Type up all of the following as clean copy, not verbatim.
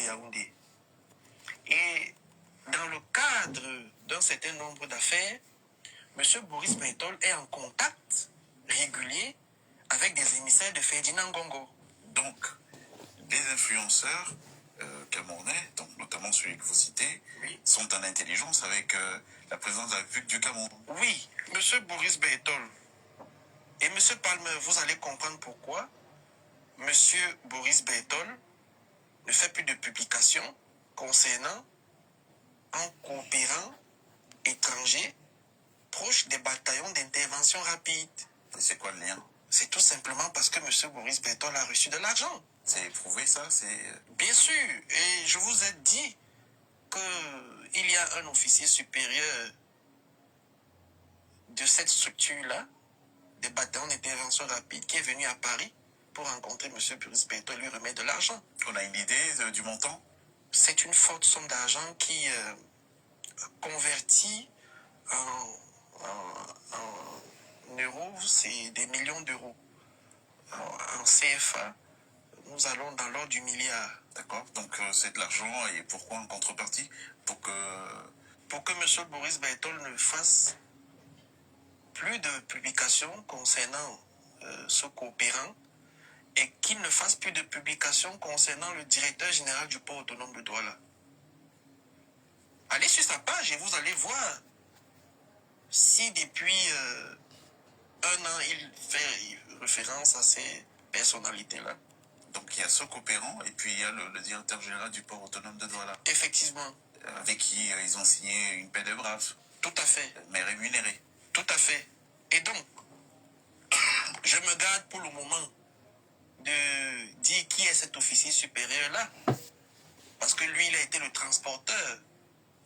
Yaoundé. Et dans le cadre d'un certain nombre d'affaires, M. Boris Bertol est en contact régulier avec des émissaires de Ferdinand Ngongo. Donc, les influenceurs camerounais, donc notamment celui que vous citez, oui, sont en intelligence avec la présidence de la République du Cameroun. Oui, M. Boris Bertol et M. Palmer, vous allez comprendre pourquoi M. Boris Bertol ne fait plus de publications concernant un coopérant étranger proche des bataillons d'intervention rapide. C'est quoi le lien? C'est tout simplement parce que M. Boris Bertol a reçu de l'argent. C'est prouvé ça? Bien sûr, et je vous ai dit qu'il y a un officier supérieur de cette structure-là, des bataillons d'intervention rapide, qui est venu à Paris pour rencontrer M. Boris Bertol et lui remettre de l'argent. On a une idée du montant? C'est une forte somme d'argent qui convertit en euros, c'est des millions d'euros. En CFA, nous allons dans l'ordre du milliard. D'accord, donc c'est de l'argent et pourquoi en contrepartie? Pour que M. Boris Bertol ne fasse plus de publications concernant ce coopérant et qu'il ne fasse plus de publications concernant le directeur général du port autonome de Douala. Allez sur sa page et vous allez voir si depuis un an il fait référence à ces personnalités-là. Donc il y a ce coopérant et puis il y a le directeur général du port autonome de Douala. Effectivement. Avec qui ils ont signé une paix de braves. Tout à fait. Mais rémunérée. Tout à fait. Et donc, je me garde pour le moment de dire qui est cet officier supérieur-là. Parce que lui, il a été le transporteur.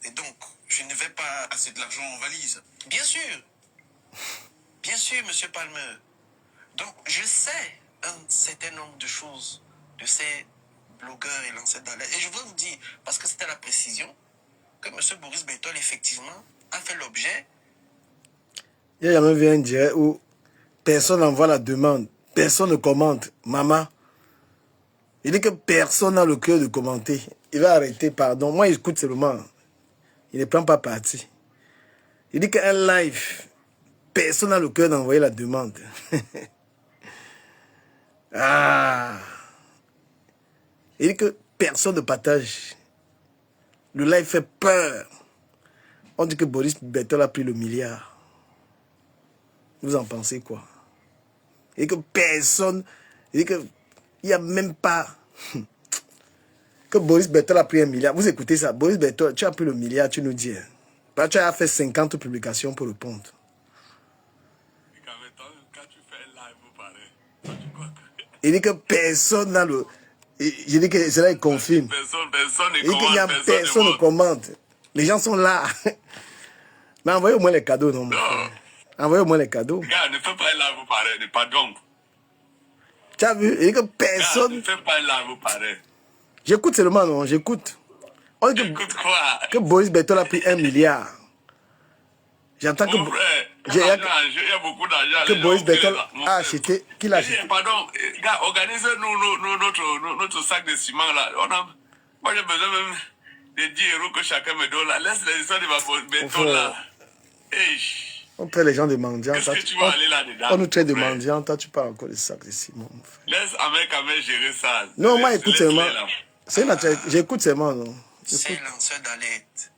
Et donc, je ne vais pas... Ah, c'est de l'argent en valise. Bien sûr. Bien sûr, M. Palmer. Donc, je sais un certain nombre de choses de ces blogueurs et lanceurs d'alerte. Et je veux vous dire, parce que c'était la précision, que M. Boris Bertol, effectivement, a fait l'objet. Il y a jamais vu un direct où personne n'envoie la demande, personne ne commente. Maman, il dit que personne n'a le cœur de commenter. Il va arrêter, pardon. Moi, j'écoute seulement. Il ne prend pas parti. Il dit qu'un live, personne n'a le cœur d'envoyer la demande. Ah. Il dit que personne ne partage. Le live fait peur. On dit que Boris Bertol a pris le milliard. Vous en pensez quoi? Il dit que personne... Il dit qu'il n'y a même pas... que Boris Bertol a pris 1 milliard. Vous écoutez ça? Boris Bertol, tu as pris le milliard, tu nous dis. Tu as fait 50 publications pour répondre. Il dit que personne n'a le... Je dis que cela, il confirme. Personne il dit qu'il n'y a personne ne commente. Les gens sont là. Mais envoyez au moins les cadeaux, non? Envoyez au moins les cadeaux. Gars, ne fais pas là, vous parlez, pardon. Tu as vu? Il dit que personne... Ne fais pas là, vous parlez. J'écoute seulement, non? J'écoute. Écoute quoi? Que Boris Bertol a pris 1 milliard. J'entends que... Il y a beaucoup d'argent. Que Boris Bertol a acheté... Qu'il a acheté. Pardon, gars, organisez-nous notre sac de ciment là. Moi, j'ai besoin même de 10 € que chacun me donne là. Laisse les histoires de Bertol là. On traite les gens de mendiants. Qu'est-ce que tu vas aller là-dedans? On nous traite de mendiants. Toi, tu parles encore de sac de ciment. Laisse Ahmed gérer ça. Non, moi, écoute seulement. J'écoute seulement, non? Ces lanceurs d'alerte,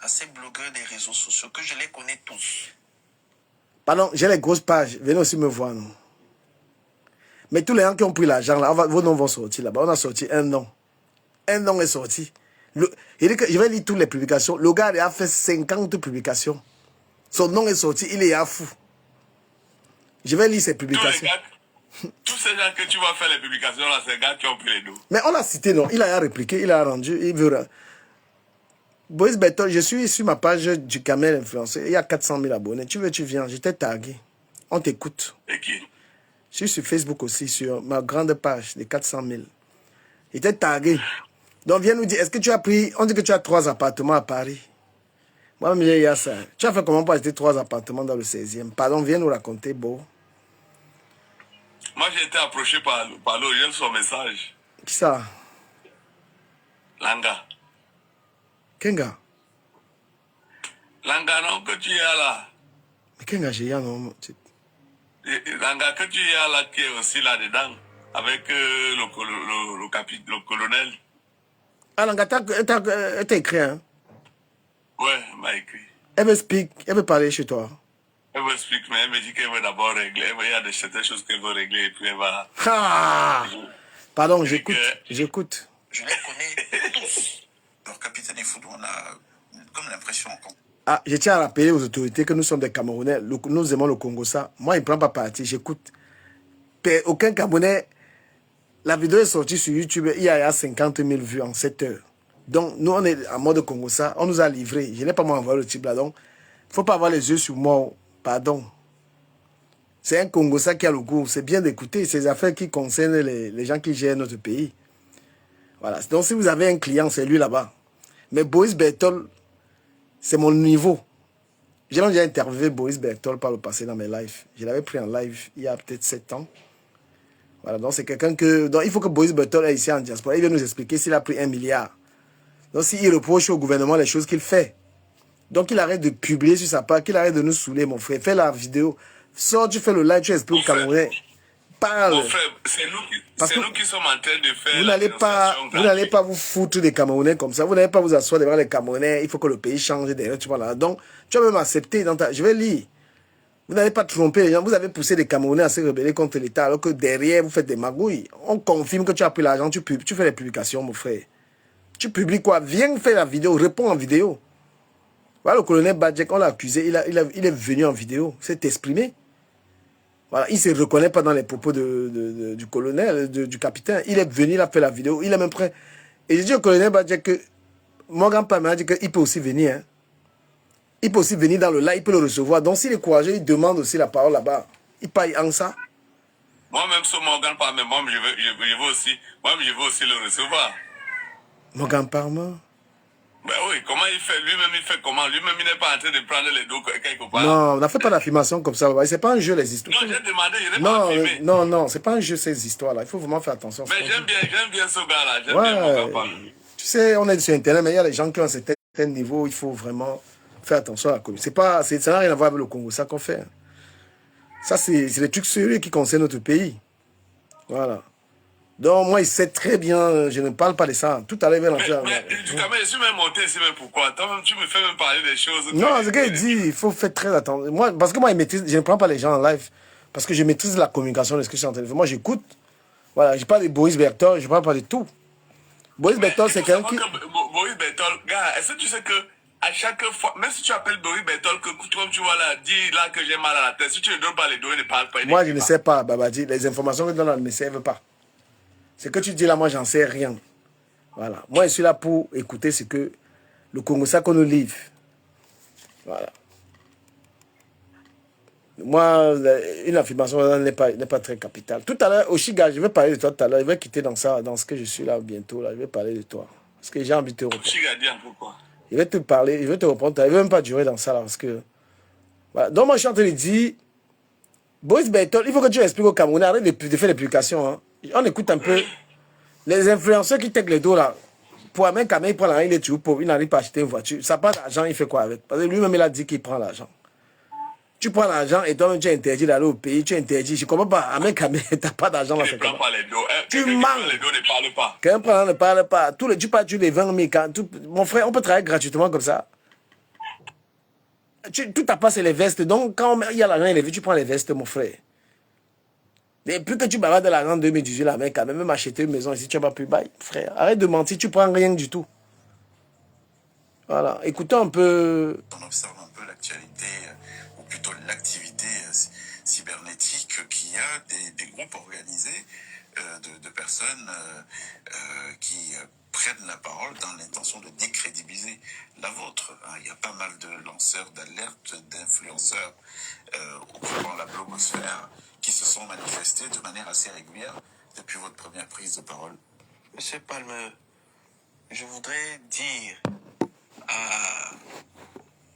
à ces blogueurs des réseaux sociaux, que je les connais tous. Pardon, j'ai les grosses pages. Venez aussi me voir, non? Mais tous les gens qui ont pris l'argent, là, vos noms vont sortir là-bas. On a sorti un nom. Un nom est sorti. Il dit que je vais lire toutes les publications. Le gars a fait 50 publications. Son nom est sorti, il est à fou. Je vais lire ses publications. Tous ces gens que tu vas faire les publications là, c'est les gars qui ont pris les dos. Mais on l'a cité, non? Il a répliqué, il a rendu, il veut... Boris Bertol, je suis sur ma page du Camel Influenceur. Il y a 400 000 abonnés. Tu veux, tu viens. Je t'ai tagué. On t'écoute. Et qui? Je suis sur Facebook aussi, sur ma grande page de 400 000. Il t'ai tagué. Donc, viens nous dire, est-ce que tu as pris... On dit que tu as 3 appartements à Paris. Moi, il y a ça. Tu as fait comment pour acheter 3 appartements dans le 16e? Pardon, viens nous raconter, beau. Moi, j'ai été approché par l'OGL sur message. Qui ça? Langa. Kenga. Langa, non, que tu es là. Mais Kenga, j'ai non. Langa, que tu es là, qui est aussi là-dedans, avec le colonel. Ah, Langa, t'as écrit, hein? Ouais, elle m'a écrit. Elle veut parler chez toi. Elle veut expliquer, mais elle me dit qu'elle veut d'abord régler. Il y a certaines choses qu'elle veut régler et puis elle va... Ah! Pardon, j'écoute. Je les connais tous. Alors, capitaine Foudou, on a comme l'impression qu'on... Ah, je tiens à rappeler aux autorités que nous sommes des Camerounais. Nous aimons le Congo, ça. Moi, il ne prend pas parti, j'écoute. Aucun Camerounais... La vidéo est sortie sur YouTube, il y a 50 000 vues en 7 heures. Donc, nous, on est en mode Congo, ça. On nous a livré. Je n'ai pas moi envoyé le type là. Donc, il ne faut pas avoir les yeux sur moi. Pardon. C'est un Congo, ça qui a le goût. C'est bien d'écouter ces affaires qui concernent les gens qui gèrent notre pays. Voilà. Donc, si vous avez un client, c'est lui là-bas. Mais Boris Bertol, c'est mon niveau. J'ai déjà interviewé Boris Bertol par le passé dans mes lives. Je l'avais pris en live il y a peut-être 7 ans. Voilà, donc c'est quelqu'un que... Donc il faut que Boris Bertol est ici en diaspora. Il vient nous expliquer s'il a pris 1 milliard. Donc s'il reproche au gouvernement les choses qu'il fait. Donc il arrête de publier sur sa page, qu'il arrête de nous saouler, mon frère. Fais la vidéo. Sors, tu fais le live, tu expliques au Camerounais. Parle. Mon frère, c'est nous qui sommes en train de faire vous n'allez pas vous foutre des Camerounais comme ça. Vous n'allez pas vous asseoir devant les Camerounais. Il faut que le pays change derrière. Tu vois là. Donc tu vas même accepter dans ta... Je vais lire. Vous n'allez pas tromper les gens. Vous avez poussé les Camerounais à se rebeller contre l'État alors que derrière, vous faites des magouilles. On confirme que tu as pris l'argent, tu fais les publications, mon frère. Tu publies quoi? Viens faire la vidéo, réponds en vidéo. Voilà, le colonel Badjek, on l'a accusé, il est venu en vidéo, s'est exprimé. Voilà, il ne se reconnaît pas dans les propos du colonel, du capitaine. Il est venu, il a fait la vidéo, il est même prêt. Et j'ai dit au colonel Badjek que Morgan Palmer a dit qu'il peut aussi venir, hein. Il peut aussi venir dans le live, il peut le recevoir. Donc s'il est courageux, il demande aussi la parole là-bas. Il paye en ça. Moi-même, sur Morgan Palmer, moi-même, je veux aussi le recevoir. Morgan Palmer? Ben oui, comment il fait? Lui-même, il fait comment? Lui-même, il n'est pas en train de prendre les dos quelque part. Non, on n'a fait pas d'affirmation comme ça. C'est pas un jeu, les histoires. Non, j'ai demandé, je n'ai pas affirmé. Non, c'est pas un jeu, ces histoires-là. Il faut vraiment faire attention. Mais j'aime bien ce gars-là. J'aime bien Morgan Palmer. Tu sais, on est sur Internet, mais il y a des gens qui ont un certain niveau. Il faut vraiment faire attention à la communauté. Ça n'a rien à voir avec le Congo, ça qu'on fait. Ça, c'est des trucs sérieux qui concernent notre pays. Voilà. Donc, moi, il sait très bien, je ne parle pas de ça. Tout à l'heure, il va l'entrer. Mais je suis même monté ici, mais pourquoi? Toi-même, tu me fais même parler des choses. Non, ce qu'il dit, il faut faire très attention. Moi, parce que moi, je ne prends pas les gens en live. Parce que je maîtrise la communication de ce que je suis en train de faire. Moi, j'écoute. Voilà, je parle de Boris Bertol, je parle pas de tout. Boris Bertol, c'est quelqu'un qui... Boris Bertol, gars, est-ce que tu sais que à chaque fois, même si tu appelles Boris Bertol, que comme tu vois là, dis là que j'ai mal à la tête, si tu ne donnes pas les données, ne parle pas. Moi, je ne sais pas, Babadi. Les informations que tu donnes là ne me servent pas. Ce que tu dis là, moi, j'en sais rien. Voilà. Moi, je suis là pour écouter ce que le Congo, ça qu'on nous livre. Voilà. Moi, une affirmation n'est pas très capitale. Tout à l'heure, Oshiga, je vais parler de toi tout à l'heure. Je vais quitter dans ce que je suis là bientôt. Là. Je vais parler de toi. Parce que j'ai envie de te reprendre. Oshiga, dis un peu quoi? Je vais te parler, je vais te reprendre. Je ne vais même pas durer dans ça là. Parce que... Voilà. Donc, moi, je suis en train de dire, Boris Bertol, il faut que tu expliques aux Camerounais, arrête de faire des publications. Hein. On écoute un peu les influenceurs qui tèquent les dos là. Pour un mec, quand il prend l'argent, il est toujours pauvre, il n'arrive pas à acheter une voiture. Ça prend l'argent, il fait quoi avec? Parce que lui-même, il a dit qu'il prend l'argent. Tu prends l'argent et toi-même, tu es interdit d'aller au pays, tu es interdit. Je ne comprends pas. Un mec, tu n'as pas d'argent là. Tu ne prends pas les dos. Tu manques. manques. Les dos ne parle pas. Quelqu'un prend l'argent ne parle pas. Tu parles les 20 000. Mon frère, on peut travailler gratuitement comme ça. Tout à pas, c'est les vestes. Donc, quand il y a l'argent, tu prends les vestes, mon frère. Et plus que tu bavardes de l'argent en 2018, là, mec, quand même acheter une maison ici, tu n'as pas pu bailler, frère. Arrête de mentir, tu prends rien du tout. Voilà, écoutons un peu. On observe un peu l'actualité, ou plutôt l'activité cybernétique qui a des groupes organisés de personnes qui prennent la parole dans l'intention de décrédibiliser la vôtre. Il y a pas mal de lanceurs d'alerte, d'influenceurs occupant la blogosphère qui se sont manifestés de manière assez régulière depuis votre première prise de parole. Monsieur Palmer, je voudrais dire à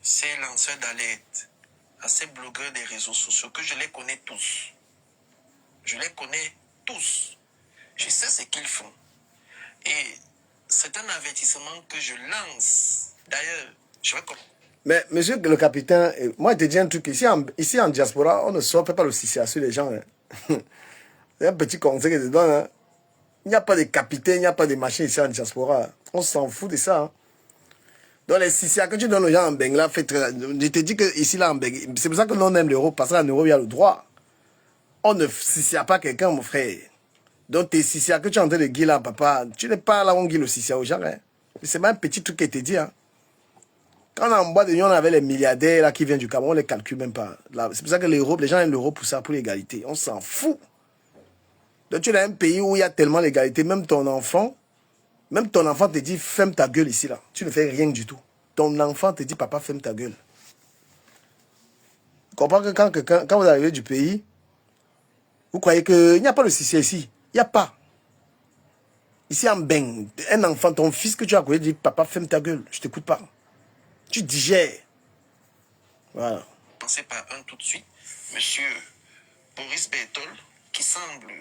ces lanceurs d'alerte, à ces blogueurs des réseaux sociaux, que je les connais tous. Je les connais tous. Je sais ce qu'ils font. Et c'est un avertissement que je lance. D'ailleurs, je vais... Mais monsieur le capitaine, moi je te dis un truc, ici en diaspora, on ne fait pas le CCA sur les gens. Hein. C'est un petit conseil que je te donne. Hein. Il n'y a pas de capitaine, il n'y a pas de machin ici en diaspora. On s'en fout de ça. Hein. Donc les CCA que tu donnes aux gens en Bengla, je te dis que ici là en Bengla, c'est pour ça que nous on aime l'euro, parce qu'en Europe il y a le droit. On ne CCA pas quelqu'un, mon frère. Donc tes CCA que tu es en train de guider là, papa, tu n'es pas là où on guide le CCA aux gens. Hein. C'est même un petit truc qui te dit. Hein. Quand on est en bois de nuit, on avait les milliardaires là, qui viennent du Cameroun, on ne les calcule même pas. C'est pour ça que l'Europe, les gens aiment l'Europe pour ça, pour l'égalité. On s'en fout. Donc tu es dans un pays où il y a tellement d'égalité, même ton enfant te dit ferme ta gueule ici là. Tu ne fais rien du tout. Ton enfant te dit papa ferme ta gueule. Tu comprends que quand vous arrivez du pays, vous croyez qu'il n'y a pas le CCA ici. Il n'y a pas. Ici en Beng, un enfant, ton fils que tu as connu dit papa ferme ta gueule, je ne t'écoute pas. Tu digères. Voilà. Pensez par un tout de suite, monsieur Boris Bertol, qui semble...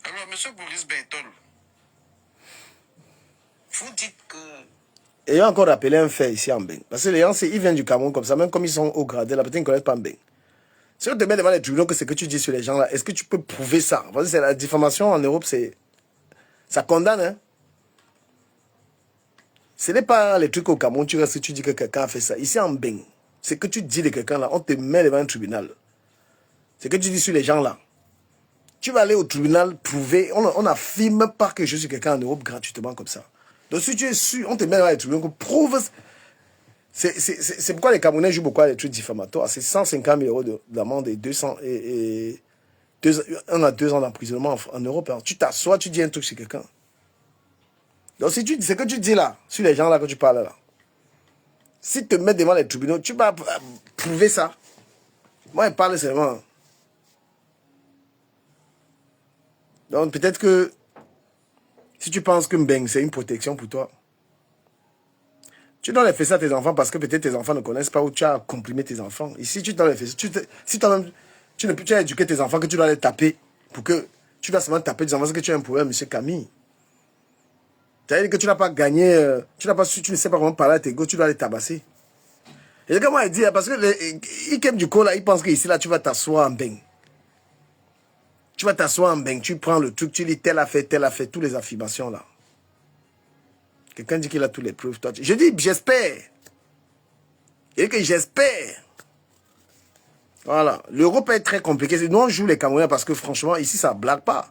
Alors, monsieur Boris Bertol, vous dites que... Et il a encore rappelé un fait ici en Beng. Parce que les gens, ils viennent du Cameroun comme ça, même comme ils sont au gradé, là, peut-être qu'ils ne connaissent pas en Beng. Si on te met devant les tribunaux que ce que tu dis sur les gens là, est-ce que tu peux prouver ça? Parce que c'est la diffamation en Europe, ça condamne, hein? Ce n'est pas les trucs au Cameroun, tu restes, tu dis que quelqu'un a fait ça. Ici en Beng, c'est que tu dis de quelqu'un là, on te met devant un tribunal. C'est que tu dis sur les gens là. Tu vas aller au tribunal prouver, on n'affirme pas que je suis quelqu'un en Europe gratuitement comme ça. Donc si tu es sûr, on te met devant les tribunaux, prouve. C'est pourquoi les Camerounais jouent beaucoup à des trucs diffamatoires. C'est 150 000 € d'amende et 1 à 2 ans d'emprisonnement en Europe. Alors, tu t'assois, tu dis un truc sur quelqu'un. Donc, si tu dis ce que tu dis là, sur les gens là que tu parles là, si tu te mets devant les tribunaux, tu vas prouver ça. Moi, je parle seulement. Donc, peut-être que si tu penses que Mbeng, c'est une protection pour toi, tu dois les faire ça à tes enfants parce que peut-être tes enfants ne connaissent pas où tu as comprimé tes enfants. Ici, tu dois les faire ça. Si toi-même, tu as éduqué tes enfants que tu dois les taper pour que tu dois seulement taper tes enfants parce que tu as un problème, monsieur Camille. C'est-à-dire que tu n'as pas gagné, tu ne sais pas comment parler à tes gosses, tu dois les tabasser. Et comment il dit, parce que ils aiment du coup là, ils pensent qu'ici là, tu vas t'asseoir en Beng. Tu vas t'asseoir en Beng, tu prends le truc, tu dis tel a fait, toutes les affirmations là. Quelqu'un dit qu'il a toutes les preuves. Toi, je dis, j'espère. Et que j'espère. Voilà. L'Europe est très compliquée. Nous, on joue les Camerounais parce que franchement, ici, ça ne blague pas.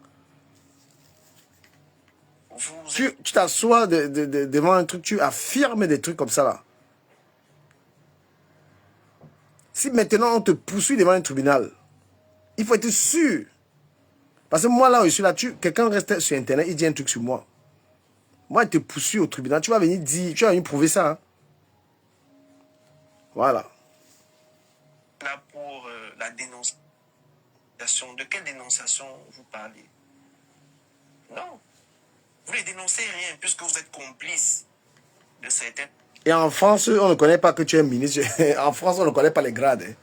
Tu t'assois devant un truc, tu affirmes des trucs comme ça là. Si maintenant on te poursuit devant un tribunal, il faut être sûr. Parce que moi là où je suis là, quelqu'un reste sur internet, il dit un truc sur moi. Moi, il te poursuit au tribunal, tu vas venir dire, tu vas venir prouver ça. Hein? Voilà. Là pour la dénonciation. De quelle dénonciation vous parlez? Non. Vous ne dénoncez rien puisque vous êtes complice de certains. Et en France, on ne connaît pas que tu es ministre. En France, on ne connaît pas les grades. Hein.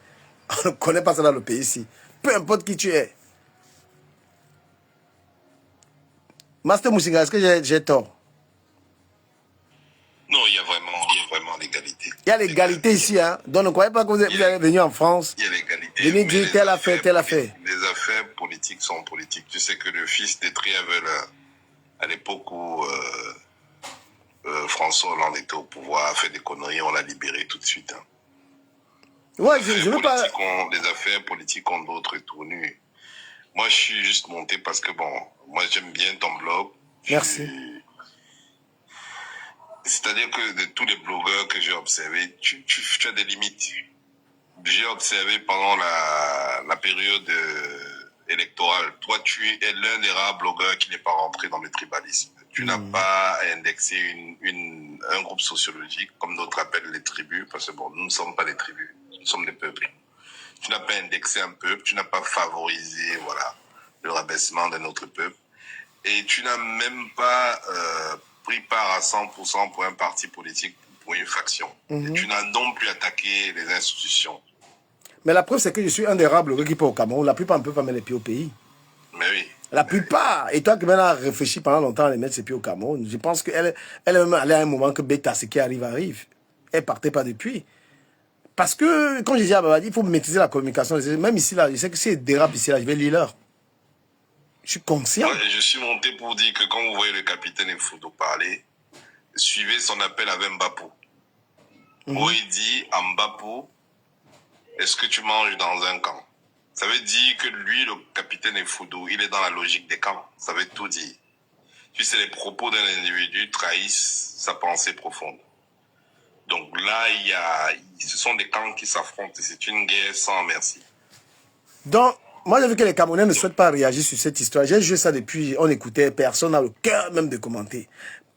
On ne connaît pas ça dans le pays ici. Peu importe qui tu es. Master Moussiga, est-ce que j'ai tort? Non, il y a vraiment l'égalité. Il y a l'égalité ici, hein. Donc ne croyez pas que vous êtes venu en France. Il y a l'égalité. Venez dire telle affaire, telle affaire. Les affaires politiques sont politiques. Tu sais que le fils des Triavel, à l'époque où François Hollande était au pouvoir, a fait des conneries, on l'a libéré tout de suite. Hein. Ouais, je veux pas... Les affaires politiques ont d'autres tournures. Moi, je suis juste monté parce que, bon, moi, j'aime bien ton blog. Merci. C'est-à-dire que de tous les blogueurs que j'ai observés, tu as des limites. J'ai observé pendant la période électorale, toi, tu es l'un des rares blogueurs qui n'est pas rentré dans le tribalisme. Tu n'as pas indexé un groupe sociologique, comme d'autres appellent les tribus, parce que bon, nous ne sommes pas des tribus, nous sommes des peuples. Tu n'as pas indexé un peuple, tu n'as pas favorisé, voilà, le rabaissement de notre peuple. Et tu n'as même pas pris part à 100% pour un parti politique, pour une faction. Et tu n'as donc plus attaqué les institutions. Mais la preuve, c'est que je suis un des rares blogueurs qui peut au Cameroun. La plupart ne peuvent pas mettre les pieds au pays. Mais oui. La plupart. Et toi qui maintenant réfléchi pendant longtemps à les mettre ses pieds au Cameroun, je pense qu'elle elle-même allait à un moment que Beta, ce qui arrive. Elle partait pas depuis. Parce que, quand je disais à Babadi, il faut maîtriser la communication. Même ici, là, je sais que si elle dérape ici, là, je vais lire l'heure. Je suis conscient. Ouais, je suis monté pour dire que quand vous voyez le capitaine Efoudo parler, suivez son appel avec Mbapou. Où il dit à Mbapou, est-ce que tu manges dans un camp? Ça veut dire que lui, le capitaine Efoudo, il est dans la logique des camps. Ça veut tout dire. Tu sais, les propos d'un individu trahissent sa pensée profonde. Donc là, ce sont des camps qui s'affrontent. C'est une guerre sans merci. Donc, moi, j'ai vu que les Camerounais ne souhaitent pas réagir sur cette histoire. J'ai joué ça depuis, on écoutait, personne n'a le cœur même de commenter.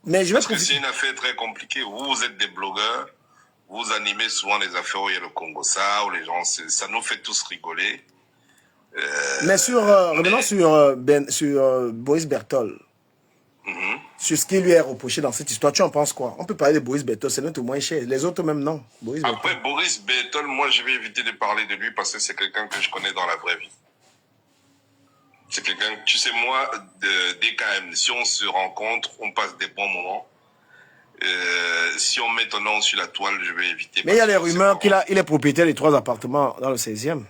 Mais je vais Parce que c'est une affaire très compliquée. Vous êtes des blogueurs, vous animez souvent les affaires où il y a le Congo, ça, où les gens, ça nous fait tous rigoler. Mais revenons sur Boris Bertol. Sur ce qui lui est reproché dans cette histoire, tu en penses quoi? On peut parler de Boris Bertol, c'est notre moins cher. Les autres même non. Après, Boris Bertol, moi je vais éviter de parler de lui parce que c'est quelqu'un que je connais dans la vraie vie. C'est quelqu'un, tu sais, moi, DKM, si on se rencontre, on passe des bons moments. Si on met ton nom sur la toile, je vais éviter. Mais il y a les rumeurs qu'il est propriétaire de 3 appartements dans le 16e.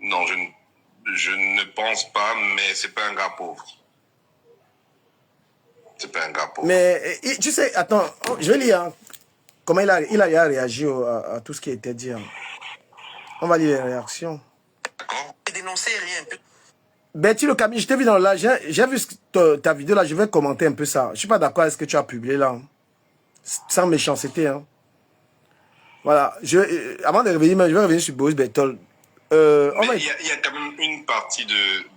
Non, je ne pense pas, mais c'est pas un gars pauvre. C'est pas un gars pauvre. Mais tu sais, attends, je vais lire comment il a réagi à tout ce qui a été dit. On va lire les réactions. D'accord. Dénoncer rien. Betty le Camille, je t'ai vu dans là, j'ai vu ta vidéo là, je vais commenter un peu ça. Je suis pas d'accord avec ce que tu as publié là. Sans méchanceté. Hein. Voilà. Avant de revenir, je vais revenir sur Boris Bertol. Il y a quand même une partie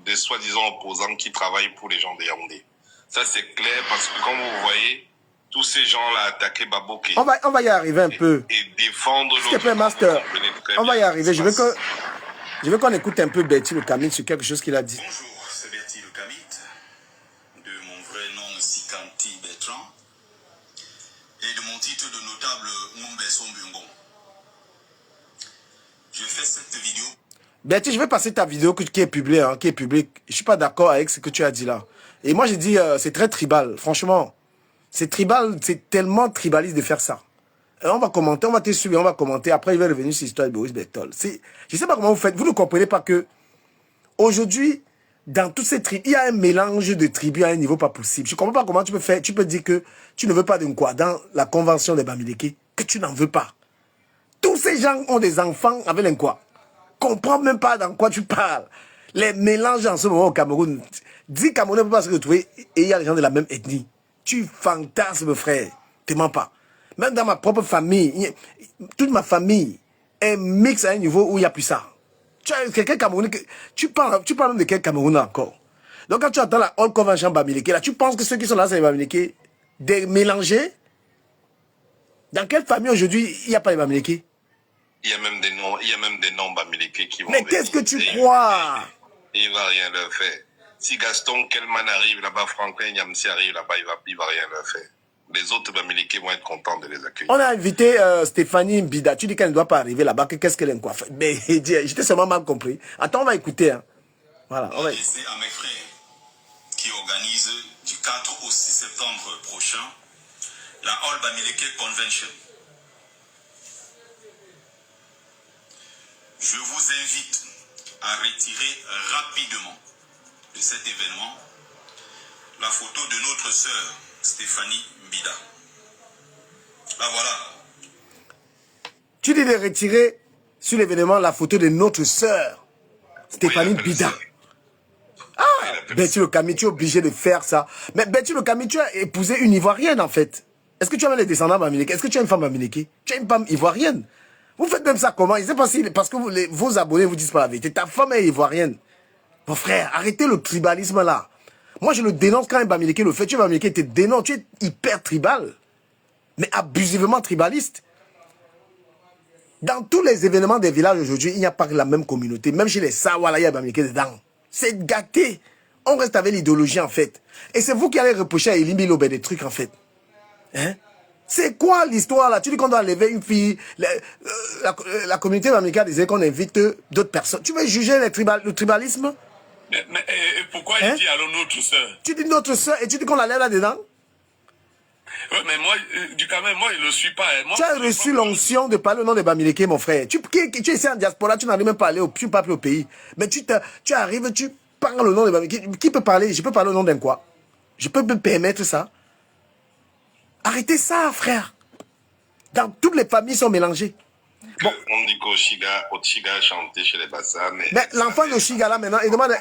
des soi-disant opposants qui travaillent pour les gens de Yaoundé. Ça, c'est clair parce que comme vous voyez, tous ces gens-là attaquaient Baboké. On va y arriver un peu. Et défendre l'autre. S'il te plaît, Master. On va y arriver. Je veux qu'on écoute un peu Betty le Camille sur quelque chose qu'il a dit. Bonjour, c'est Betty le Camille, de mon vrai nom Sikanti Bertrand, et de mon titre de notable Mumbeso Mbungon. Je fais cette vidéo. Betty, je vais passer ta vidéo qui est publiée, qui est publique. Je suis pas d'accord avec ce que tu as dit là. Et moi, j'ai dit, c'est très tribal. Franchement, c'est tribal, c'est tellement tribaliste de faire ça. Et on va commenter, on va te suivre, on va commenter. Après, il va revenir sur l'histoire de Boris Bertol. Je sais pas comment vous faites. Vous ne comprenez pas que aujourd'hui, dans toutes ces tribus, il y a un mélange de tribus à un niveau pas possible. Je ne comprends pas comment tu peux faire. Tu peux dire que tu ne veux pas d'un quoi dans la convention des Bamileke, que tu n'en veux pas. Tous ces gens ont des enfants avec un quoi. Comprends même pas dans quoi tu parles. Les mélanges en ce moment au Cameroun. 10 Camerounais ne peuvent pas se retrouver et il y a des gens de la même ethnie. Tu fantasmes, frère. Te mens pas. Même dans ma propre famille, toute ma famille est mixte à un niveau où il n'y a plus ça. Tu as quelqu'un Camerounais, tu parles même de quel Camerounais encore. Donc quand tu entends la All Convention Bamileke, là, tu penses que ceux qui sont là, c'est les Bamileke mélangés? Dans quelle famille aujourd'hui, il n'y a pas les Bamileke? Il y a même des noms Bamileke qui vont. Mais qu'est-ce que tu crois? Il ne va rien leur faire. Si Gaston Kelman arrive là-bas, Franklin Yamsi arrive là-bas, il va rien leur faire. Les autres Bamileke vont être contents de les accueillir. On a invité Stéphanie Mbida. Tu dis qu'elle ne doit pas arriver là-bas. Qu'est-ce qu'elle a quoi faire? Mais j'étais seulement mal compris. Attends, on va écouter. Hein. Voilà. On va... laisser à mes frères qui organisent du 4 au 6 septembre prochain la All Bamileke Convention. Je vous invite à retirer rapidement de cet événement la photo de notre sœur Stéphanie Mbida. Là voilà. Tu dis de retirer sur l'événement la photo de notre sœur Stéphanie Mbida. Ah, Betty le Camille, tu es obligé de faire ça. Mais Betty le Camille, tu as épousé une Ivoirienne en fait. Est-ce que tu as les descendants bamileke? Est-ce que tu as une femme bamileke? Tu as une femme ivoirienne. Vous faites même ça comment? Je ne sais pas si parce que vos abonnés vous disent pas la vérité. Ta femme est ivoirienne. Mon frère, arrêtez le tribalisme là. Moi, je le dénonce quand un Bamileke le fait. Tu es Bamileke, tu dénonces, tu es hyper tribal. Mais abusivement tribaliste. Dans tous les événements des villages aujourd'hui, il n'y a pas la même communauté. Même chez les Sawala, il y a Bamileke dedans. C'est gâté. On reste avec l'idéologie en fait. Et c'est vous qui allez reprocher à Elimbi Lobé des trucs en fait. Hein? C'est quoi l'histoire là? Tu dis qu'on doit enlever une fille. La communauté Bamileke disait qu'on invite d'autres personnes. Tu veux juger le tribalisme? Mais et pourquoi il dit alors notre soeur? Tu dis notre soeur et tu dis qu'on la lève là-dedans? Ouais, mais moi, du quand même, moi, je ne le suis pas. Moi, tu as reçu l'onction de parler au nom de Bamileke, mon frère. Tu es ici en diaspora, tu n'arrives même pas à aller tu parles au pays. Mais tu arrives, tu parles au nom de Bamileke. Qui peut parler? Je peux parler au nom d'un quoi? Je peux me permettre ça? Arrêtez ça, frère. Dans toutes les familles sont mélangées. Bon. On dit qu'Oshiga chantait chez les Bassa, mais l'enfant d'Oshiga là maintenant, il demande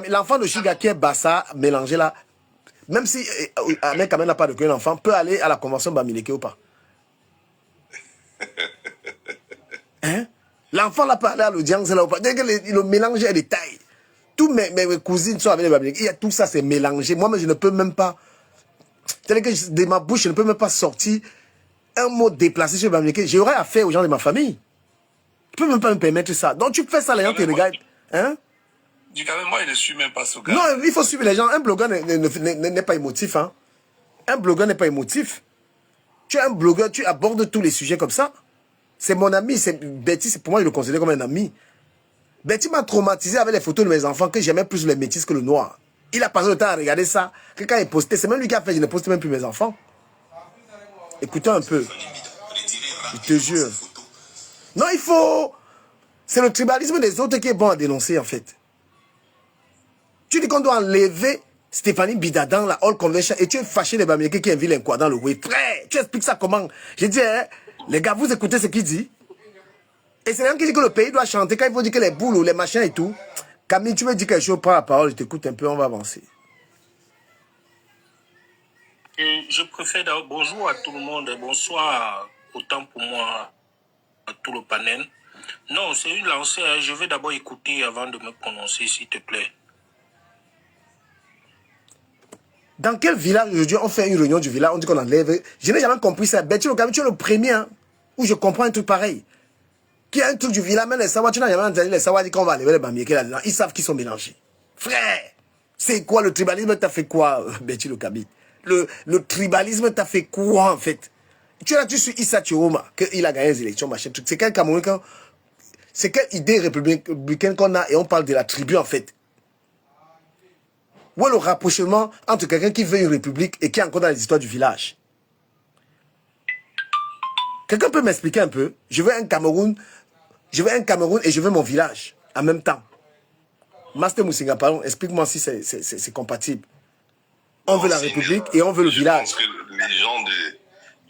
l'enfant d'Oshiga qui est Bassa mélangé là, même si Ahmed Kamel n'a pas de qu'un enfant, peut aller à la convention Bamileke ou pas? Hein? L'enfant là peut aller à l'audience là ou pas? Dès que le mélange est des tailles. Tous mes cousines sont avec les Bamileke. Il y a tout ça, c'est mélangé. Moi, mais je ne peux même pas. C'est-à-dire que de ma bouche, je ne peux même pas sortir un mot déplacé sur Bamileke. J'aurais affaire aux gens de ma famille. Je ne peux même pas me permettre ça. Donc tu fais ça, les gens te regardent. Hein? Du quand même, moi, je ne suis même pas ce gars. Non, il faut suivre les gens. Un blogueur n'est pas émotif. Hein? Un blogueur n'est pas émotif. Tu es un blogueur, tu abordes tous les sujets comme ça. C'est mon ami. Betty, pour moi, je le considère comme un ami. Betty m'a traumatisé avec les photos de mes enfants que j'aimais plus les métis que le noir. Il a passé le temps à regarder ça. Que quand il postait, c'est même lui qui a fait, je ne poste même plus mes enfants. Écoutez un peu. Je te jure. Non, il faut... C'est le tribalisme des autres qui est bon à dénoncer, en fait. Tu dis qu'on doit enlever Stéphanie Bida dans la Hall Convention et tu es fâché des Bamileke qui est vilain quoi dans le web. Frère, tu expliques ça comment? J'ai dit, hein, les gars, vous écoutez ce qu'il dit? Et c'est rien qui dit que le pays doit chanter quand il faut dire que les boules ou les machins et tout. Camille, tu me dis quelque chose, prends la parole, je t'écoute un peu, on va avancer. Et je préfère d'abord bonjour à tout le monde, bonsoir autant pour moi à tout le panel. Non, c'est une lancée, hein. Je vais d'abord écouter avant de me prononcer, s'il te plaît. Dans quel village aujourd'hui on fait une réunion du village, on dit qu'on enlève? Je n'ai jamais compris ça. Betty, tu es le premier hein, où je comprends un truc pareil. Qui a un truc du village, même les Sawa, tu n'as jamais entendu les Sawa dire qu'on va enlever les Bamileke là-dedans. Ils savent qu'ils sont mélangés. Frère, c'est quoi le tribalisme? T'as fait quoi, Betty Lokabi? Le tribalisme t'a fait quoi en fait? Tu es là, tu suis Issa Chiroma, qu'il a gagné les élections, machin truc. C'est quel Cameroun, c'est quelle idée républicaine qu'on a et on parle de la tribu en fait? Où est le rapprochement entre quelqu'un qui veut une république et qui est encore dans les histoires du village? Quelqu'un peut m'expliquer un peu? Je veux un Cameroun et je veux mon village en même temps. Master Moussinga, pardon, explique-moi si c'est compatible. On veut la république et on veut le village. Je pense que les gens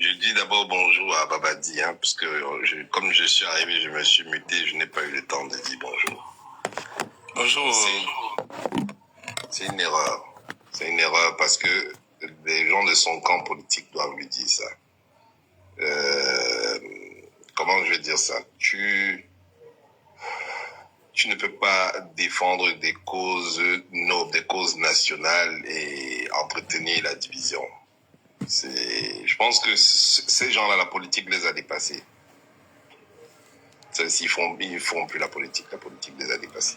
Je dis d'abord bonjour à Babadi, hein, parce que comme je suis arrivé, je me suis muté, je n'ai pas eu le temps de dire bonjour. Bonjour. C'est une erreur. C'est une erreur parce que les gens de son camp politique doivent lui dire ça. Comment je vais dire ça? Tu ne peux pas défendre des causes nobles, des causes nationales et entretenir la division. Je pense que ces gens-là, la politique les a dépassés. Ils font plus la politique les a dépassés.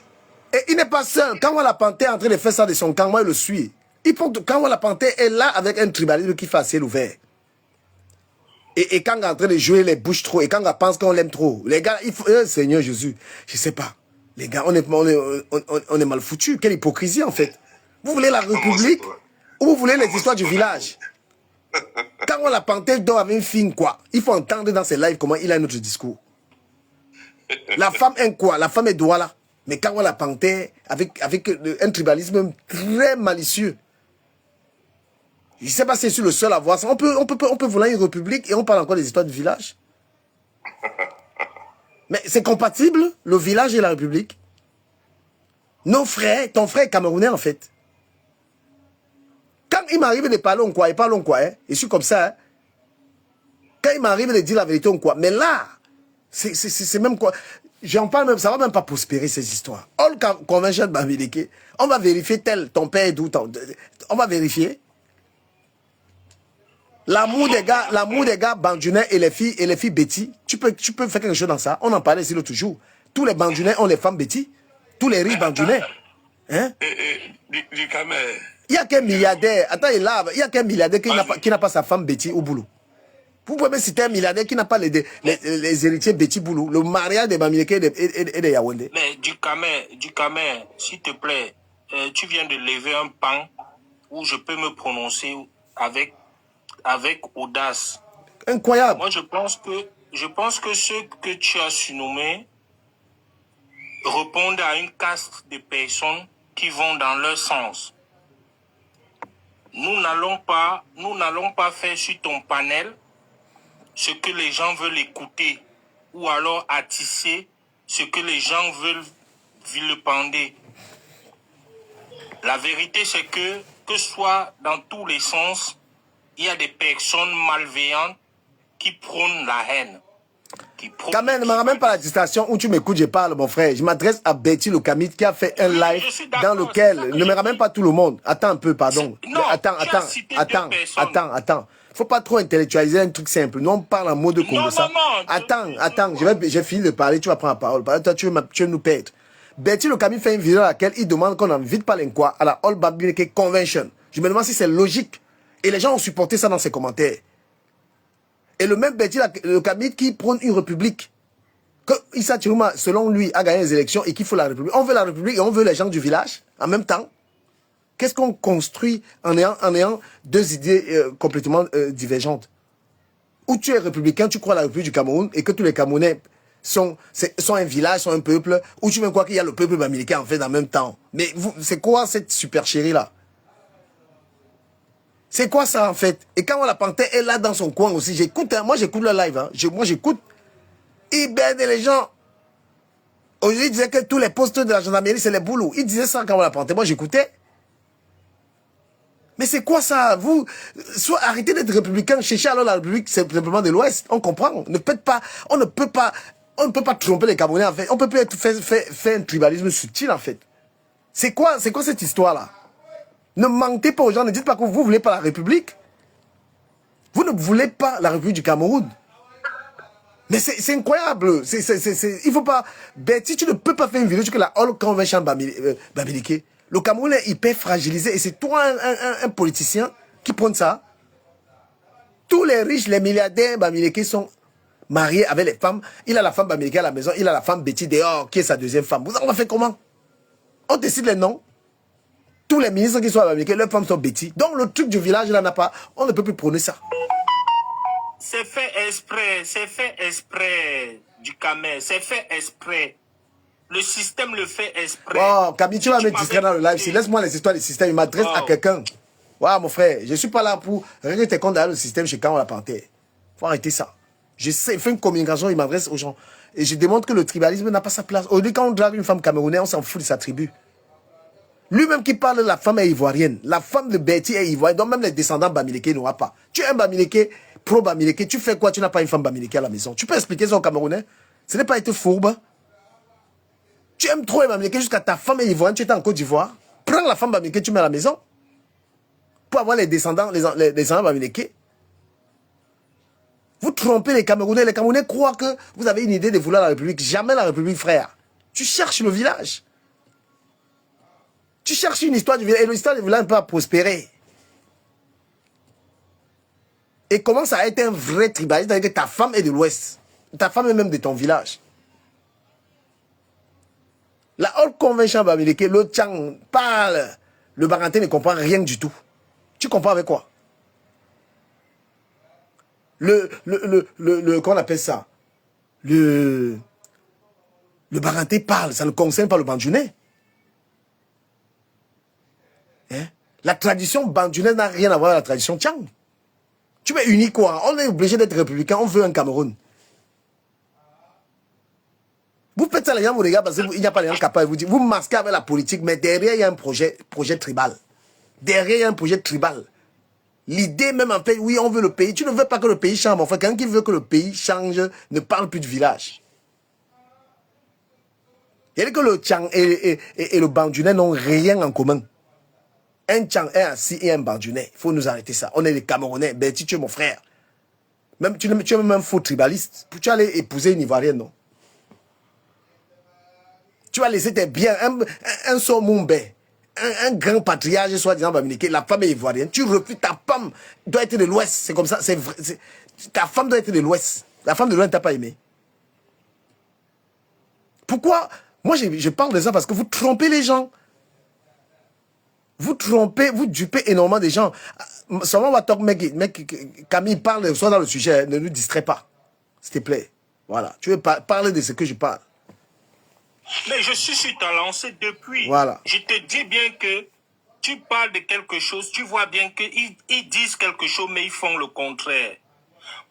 Et il n'est pas seul. Quand on la panthère est en train de faire ça de son camp, moi je le suis. Quand on la panthère est là avec un tribalisme qui fait à ciel ouvert. Et quand on est en train de jouer les bouches trop, et quand on pense qu'on l'aime trop, les gars, il faut, Seigneur Jésus, je sais pas. Les gars, on est mal foutus. Quelle hypocrisie en fait. Vous voulez la République ou vous voulez les histoires du village? Quand on la panthère dort avec une fille, quoi, il faut entendre dans ses lives comment il a notre discours. La femme est quoi? La femme est douala. Mais quand on la panthère avec un tribalisme très malicieux. Je ne sais pas si je suis le seul à voir ça. On peut vouloir une république et on parle encore des histoires du village. Mais c'est compatible, le village et la république? Nos frères, ton frère est camerounais en fait. Quand il m'arrive de parler en quoi, il parle en quoi, hein? Je suis comme ça. Hein? Quand il m'arrive de dire la vérité en quoi. Mais là, c'est même quoi. J'en parle même, ça va même pas prospérer ces histoires. All Convention de Bamileke, on va vérifier ton père est d'où, on va vérifier. L'amour des gars bandunais et les filles Betty, tu peux faire quelque chose dans ça. On en parlait ici l'autre jour. Tous les bandunais ont les femmes Betty. Tous les riches bandunais. Hein? Il y a qu'un milliardaire, attends, il y a qu'un milliardaire qui n'a pas sa femme Betty au boulot. Vous pouvez même citer un milliardaire qui n'a pas les héritiers Betty Boulou, le mariage des Bamileke et des Yaoundé. Mais du Camer, s'il te plaît, tu viens de lever un pan où je peux me prononcer avec audace. Incroyable. Moi, je pense que ceux que tu as surnommés répondent à une caste de personnes qui vont dans leur sens. Nous n'allons pas faire sur ton panel ce que les gens veulent écouter ou alors attiser ce que les gens veulent vilipender. La vérité, c'est que ce soit dans tous les sens, il y a des personnes malveillantes qui prônent la haine. Quand même, ne me ramène pas la distraction où tu m'écoutes, je parle, mon frère. Je m'adresse à Betty Locamit qui a fait un live dans lequel... Ne me ramène pas tout le monde. Attends un peu, pardon. Non, attends. Faut pas trop intellectualiser un truc simple. Nous, on parle en mot de Congo. Attends, j'ai fini de parler, tu vas prendre la parole. Toi, tu veux nous perdre. Betty Locamit fait une vidéo dans laquelle il demande qu'on invite Palenkwa à la All Bamileke Convention. Je me demande si c'est logique. Et les gens ont supporté ça dans ses commentaires. Et le même Betty Locamit qui prône une république. Que Issa Chiruma, selon lui, a gagné les élections et qu'il faut la république. On veut la république et on veut les gens du village en même temps. Qu'est-ce qu'on construit en ayant deux idées complètement divergentes? Ou tu es républicain, tu crois à la République du Cameroun et que tous les Camerounais sont un village, sont un peuple, ou tu veux croire qu'il y a le peuple bamileke en fait en même temps. Mais c'est quoi cette supercherie là? C'est quoi ça en fait? Et quand on la panthère est là dans son coin aussi, j'écoute, hein, moi j'écoute le live, hein, moi j'écoute. Il bête les gens. Aujourd'hui il disait que tous les postes de la gendarmerie c'est les boulous. Il disait ça quand on la panthère, moi j'écoutais. Mais c'est quoi ça? Vous, soit arrêtez d'être républicain, cherchez alors la République simplement de l'Ouest. On comprend. On ne peut pas tromper les Camerounais en fait. On peut pas faire un tribalisme subtil en fait. C'est quoi cette histoire-là? Ne mentez pas aux gens, ne dites pas que vous voulez pas la République. Vous ne voulez pas la République du Cameroun. Mais c'est incroyable. Il faut pas... Betty, tu ne peux pas faire une vidéo sur la All Convention Bamileke. Le Cameroun est hyper fragilisé et c'est toi un politicien qui prend ça. Tous les riches, les milliardaires Bamileke sont mariés avec les femmes. Il a la femme Bamileke à la maison, il a la femme Betty dehors, qui est sa deuxième femme. On va faire comment? On décide les noms. Tous les ministres qui sont à Bamileke, leurs femmes sont Betty. Donc le truc du village, là n'a pas. On ne peut plus prôner ça. C'est fait exprès du Camer, c'est fait exprès. Le système le fait exprès. Oh, Kabi, tu vas me distraire dans le live. Si laisse-moi les histoires du système, il m'adresse à quelqu'un. Ouais, mon frère, je ne suis pas là pour régler tes comptes dans le système chez quand on la panthère. Faut arrêter ça. Je sais, fais une communication, il m'adresse aux gens. Et je démontre que le tribalisme n'a pas sa place. Aujourd'hui, quand on drague une femme camerounaise, on s'en fout de sa tribu. Lui-même qui parle de la femme est ivoirienne. La femme de Betty est ivoirienne. Donc même les descendants Bamileke n'aura pas. Tu es un Bamileke, pro-Bamileke, tu fais quoi? Tu n'as pas une femme Bamileke à la maison. Tu peux expliquer ça aux Camerounais? Ce n'est pas être fourbe. Tu aimes trop les Bamileke jusqu'à ta femme est ivoirienne, tu étais en Côte d'Ivoire. Prends la femme Bamileke, tu mets à la maison. Pour avoir les descendants Bamileke. Vous trompez les Camerounais. Les Camerounais croient que vous avez une idée de vouloir la République. Jamais la République, frère. Tu cherches le village. Tu cherches une histoire du village. Et l'histoire du village ne peut pas prospérer. Et commence à être un vrai tribaliste. C'est-à-dire que ta femme est de l'Ouest. Ta femme est même de ton village. La All Convention Bamileke, le Tchang parle. Le Baranté ne comprend rien du tout. Tu comprends avec quoi? Qu'on appelle ça? Le Baranté parle, ça ne concerne pas le Bandjounais. Hein? La tradition bandjounaise n'a rien à voir avec la tradition Tchang. Tu veux unir quoi? On est obligé d'être républicain, on veut un Cameroun. Vous faites ça les gens, vous regardez, parce qu'il n'y a pas les gens capables de vous dire, vous masquez avec la politique, mais derrière il y a un projet tribal. Derrière il y a un projet tribal. L'idée même en fait, oui on veut le pays, tu ne veux pas que le pays change, mon frère, quelqu'un qui veut que le pays change ne parle plus de village. Il y a que le Tchang et le Bandjounais n'ont rien en commun. Un Tchang, un Assis et un Bandjounais, il faut nous arrêter ça. On est les Camerounais, ben tu es mon frère. Même, tu es même un faux tribaliste. Tu vas aller épouser une Ivoirienne, non? Tu vas laisser tes biens, un Somumbe, un grand patriarche, soi-disant Bamileke, la femme est ivoirienne. Tu refuses, ta femme doit être de l'Ouest. C'est comme ça, c'est vrai. Ta femme doit être de l'Ouest. La femme de l'Ouest ne t'a pas aimé. Pourquoi? Moi, je parle de ça parce que vous trompez les gens. Vous trompez, vous dupez énormément des gens. Seulement, mec, Camille parle, soit dans le sujet, ne nous distrait pas. S'il te plaît. Voilà. Tu veux parler de ce que je parle. Mais je suis sur ta lancée depuis. Voilà. Je te dis bien que tu parles de quelque chose, tu vois bien qu'ils disent quelque chose, mais ils font le contraire.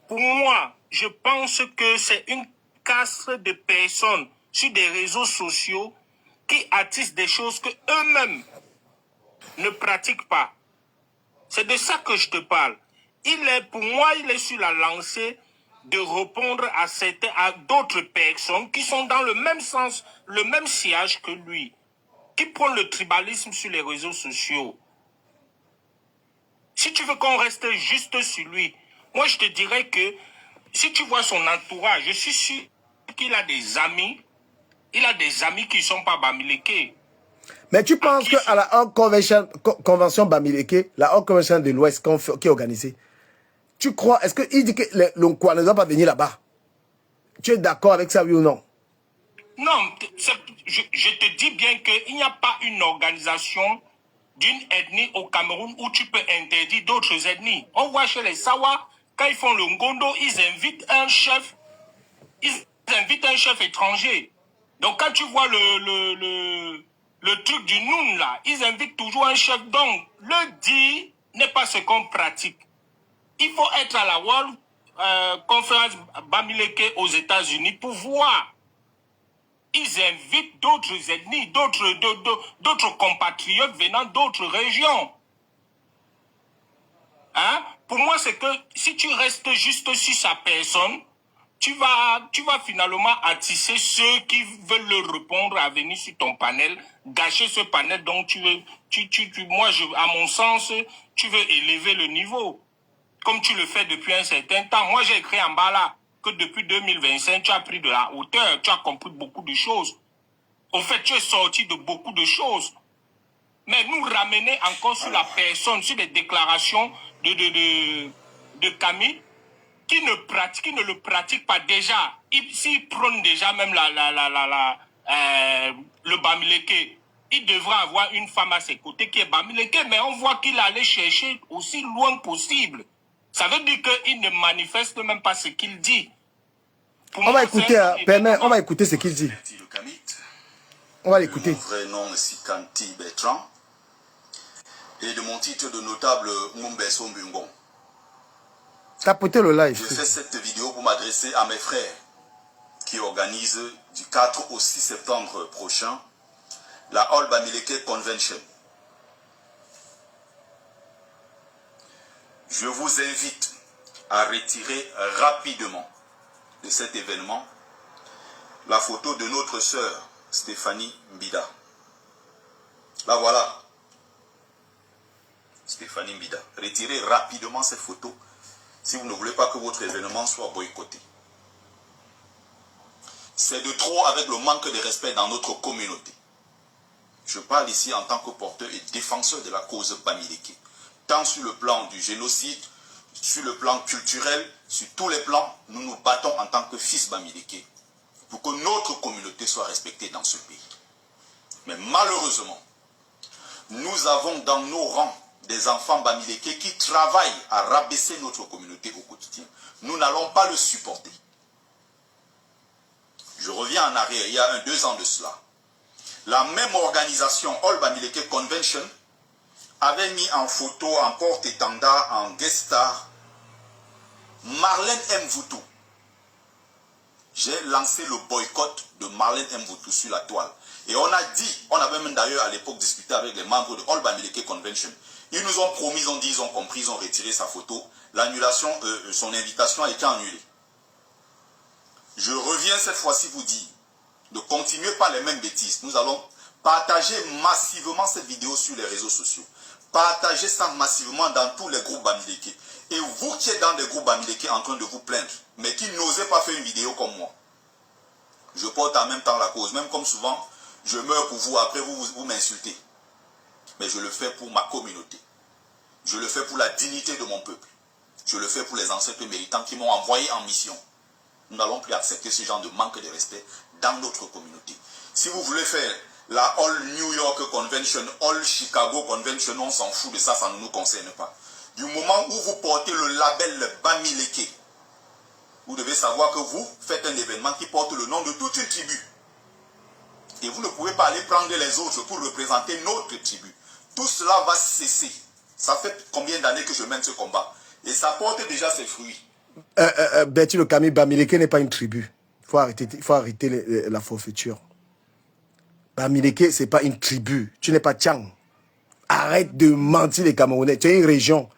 Pour moi, je pense que c'est une caste de personnes sur des réseaux sociaux qui attissent des choses que eux-mêmes ne pratiquent pas. C'est de ça que je te parle. Pour moi, il est sur la lancée de répondre à d'autres personnes qui sont dans le même sens, le même sillage que lui, qui prennent le tribalisme sur les réseaux sociaux. Si tu veux qu'on reste juste sur lui, moi je te dirais que si tu vois son entourage, je suis sûr qu'il a des amis, qui ne sont pas Bamileke. Mais tu penses qu'à la Haute Convention Bamileke, la Haute Convention de l'Ouest qui est organisée, tu crois, est-ce qu'il dit que le Nkwa ne doit pas venir là-bas? Tu es d'accord avec ça, oui ou non? Non, je te dis bien qu'il n'y a pas une organisation d'une ethnie au Cameroun où tu peux interdire d'autres ethnies. On voit chez les Sawa, quand ils font le Ngondo, ils invitent un chef étranger. Donc quand tu vois le truc du Noun là, ils invitent toujours un chef. Donc le dit n'est pas ce qu'on pratique. Il faut être à la World Conference Bamileke aux États-Unis pour voir. Ils invitent d'autres ethnies, d'autres compatriotes venant d'autres régions. Hein? Pour moi, c'est que si tu restes juste sur sa personne, tu vas finalement attiser ceux qui veulent le répondre à venir sur ton panel, gâcher ce panel dont à mon sens, tu veux élever le niveau. Comme tu le fais depuis un certain temps. Moi, j'ai écrit en bas là que depuis 2025, tu as pris de la hauteur, tu as compris beaucoup de choses. Au fait, tu es sorti de beaucoup de choses. Mais nous ramener encore sur la personne, sur les déclarations de Camille, qui ne le pratique pas déjà. S'il prône déjà même le Bamileke, il devrait avoir une femme à ses côtés qui est Bamileke, mais on voit qu'il allait chercher aussi loin possible. Ça veut dire qu'il ne manifeste même pas ce qu'il dit. On va écouter, on va écouter ce qu'il dit. On va l'écouter. Mon vrai nom est Sikanti Bertrand et de mon titre de notable Mumbeso Mbungon. Tapotez le live. Je fais cette vidéo pour m'adresser à mes frères qui organisent du 4 au 6 septembre prochain la All Bamileke Convention. Je vous invite à retirer rapidement de cet événement la photo de notre sœur Stéphanie Mbida. Là voilà. Stéphanie Mbida. Retirez rapidement cette photo si vous ne voulez pas que votre événement soit boycotté. C'est de trop avec le manque de respect dans notre communauté. Je parle ici en tant que porteur et défenseur de la cause Bamileke. Tant sur le plan du génocide, sur le plan culturel, sur tous les plans, nous nous battons en tant que fils Bamileke pour que notre communauté soit respectée dans ce pays. Mais malheureusement, nous avons dans nos rangs des enfants Bamileke qui travaillent à rabaisser notre communauté au quotidien. Nous n'allons pas le supporter. Je reviens en arrière, il y a 2 ans de cela. La même organisation, All Bamileke Convention, avait mis en photo, en porte-étendard, en guest star, Marlène Mvoutou. J'ai lancé le boycott de Marlène Mvoutou sur la toile. Et on a dit, on avait même d'ailleurs à l'époque discuté avec les membres de All Bamileke Convention. Ils nous ont promis, ils ont dit, ils ont compris, ils ont retiré sa photo. L'annulation, son invitation a été annulée. Je reviens cette fois-ci vous dire, ne continuez pas les mêmes bêtises. Nous allons partager massivement cette vidéo sur les réseaux sociaux. Partagez ça massivement dans tous les groupes Bamileke. Et vous qui êtes dans des groupes Bamileke en train de vous plaindre, mais qui n'osez pas faire une vidéo comme moi. Je porte en même temps la cause. Même comme souvent, je meurs pour vous, après vous m'insultez. Mais je le fais pour ma communauté. Je le fais pour la dignité de mon peuple. Je le fais pour les ancêtres méritants qui m'ont envoyé en mission. Nous n'allons plus accepter ce genre de manque de respect dans notre communauté. Si vous voulez faire la All New York Convention, All Chicago Convention, on s'en fout de ça, ça ne nous concerne pas. Du moment où vous portez le label Bamileke, vous devez savoir que vous faites un événement qui porte le nom de toute une tribu. Et vous ne pouvez pas aller prendre les autres pour représenter notre tribu. Tout cela va cesser. Ça fait combien d'années que je mène ce combat? Et ça porte déjà ses fruits. Betty le Camille, Bamileke n'est pas une tribu. Il faut arrêter la forfaiture. Bamileke, ce n'est pas une tribu. Tu n'es pas Tchang. Arrête de mentir les Camerounais. Tu es une région.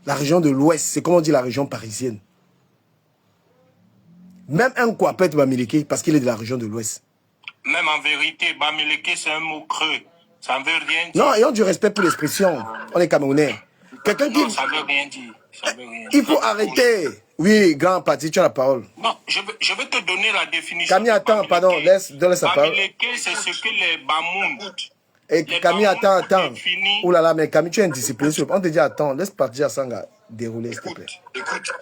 La région de l'Ouest, c'est comme on dit la région parisienne. Même un Kouapet Bamileke, parce qu'il est de la région de l'Ouest. Même en vérité, Bamileke, c'est un mot creux. Ça ne veut rien dire. Non, ayons du respect pour l'expression. On est Camerounais. Quelqu'un qui... Non, ça ne veut rien dire. Ça veut rien dire. Il faut arrêter. Oui, grand parti, tu as la parole. Non, je vais te donner la définition. Camille, attends, pardon, donne sa parole. Bamileke, c'est ce que les Bamoun. Et Camille, attends. Ouh là là, mais Camille, tu es indiscipliné. On te dit attends, laisse partir Sanga dérouler, s'il te plaît. Écoute,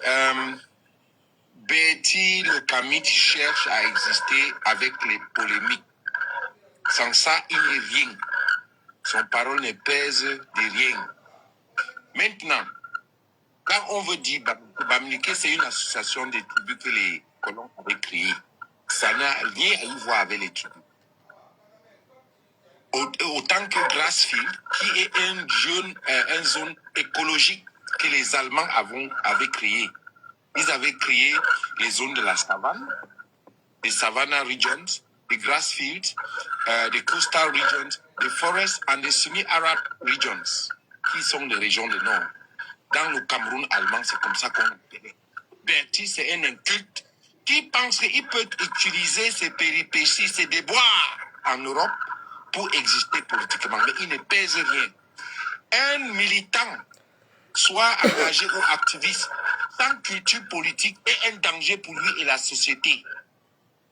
Betty le Camille cherche à exister avec les polémiques. Sans ça, il n'est rien. Son parole ne pèse de rien. Maintenant, quand on veut dire Bamileke, c'est une association de tribus que les colons avaient créée. Ça n'a rien à y voir avec les tribus. Autant que Grassfield, qui est une zone écologique que les Allemands avaient créée. Ils avaient créé les zones de la savane, les Savannah Regions, les Grassfields, les Coastal Regions, les Forests and les Semi-Arab Regions, qui sont les régions du Nord. Dans le Cameroun allemand, c'est comme ça qu'on l'appelait. Betty, c'est un inculte qui pense qu'il peut utiliser ses péripéties, ses déboires en Europe pour exister politiquement, mais il ne pèse rien. Un militant, soit engagé ou activiste, sans culture politique, est un danger pour lui et la société.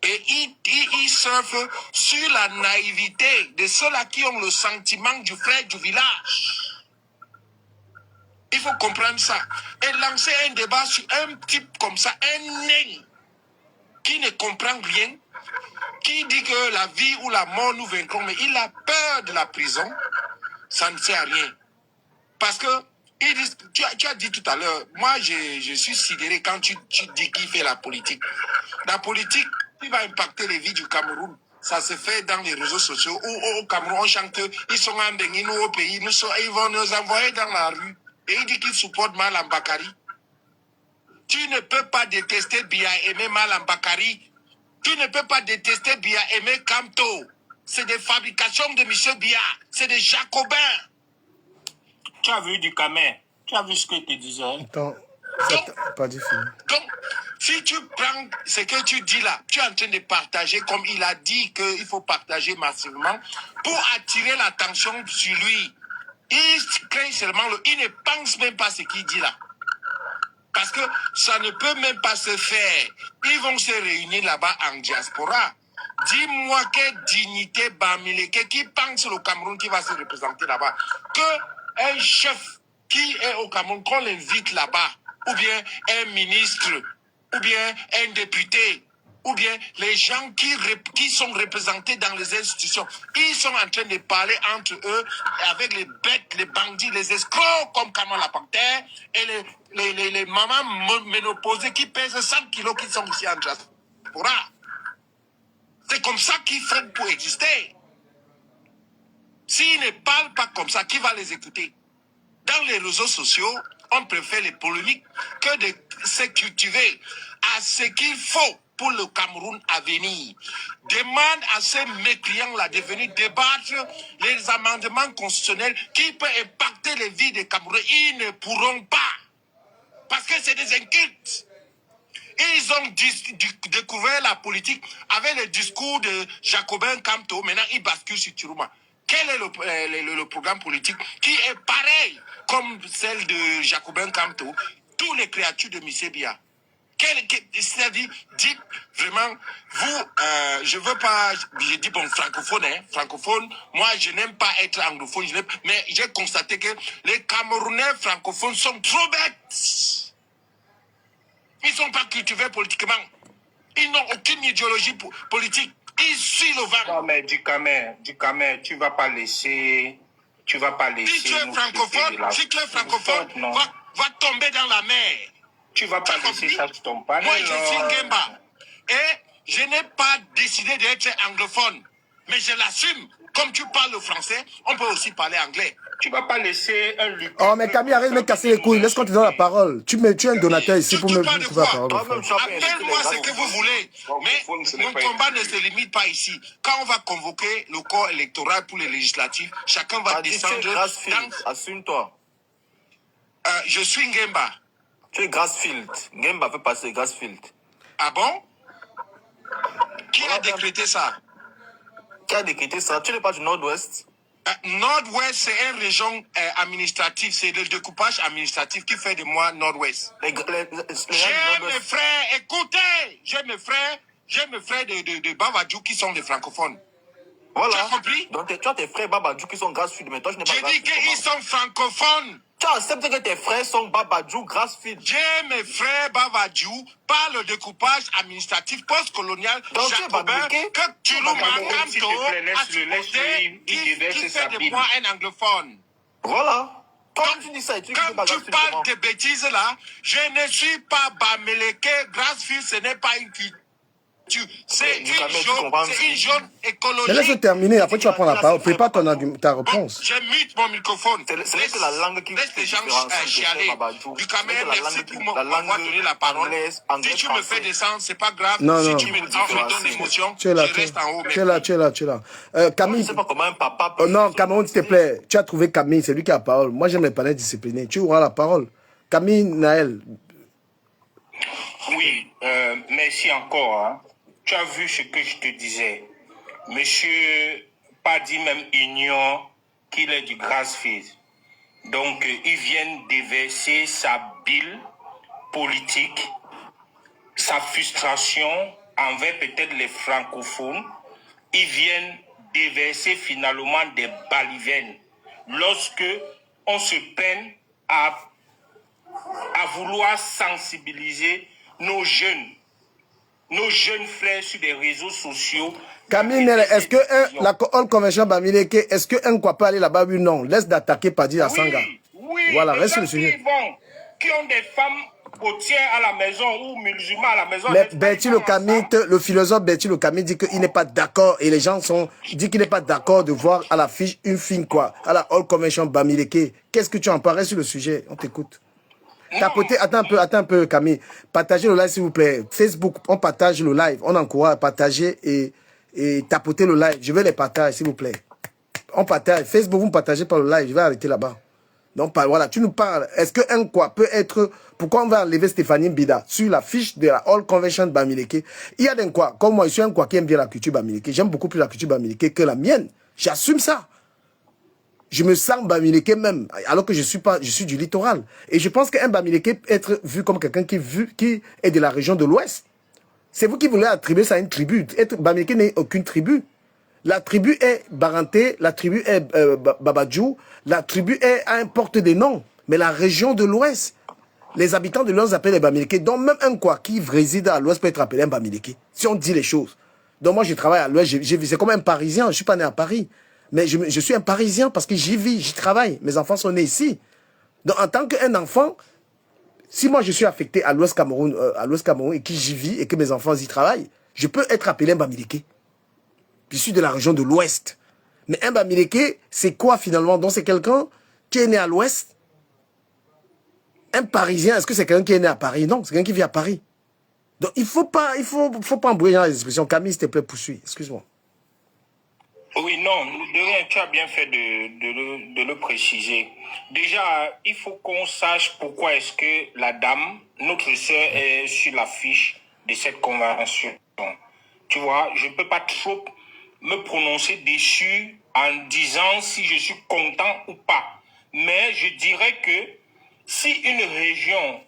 Et il surfe sur la naïveté de ceux-là qui ont le sentiment du frère du village. Il faut comprendre ça. Et lancer un débat sur un type comme ça, un nain, qui ne comprend rien, qui dit que la vie ou la mort nous vaincront, mais il a peur de la prison, ça ne sert à rien. Parce que, tu as dit tout à l'heure, moi je suis sidéré quand tu dis qu'il fait la politique. La politique, qui va impacter les vies du Cameroun. Ça se fait dans les réseaux sociaux où au Cameroun, on chante qu'ils sont en Bénin, nous au pays, ils vont nous envoyer dans la rue. Et il dit qu'il supporte Malam Bakari. Tu ne peux pas détester Biya aimer Malam Bakari. Tu ne peux pas détester Biya aimer Kamto. C'est des fabrications de M. Biya. C'est des Jacobins. Tu as vu du Camer. Tu as vu ce que tu disais. Attends, pas dit fini. Donc, si tu prends ce que tu dis là, tu es en train de partager, comme il a dit qu'il faut partager massivement, pour attirer l'attention sur lui. Il crée seulement il ne pense même pas ce qu'il dit là. Parce que ça ne peut même pas se faire. Ils vont se réunir là-bas en diaspora. Dis-moi quelle dignité Bamileke qui pense le Cameroun qui va se représenter là-bas. Que un chef qui est au Cameroun, qu'on l'invite là-bas, ou bien un ministre, ou bien un député, ou bien les gens qui sont représentés dans les institutions, ils sont en train de parler entre eux avec les bêtes, les bandits, les escrocs comme Kamala la Panthère et les mamans ménopausées qui pèsent 100 kilos qui sont ici en diaspora. C'est comme ça qu'ils font pour exister. S'ils ne parlent pas comme ça, qui va les écouter? Dans les réseaux sociaux, on préfère les polémiques que de se cultiver à ce qu'il faut pour le Cameroun à venir. Demande à ces mécréants-là de venir débattre les amendements constitutionnels qui peuvent impacter les vies des Camerounais. Ils ne pourront pas. Parce que c'est des incultes. Ils ont découvert la politique avec le discours de Jacobin Kamto. Maintenant, ils basculent sur Tirouma. Quel est le programme politique qui est pareil comme celle de Jacobin Kamto, tous les créatures de M. Biya? C'est-à-dire, dites vraiment, vous, je veux pas, je dis bon, francophone, moi je n'aime pas être anglophone, mais j'ai constaté que les Camerounais francophones sont trop bêtes. Ils ne sont pas cultivés politiquement. Ils n'ont aucune idéologie politique. Ici, le van. Non, mais du Camer, tu vas pas laisser. Tu vas pas laisser. Si tu es francophone, si tu es francophone, va tomber dans la mer. Tu vas pas laisser ça sur ton panel. Moi, je suis Nguemba. Et je n'ai pas décidé d'être anglophone. Mais je l'assume. Comme tu parles le français, on peut aussi parler anglais. Tu vas pas laisser un lutte. Oh, mais Camille, arrête de me casser les couilles. Laisse qu'on te donne la parole. Tu es un donateur ici pour me trouver la parole. Appelle-moi ce que vous voulez. Mais mon combat ne se limite pas ici. Quand on va convoquer le corps électoral pour les législatives, chacun va descendre. Assume-toi. Je suis Nguemba. Tu es Grassfield. Nguemba peut passer Grassfield. Ah bon? Qui a décrété ça? Qui a décrété ça? Tu n'es pas du Nord-Ouest? Nord-Ouest, c'est une région administrative. C'est le découpage administratif qui fait de moi Nord-Ouest. J'ai mes frères, écoutez, j'ai mes frères de Babadjou qui sont des francophones. Voilà. Tu as compris? Donc tu as tes frères Babadjou qui sont Grassfield, mais toi je n'ai pas J'ai dit qu'ils sont francophones. Tu acceptes que tes frères sont Babadjou, Grassfield. J'ai mes frères Babadjou par le découpage administratif postcolonial jacobin que Tuluma Kanto a supporté qui fait de moi un anglophone. Voilà. Quand tu dis ça, tu parles de bêtises là, je ne suis pas Bamileke, Grassfield, ce n'est pas une culture. C'est une zone écologique. Mais laisse terminer, après tu vas prendre la parole. Prépare ta réponse. Je mute mon microphone. C'est la langue qui laisse les gens chialer. Du Cameroun, merci pour m'avoir donné la parole. Si tu me fais descendre, c'est pas grave. Si tu me donnes l'émotion, je reste en haut. Tu es là. Camille. Je sais pas comment un papa peut... non, Cameroun, s'il te plaît. Tu as trouvé Camille, c'est lui qui a la parole. Moi, j'aime les panels disciplinés. Tu auras la parole. Camille Naël. Oui, merci encore. Hein. Tu as vu ce que je te disais. Monsieur Paddy même ignore qu'il est du Grassfield. Donc, ils viennent déverser sa bile politique, sa frustration envers peut-être les francophones. Ils viennent déverser finalement des balivernes. Lorsque on se peine à vouloir sensibiliser nos jeunes frères sur des réseaux sociaux. Camille, est-ce que la All Convention Bamileke, est-ce qu'un quoi peut aller là-bas? Oui, non. Laisse d'attaquer Paddy à Sanga. Oui, voilà, reste sur le sujet. Qui ont des femmes potières à la maison ou musulmans à la maison. Mais Bertie le Camille, le philosophe Bertie le Camille dit qu'il n'est pas d'accord et les gens disent qu'il n'est pas d'accord de voir à l'affiche une fille quoi, à la All Convention Bamileke. Qu'est-ce que tu en parles sur le sujet? On t'écoute. Attends un peu, Camille. Partagez le live, s'il vous plaît. Facebook, on partage le live. On encourage à partager et tapoter le live. Je veux les partager, s'il vous plaît. On partage. Facebook, vous me partagez par le live. Je vais arrêter là-bas. Donc, voilà, tu nous parles. Est-ce qu'un quoi peut être... Pourquoi on va enlever Stéphanie Mbida sur la fiche de la All Convention Bamileke? Il y a des quoi. Comme moi, je suis un quoi qui aime bien la culture Bamileke. J'aime beaucoup plus la culture Bamileke que la mienne. J'assume ça. Je me sens Bamileke même, alors que je suis du littoral. Et je pense qu'un Bamileke peut être vu comme quelqu'un qui est de la région de l'Ouest. C'est vous qui voulez attribuer ça à une tribu. Être Bamileke n'est aucune tribu. La tribu est Baranté, la tribu est Babadjou, la tribu importe des noms. Mais la région de l'Ouest, les habitants de l'Ouest appellent les Bamileke. Donc même un quoi qui réside à l'Ouest peut être appelé un Bamileke. Si on dit les choses. Donc moi je travaille à l'Ouest, c'est comme un Parisien, je ne suis pas né à Paris. Mais je suis un Parisien parce que j'y vis, j'y travaille. Mes enfants sont nés ici. Donc, en tant qu'un enfant, si moi je suis affecté à l'Ouest Cameroun, et que j'y vis et que mes enfants y travaillent, je peux être appelé un Bamileke. Je suis de la région de l'Ouest. Mais un Bamileke, c'est quoi finalement? Donc, c'est quelqu'un qui est né à l'Ouest. Un Parisien, est-ce que c'est quelqu'un qui est né à Paris? Non, c'est quelqu'un qui vit à Paris. Donc, il faut pas embrouiller dans les expressions. Camille, s'il te plaît, poursuis. Excuse-moi. Oui, non, de rien, tu as bien fait de le préciser. Déjà, il faut qu'on sache pourquoi est-ce que la dame, notre sœur, est sur la fiche de cette convention. Tu vois, je ne peux pas trop me prononcer dessus en disant si je suis content ou pas. Mais je dirais que si une région,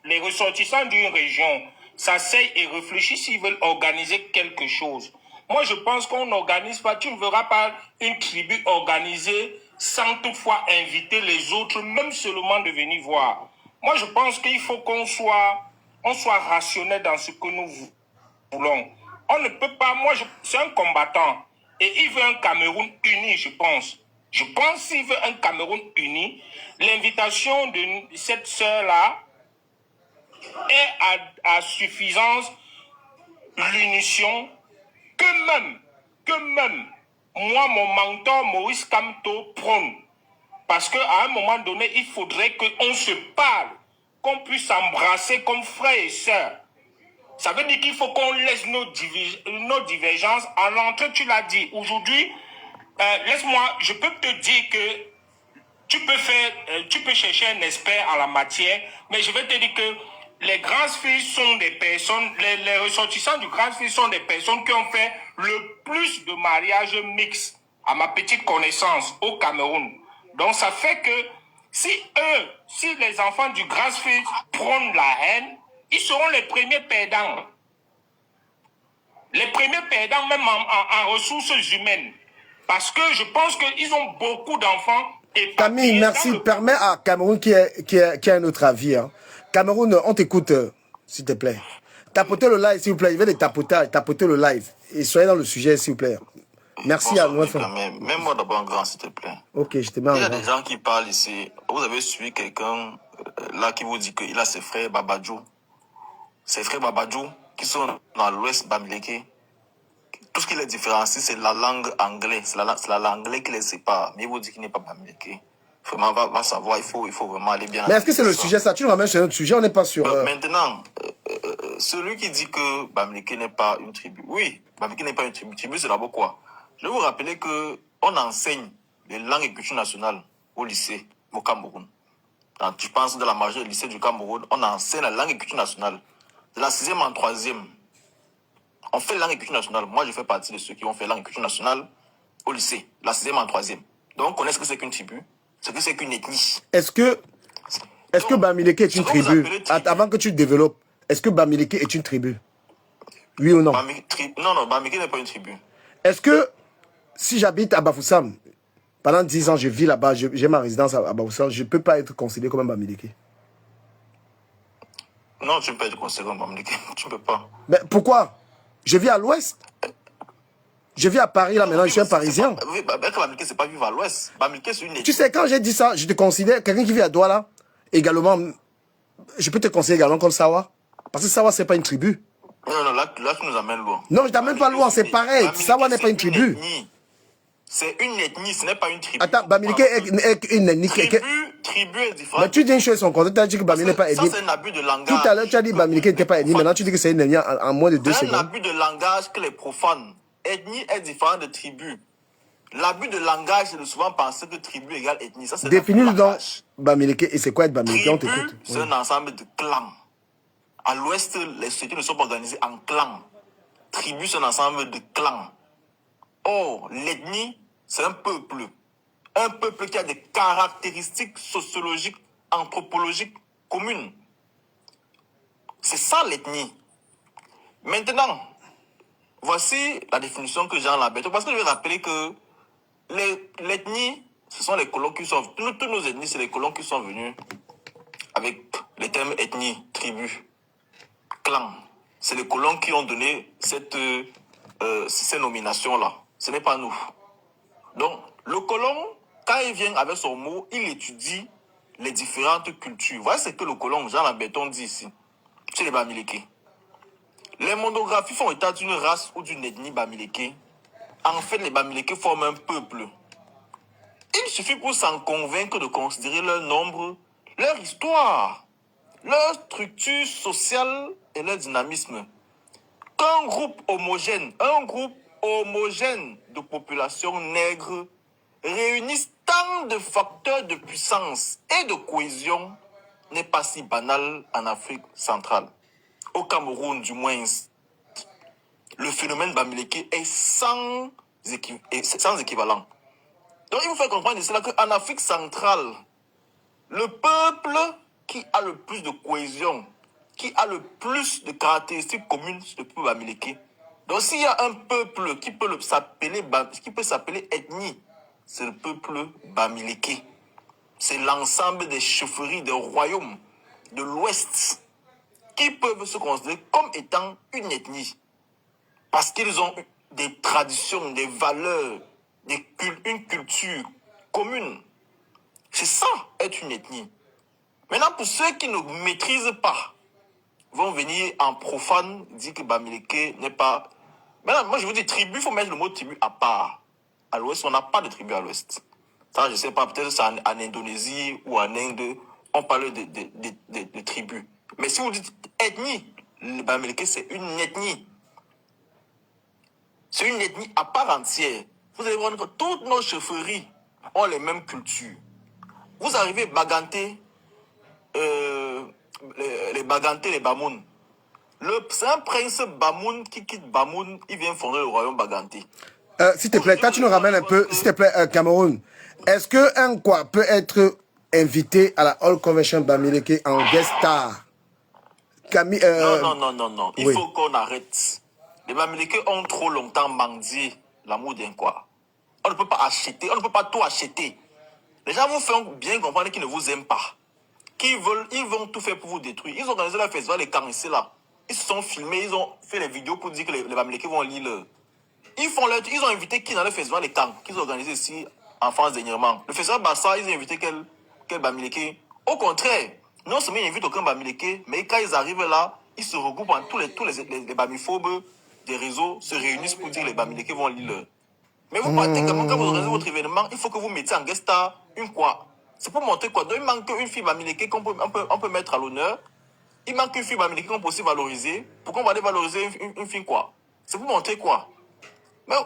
les ressortissants d'une région s'asseyent et réfléchissent s'ils veulent organiser quelque chose. Moi, je pense qu'on n'organise pas, tu ne verras pas une tribu organisée sans toutefois inviter les autres, même seulement de venir voir. Moi, je pense qu'il faut qu'on soit rationnel dans ce que nous voulons. On ne peut pas, c'est un combattant. Et il veut un Cameroun uni, je pense. Je pense qu'il veut un Cameroun uni. L'invitation de cette sœur-là est à suffisance l'unition que même, moi, mon mentor Maurice Kamto prône. Parce qu'à un moment donné, il faudrait qu'on se parle, qu'on puisse s'embrasser comme frères et sœurs. Ça veut dire qu'il faut qu'on laisse nos divergences en l'entrée, tu l'as dit. Aujourd'hui, laisse-moi, je peux te dire que tu peux chercher un expert en la matière, mais je vais te dire que les grandes filles sont des personnes, les ressortissants du grand fille sont des personnes qui ont fait le plus de mariages mixtes, à ma petite connaissance, au Cameroun. Donc ça fait que si les enfants du grand fille prônent la haine, ils seront les premiers perdants. Les premiers perdants même en ressources humaines. Parce que je pense qu'ils ont beaucoup d'enfants. Camille, merci. Permets à Cameroun qui a un autre avis. Hein. Cameroun, on t'écoute, s'il te plaît. Tapotez le live, s'il vous plaît. Je vais les tapoter le live. Et soyez dans le sujet, s'il vous plaît. Merci à nous. Même moi d'abord en grand, s'il te plaît. Ok, je te mets en grand. Il y a des gens qui parlent ici. Vous avez suivi quelqu'un là qui vous dit qu'il a ses frères Babadjou. Ses frères Babadjou qui sont dans l'ouest Bamileke. Tout ce qui les différencie, c'est la langue anglaise. C'est la langue anglaise qui les sépare. Mais il vous dit qu'il n'est pas Bamileke. Vraiment, va savoir, il faut vraiment aller bien. Mais est-ce que c'est le sujet ça? Tu nous ramènes sur notre sujet, on n'est pas sûr. Maintenant, celui qui dit que Bamileke n'est pas une tribu. Oui, Bamileke n'est pas une tribu. Tribu, c'est d'abord quoi? Je vais vous rappeler qu'on enseigne les langues et cultures nationales au lycée, au Cameroun. Je pense dans la majorité des lycées du Cameroun, on enseigne la langue et culture nationale. De la 6e en 3e. On fait langue et culture nationale. Moi, je fais partie de ceux qui ont fait langue et culture nationale au lycée. La 6e en 3e. Donc, on connaît ce que c'est qu'une tribu. Ce que c'est qu'une ethnie. Est-ce que Bamileke est une tribu? Avant que tu développes, est-ce que Bamileke est une tribu? Oui ou non? Non, Bamileke n'est pas une tribu. Est-ce que si j'habite à Bafoussam, pendant 10 ans, je vis là-bas, j'ai ma résidence à Bafoussam, je ne peux pas être considéré comme un Bamileke? Non, tu ne peux pas être considéré comme un Bamileke. Tu ne peux pas. Mais pourquoi? Je vis à l'ouest. Je vis à Paris, là, maintenant, je suis un Parisien. Oui, Bamileke, c'est pas vivre à l'ouest. Bamileke, c'est une ethnie. Tu sais, quand j'ai dit ça, je te considère, quelqu'un qui vit à Douala, également, je peux te considérer également comme Sawa. Parce que Sawa, c'est pas une tribu. Non, là, tu nous amènes loin. Non, je t'amène pas loin, c'est pareil. Sawa n'est pas une tribu. C'est une ethnie, ce n'est pas une tribu. Attends, Bamileke est une ethnie. Tribu est différente. Mais tu dis une chose son compte, tu as dit que Bamileke n'est pas ethnie. Ça, c'est un abus de langage. Tout à l'heure, tu as dit que Bamileke n'était pas ethnie. Maintenant, tu dis que c'est une ethnie en moins de 2 secondes. C'est un abus de langage que les profanes. Ethnie est différent de tribu. L'abus de langage, c'est de souvent penser que tribu égale ethnie. Ça, c'est définis-le donc Bamileke. Et c'est quoi être Bamileke? On t'écoute. C'est un ensemble de clans. À l'ouest, les sociétés ne sont pas organisées en clans. Tribu, c'est un ensemble de clans. Or, l'ethnie, c'est un peuple. Un peuple qui a des caractéristiques sociologiques, anthropologiques communes. C'est ça l'ethnie. Maintenant, voici la définition que j'ai en la bête. Parce que je vais rappeler que l'ethnie, ce sont les colons qui sont... Toutes nos ethnies, c'est les colons qui sont venus avec les termes ethnie, tribu, clan. C'est les colons qui ont donné ces nominations-là. Ce n'est pas nous. Donc, le colon, quand il vient avec son mot, il étudie les différentes cultures. Voilà ce que le colon, Jean Labéton, dit ici. C'est les Bamileke. Les monographies font état d'une race ou d'une ethnie Bamileke. En fait, les Bamileke forment un peuple. Il suffit pour s'en convaincre de considérer leur nombre, leur histoire, leur structure sociale et leur dynamisme. Qu'un groupe homogène de population nègre réunissent tant de facteurs de puissance et de cohésion n'est pas si banal en Afrique centrale. Au Cameroun, du moins, le phénomène Bamileke est sans équivalent. Donc, il faut faire comprendre cela qu'en Afrique centrale, le peuple qui a le plus de cohésion, qui a le plus de caractéristiques communes, c'est le peuple Bamileke. Donc, s'il y a un peuple qui peut s'appeler ethnie, c'est le peuple Bamileke. C'est l'ensemble des chefferies, des royaumes de l'Ouest qui peuvent se considérer comme étant une ethnie. Parce qu'ils ont des traditions, des valeurs, une culture commune. C'est ça, être une ethnie. Maintenant, pour ceux qui ne maîtrisent pas, vont venir en profane dire que Bamileke n'est pas... Maintenant, moi je vous dis tribu, il faut mettre le mot tribu à part. À l'ouest, on n'a pas de tribu à l'ouest. Ça, je ne sais pas, peut-être c'est en Indonésie ou en Inde, on parle de tribus. Mais si vous dites ethnie, le Bamileke, c'est une ethnie. C'est une ethnie à part entière. Vous allez voir que toutes nos chefferies ont les mêmes cultures. Vous arrivez Baganté, les Baganté, les Bamoun. C'est un prince Bamoun qui quitte Bamoun, il vient fonder le royaume Baganté. S'il te plaît, quand tu nous ramènes un peu, s'il te plaît, Cameroun, est-ce qu'un quoi peut être invité à la All Convention Bamileke en guest star? Non. Il faut qu'on arrête. Les Bamileke ont trop longtemps mendié l'amour d'un quoi. On ne peut pas acheter, on ne peut pas tout acheter. Les gens vous font bien comprendre qu'ils ne vous aiment pas. Ils vont tout faire pour vous détruire. Ils ont organisé le festival les camps ici là. Ils se sont filmés, ils ont fait les vidéos pour dire que les Bamileke vont lire leur. Ils ont invité qui dans le festival les camps qu'ils ont organisé ici en France dernièrement. Le festival Bassa, ils ont invité quel Bamileke. Au contraire, non seulement ils n'invitent aucun Bamileke, mais quand ils arrivent là, ils se regroupent en tous les bamiphobes des réseaux se réunissent pour dire que les Bamileke vont lire leur. Mais vous partez quand vous organisez votre événement, il faut que vous mettiez en guest star une quoi. C'est pour montrer quoi. Donc il manque une fille Bamileke qu'on peut mettre à l'honneur. Il manque une fille Bamileke qu'on peut aussi valoriser. Pourquoi on va aller valoriser une fille quoi? C'est pour montrer quoi? Mais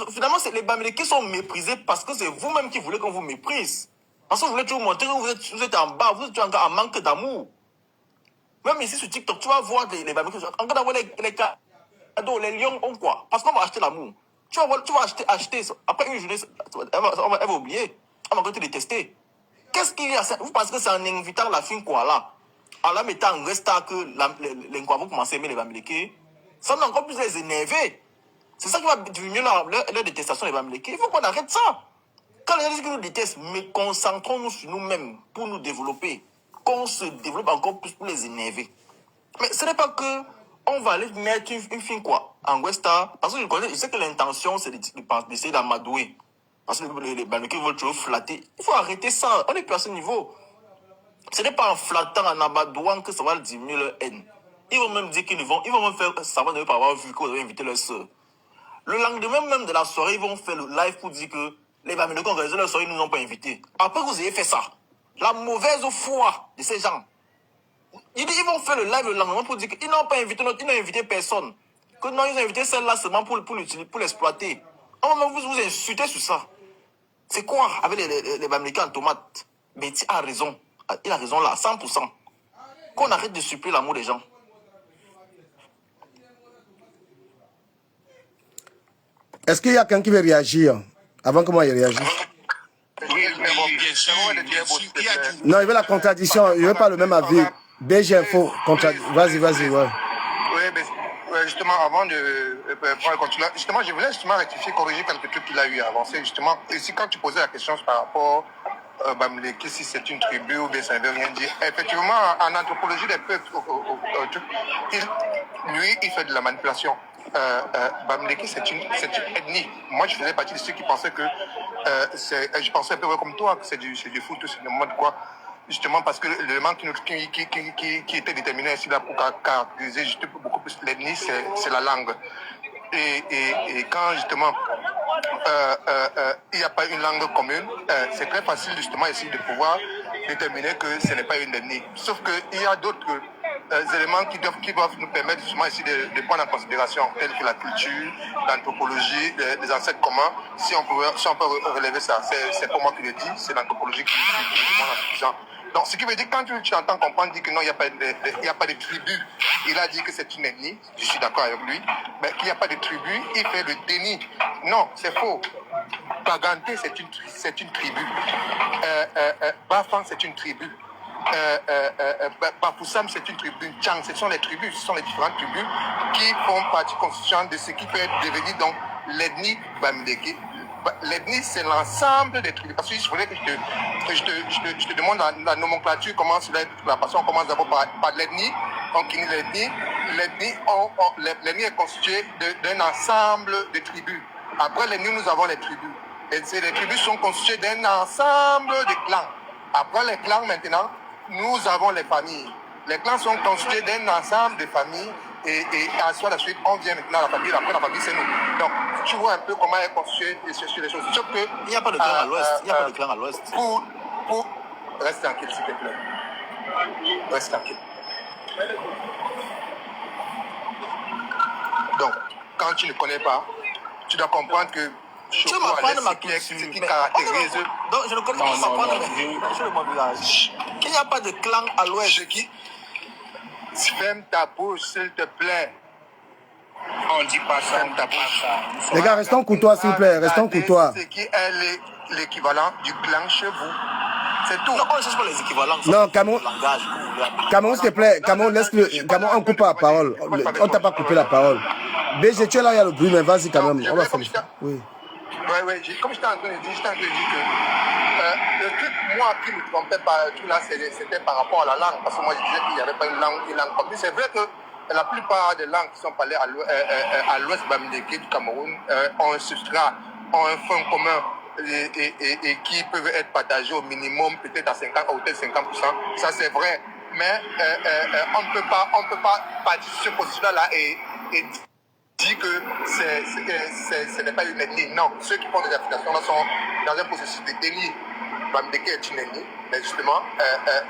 finalement, les Bamileke sont méprisés parce que c'est vous-même qui voulez qu'on vous méprise. Parce que vous voulez toujours montrer que vous êtes en bas, vous êtes en manque d'amour. Même ici sur TikTok, tu vas voir les Bamileke. Encore d'avoir les cadeaux, les lions ont quoi? Parce qu'on va acheter l'amour. Tu vas acheter. Après une journée, elle va oublier. Elle va encore te détester. Qu'est-ce qu'il y a? Vous pensez que c'est en invitant la fille quoi là? En la mettant en resta que les quoi vont commencer à aimer les Bamileke? Ça va encore plus les énerver. C'est ça qui va diminuer leur détestation des Bamileke. Il faut qu'on arrête ça. Quand les gens disent qu'ils nous détestent, mais concentrons-nous sur nous-mêmes pour nous développer. Qu'on se développe encore plus pour les énerver. Mais ce n'est pas que on va aller mettre une fille quoi en Westa. Parce que je sais que l'intention c'est d'essayer d'amadouer. Parce que les Bamileke veulent toujours flatter. Il faut arrêter ça. On n'est plus à ce niveau. Ce n'est pas en flattant, en amadouant que ça va diminuer leur haine. Ils vont même dire qu'ils vont même faire savoir de ne pas avoir vu que vous avez invité leur soeur. Le lendemain même de la soirée, ils vont faire le live pour dire que les Bamileke ont organisé leur soirée, ils ne nous ont pas invités. Après que vous ayez fait ça, la mauvaise foi de ces gens, ils vont faire le live le lendemain pour dire qu'ils n'ont pas invité ils n'ont invité personne. Que non, ils ont invité celle-là seulement pour l'exploiter. On va vous insulter sur ça. C'est quoi avec les Bamileke en tomate? Betty a raison. Il a raison là, 100%. Qu'on arrête de suppléer l'amour des gens. Est-ce qu'il y a quelqu'un qui veut réagir avant que moi je réagisse? Oui, mais bon, bien sûr. Non, il veut la contradiction. Il ne veut pas le même avis. BG Info, vas-y, ouais. Oui, mais justement, avant de continuer, justement, je voulais justement rectifier, corriger quelques trucs qu'il a eu à avancer. Justement, ici, quand tu posais la question par rapport à Bamileke, si c'est une tribu ou bien ça ne veut rien dire. Effectivement, en anthropologie des peuples, lui, il fait de la manipulation. Bamileke, c'est une ethnie. Moi, je faisais partie de ceux qui pensaient que je pensais un peu comme toi, que c'est du foot, c'est du mode quoi. Justement parce que l'élément qui était déterminé ici là pour caractériser beaucoup plus l'ethnie, c'est la langue. Et quand justement il n'y a pas une langue commune, c'est très facile justement ici de pouvoir déterminer que ce n'est pas une ethnie. Sauf qu'il y a d'autres éléments qui doivent nous permettre justement ici de prendre en considération, tels que la culture, l'anthropologie, les ancêtres communs. Si on peut relever ça, c'est pour moi qui le dis, c'est l'anthropologie qui est suffisant. Donc, ce qui veut dire, quand tu entends comprendre, dit que non, il n'y a pas de tribu, il a dit que c'est une ethnie, je suis d'accord avec lui, mais qu'il n'y a pas de tribu, il fait le déni. Non, c'est faux. Baganté, c'est une tribu. Bafang, c'est une tribu. Bafoussam, c'est une tribu. Tchang, ce sont les tribus, ce sont les différentes tribus qui font partie constituante de ce qui peut devenir donc l'ethnie Bamileke. L'ethnie, c'est l'ensemble des tribus. Parce que je voulais que je te demande la nomenclature, comment cela est, parce qu'on commence d'abord par l'ethnie, Donc, l'ethnie est constituée d'un ensemble de tribus. Après l'ethnie, nous avons les tribus. Et les tribus sont constituées d'un ensemble de clans. Après les clans, maintenant, nous avons les familles. Les clans sont constitués d'un ensemble de familles. Et à la suite, on vient maintenant à la famille. Après, la famille, c'est nous. Donc, tu vois un peu comment est constitué les choses. Sauf que, il n'y a pas de clan à l'ouest. Il n'y a pas de clan à l'ouest. Reste tranquille, s'il te plaît. Reste tranquille. Donc, quand tu ne connais pas, tu dois comprendre que tu vas m'apprendre ma culture. Ce qui caractérise. Donc, je ne connais pas m'apprendre mon village. Il n'y a pas de clan à l'ouest. Ferme ta bouche, s'il te plaît. On ne dit pas ça. Ferme ta bouche. Les gars, restons courtois, s'il vous plaît. Restons courtois. Ce qui est l'équivalent du clan chez vous. C'est tout. Non, on ne cherche pas les équivalents. Non, Cameroun, s'il te plaît. Cameroun, laisse-le. Cameroun, on coupe pas la parole. On t'a pas coupé la parole. BG, tu es là, il y a le bruit, mais vas-y quand même. On va faire le faire. Oui. Oui. Comme j'étais en train de dire, que le truc, moi, qui me trompait pas tout là, c'était par rapport à la langue. Parce que moi, je disais qu'il n'y avait pas une langue comme ça. C'est vrai que la plupart des langues qui sont parlées à l'ouest bamileke du Cameroun ont un substrat, ont un fond commun et qui peuvent être partagés au minimum, peut-être à 50 ou peut-être 50%. Ça, c'est vrai. Mais on ne peut pas partir sur ce postulat-là et dire que ce n'est pas une ethnie. Non, ceux qui font des affirmations là sont dans un processus de déni. Bamileke est une ethnie, mais justement,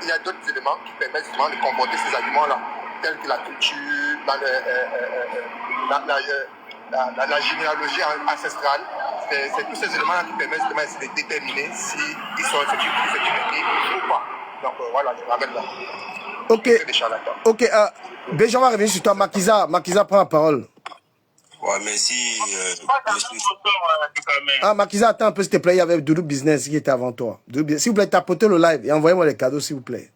il y a d'autres éléments qui permettent justement de comporter ces arguments-là, tels que la culture, la généalogie ancestrale. C'est tous ces éléments-là qui permettent justement de déterminer si ils sont une ethnie ou pas. Donc voilà, je ramène là. Ok, BG, on va revenir sur toi. Makiza prend la parole. Ouais, merci. Makiza, attends un peu, s'il te plaît. Il y avait Doudou Business qui était avant toi. S'il vous plaît, tapotez le live et envoyez-moi les cadeaux, s'il vous plaît.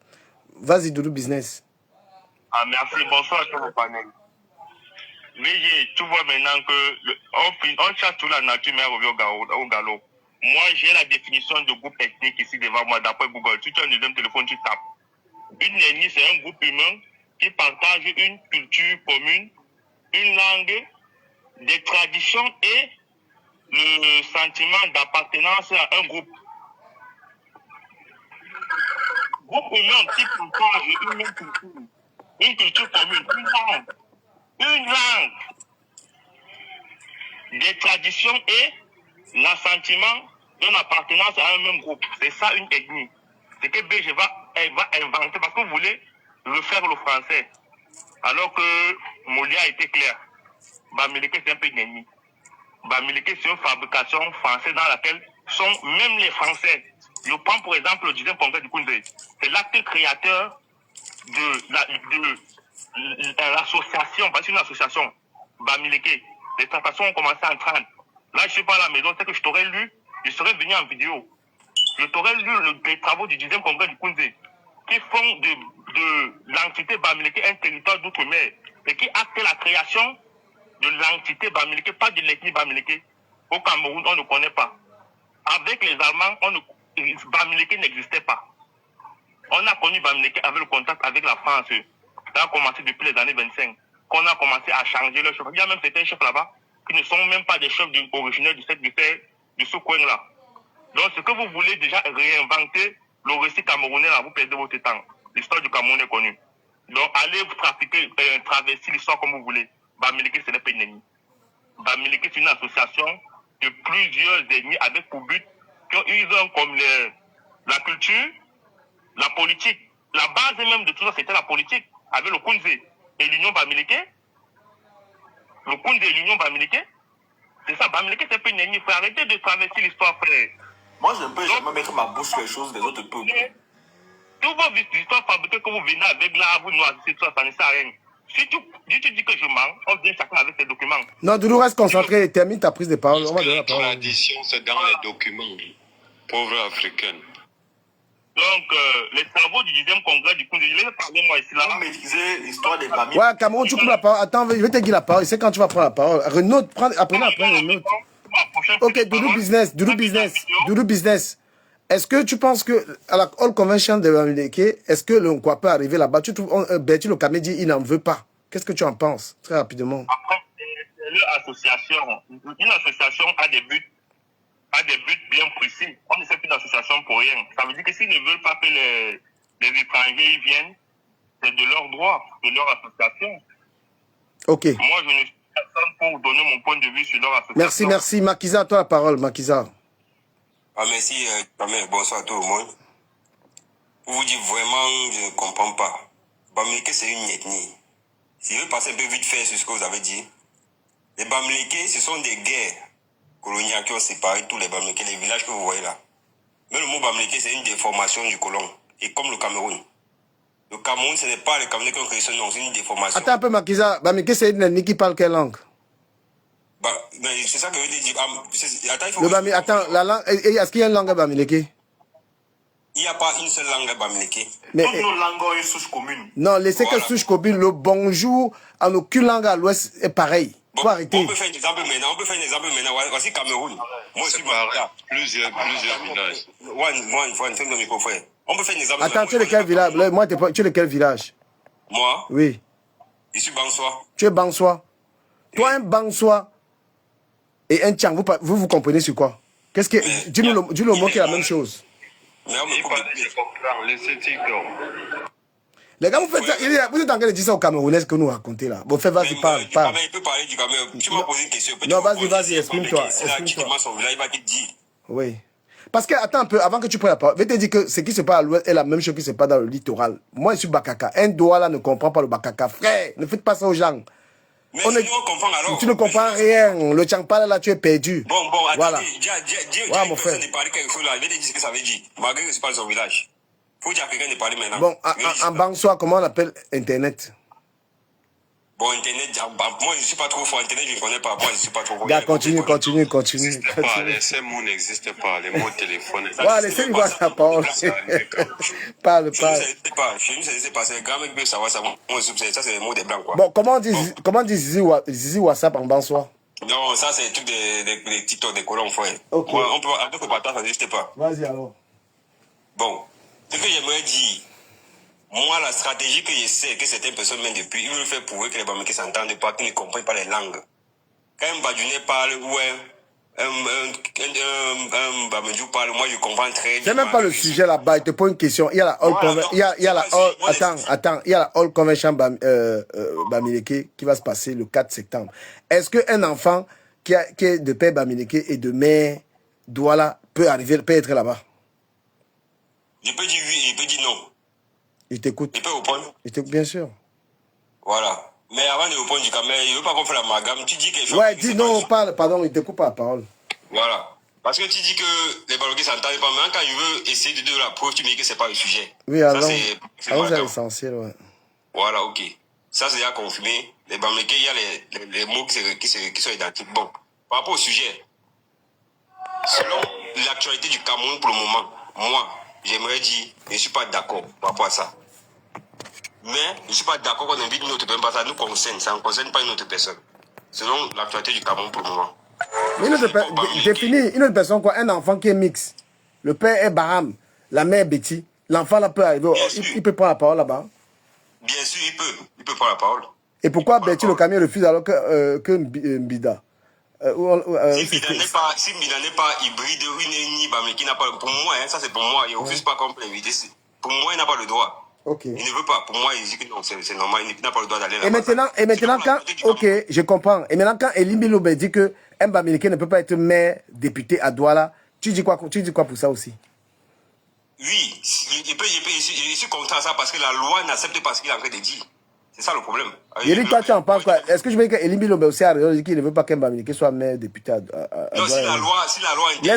Vas-y, Doudou Business. Merci. Bonsoir à tout le panel. Mais tu vois maintenant que on cherche toute la nature, mais on revient au galop. Moi, j'ai la définition de groupe ethnique ici devant moi, d'après Google. Tu as un deuxième téléphone, tu tapes. Une ethnie, c'est un groupe humain qui partage une culture commune, une langue, des traditions et le sentiment d'appartenance à un groupe. Groupe humain qui partage une culture commune, une langue, des traditions et l'assentiment d'une appartenance à un même groupe. C'est ça une ethnie. C'est que BG va inventer parce que vous voulez refaire le français. Alors que Molia a été clair. Bamileke, c'est un peu une ethnie. Bamileke, c'est une fabrication française dans laquelle sont même les Français. Je prends pour exemple le 10e congrès du Koundé. C'est l'acte créateur de l'association, parce que c'est une association, Bamileke. Les tractations ont commencé en 30. Là, je suis pas à la maison, c'est que je t'aurais lu, je serais venu en vidéo. Je t'aurais lu les travaux du 10e congrès du Koundé, qui font de l'entité Bamileke un territoire d'outre-mer, et qui acte la création de l'entité Bamileke, pas de l'ethnie Bamileke. Au Cameroun, on ne connaît pas. Avec les Allemands, Bamileke n'existait pas. On a connu Bamileke avec le contact avec la France. Ça a commencé depuis les années 25. Qu'on a commencé à changer le chef. Il y a même certains chefs là-bas qui ne sont même pas des chefs originaires de ce coin-là. Donc, ce que vous voulez déjà réinventer, le récit camerounais, là, vous perdez votre temps. L'histoire du Cameroun est connue. Donc, allez vous traverser l'histoire comme vous voulez. Bamileke, ce n'est pas une ethnie. Bamileke, c'est une association de plusieurs ethnies avec pour but qu'ils ont comme la culture, la politique. La base même de tout ça, c'était la politique, avec le Koundé et l'Union Bamileke. Le Koundé et l'Union Bamileke, c'est ça. Bamileke, c'est pas une ethnie. Il faut arrêter de traverser l'histoire, frère. Moi, je ne peux jamais mettre ma bouche sur les choses des autres peuples. Toutes vos histoires fabriquées que vous venez avec là, vous noircissez tout ça, ça ne sert à rien. Si tu dis que je mens, on vient chacun avec ses documents. Non, Doudou, reste concentré. Termine ta prise de parole. On va donner la parole. La tradition, c'est dans les documents. Pauvre africaine. Donc, les travaux du 10e congrès du Koundé, je vais parler moi ici là. Vous maîtrisez l'histoire des familles. Ouais, Cameroun, tu coupes la parole. Attends, je vais te dire la parole. C'est quand tu vas prendre la parole. Renaud, apprenez Renaud. Ok, Doudou Business. Est-ce que tu penses que à la All Convention de Bamileke, est-ce que le Nkwa peut arriver là-bas? Tu trouves Bertie Locamé dit il n'en veut pas. Qu'est-ce que tu en penses? Très rapidement. Après, c'est leur association. Une association a des buts bien précis. On ne fait plus d'association pour rien. Ça veut dire que s'ils ne veulent pas que les étrangers y viennent, c'est de leur droit, de leur association. Ok. Moi, je ne suis personne pour donner mon point de vue sur leur association. Merci, merci. Makiza, à toi la parole, Makiza. Ah, merci, bonsoir à tout le monde. Pour vous dire vraiment, je ne comprends pas. Bamileke, c'est une ethnie. Si je veux passer un peu vite fait sur ce que vous avez dit, les Bamileke, ce sont des guerres coloniales qui ont séparé tous les Bamileke, les villages que vous voyez là. Mais le mot Bamileke, c'est une déformation du colon. Et comme le Cameroun. Le Cameroun, ce n'est pas les Camerounais qui ont créé ce nom, c'est une déformation. Attends un peu, Makiza. Bamileke, c'est une ethnie qui parle quelle langue? Bah, c'est ça que je veux dire. Attends, il faut attends, la langue, est-ce qu'il y a une langue à Bamileke? Il n'y a pas une seule langue à Bamileke. Mais, toutes nos langues ont une souche commune. Non, laissez que souche commune. Le bonjour en aucune langue à l'ouest est pareil. Bon, faut arrêter. On peut faire un exemple maintenant. Voici Cameroun. Moi aussi, plusieurs villages. On peut faire un exemple. Attends, tu es de quel village? Moi, tu es de quel village? Moi? Oui. Je suis Bansois. Tu es Bansois. Toi, un Bansois et un Tchang, vous comprenez sur quoi? Qu'est-ce que dis-nous le mot qui est la même chose. Mais on me comprend l'esthétique. Les gars, vous êtes en train de dire ça aux Camerounais que nous racontez là. Bon, vas-y, parle. Il peut parler du Cameroun. Tu m'as posé une question. Non, vas-y, exprime-toi. Oui. Parce que, attends un peu, avant que tu prennes la parole, je vais te dire que ce qui se passe à l'ouest est la même chose qui se passe dans le littoral. Moi, je suis Bakaka. Un Douala ne comprend pas le Bakaka. Frère, ne faites pas ça aux gens. Mais si on comprend alors. Tu ne comprends rien. Le Tchangpala là, tu es perdu. Bon, voilà. Voilà, mon frère. Je vais te dire ce que ça veut dire. Malgré que je suis pas dans son village. Faut dire à quelqu'un de parler maintenant. Bon, en Bansois, comment on appelle Internet? Bon, Internet, moi je ne suis pas trop fort. Internet, je ne connais pas. Moi, je ne suis pas trop fort. Gars, continue. Ces mots n'existent pas. Les mots téléphone. Ouais, laissez-lui voir la parole. Parle. Chez nous, ça ne pas. C'est le grand mec qui veut savoir ça. Moi, ça, c'est les mots des blancs, quoi. Bon, comment on dit Zizi WhatsApp en Bansois? Non, ça, c'est le truc des TikTok, des colons, frère. Ok. On peut, à d'autres partages, ça n'existe pas. Vas-y, alors. Bon, ce que j'aimerais dire, moi, la stratégie que je sais que certaines personnes mènent depuis, ils veulent faire prouver que les Bamileke s'entendent pas, qu'ils ne comprennent pas les langues. Quand un Badjounais parle ou un Bamidjou parle, moi je comprends très bien. C'est même pas le sujet là-bas, il te pose une question. Il y a la All Convention Bamileke qui va se passer le 4 septembre. Est-ce qu'un enfant qui est de père Bamileke et de mère Douala peut être là-bas? Je peux dire oui et je peux dire non. Il t'écoute. Il peut répondre. Bien sûr. Voilà. Mais avant de répondre du caméra, il ne veut pas qu'on fasse l'amalgame. Tu dis quelque chose. Ouais, dis non, parle, pardon, il te coupe pas la parole. Voilà. Parce que tu dis que les Bamileke s'entendent pas, mais quand il veut essayer de donner la preuve, tu me dis que c'est pas le sujet. Oui, alors. C'est l'essentiel, ouais. Voilà, ok. Ça, c'est déjà confirmé. Les Bamileke, il y a les mots qui sont identiques. Bon, par rapport au sujet, selon l'actualité du Cameroun pour le moment, moi, j'aimerais dire, je ne suis pas d'accord par rapport à ça. Mais je ne suis pas d'accord qu'on invite une autre personne, parce que ça nous concerne, ça ne concerne pas une autre personne. Selon l'actualité du Cameroun pour le moment. Définis une autre personne, quoi. Un enfant qui est mix. Le père est Baham, la mère est Betty. L'enfant là peut arriver. Il peut prendre la parole là-bas. Bien sûr, il peut prendre la parole. Et pourquoi Betty le camion refuse alors que Mbida? Si Mbida n'est pas hybride, une ethnie Bamileke n'a pas le... Pour moi, ça c'est pour moi, il ne refuse pas qu'on peut l'inviter. Pour moi, il n'a pas le droit. Okay. Il ne veut pas. Pour moi, il dit que non, c'est normal, il n'a pas le droit d'aller là-bas. Et maintenant quand... Ok, je comprends. Et maintenant, quand Elimbi Lobe dit que un Bamileke ne peut pas être maire, député à Douala, tu dis quoi pour ça aussi? Oui, je suis content de ça parce que la loi n'accepte pas ce qu'il est en train de dire. C'est ça le problème. Il dit, toi, tu en penses quoi? Est-ce que je veux dire qu'Elimbi Lobe aussi a raison de dire qu'il ne veut pas qu'un Bamileke soit maire, député à Douala? Non, si la loi interdit...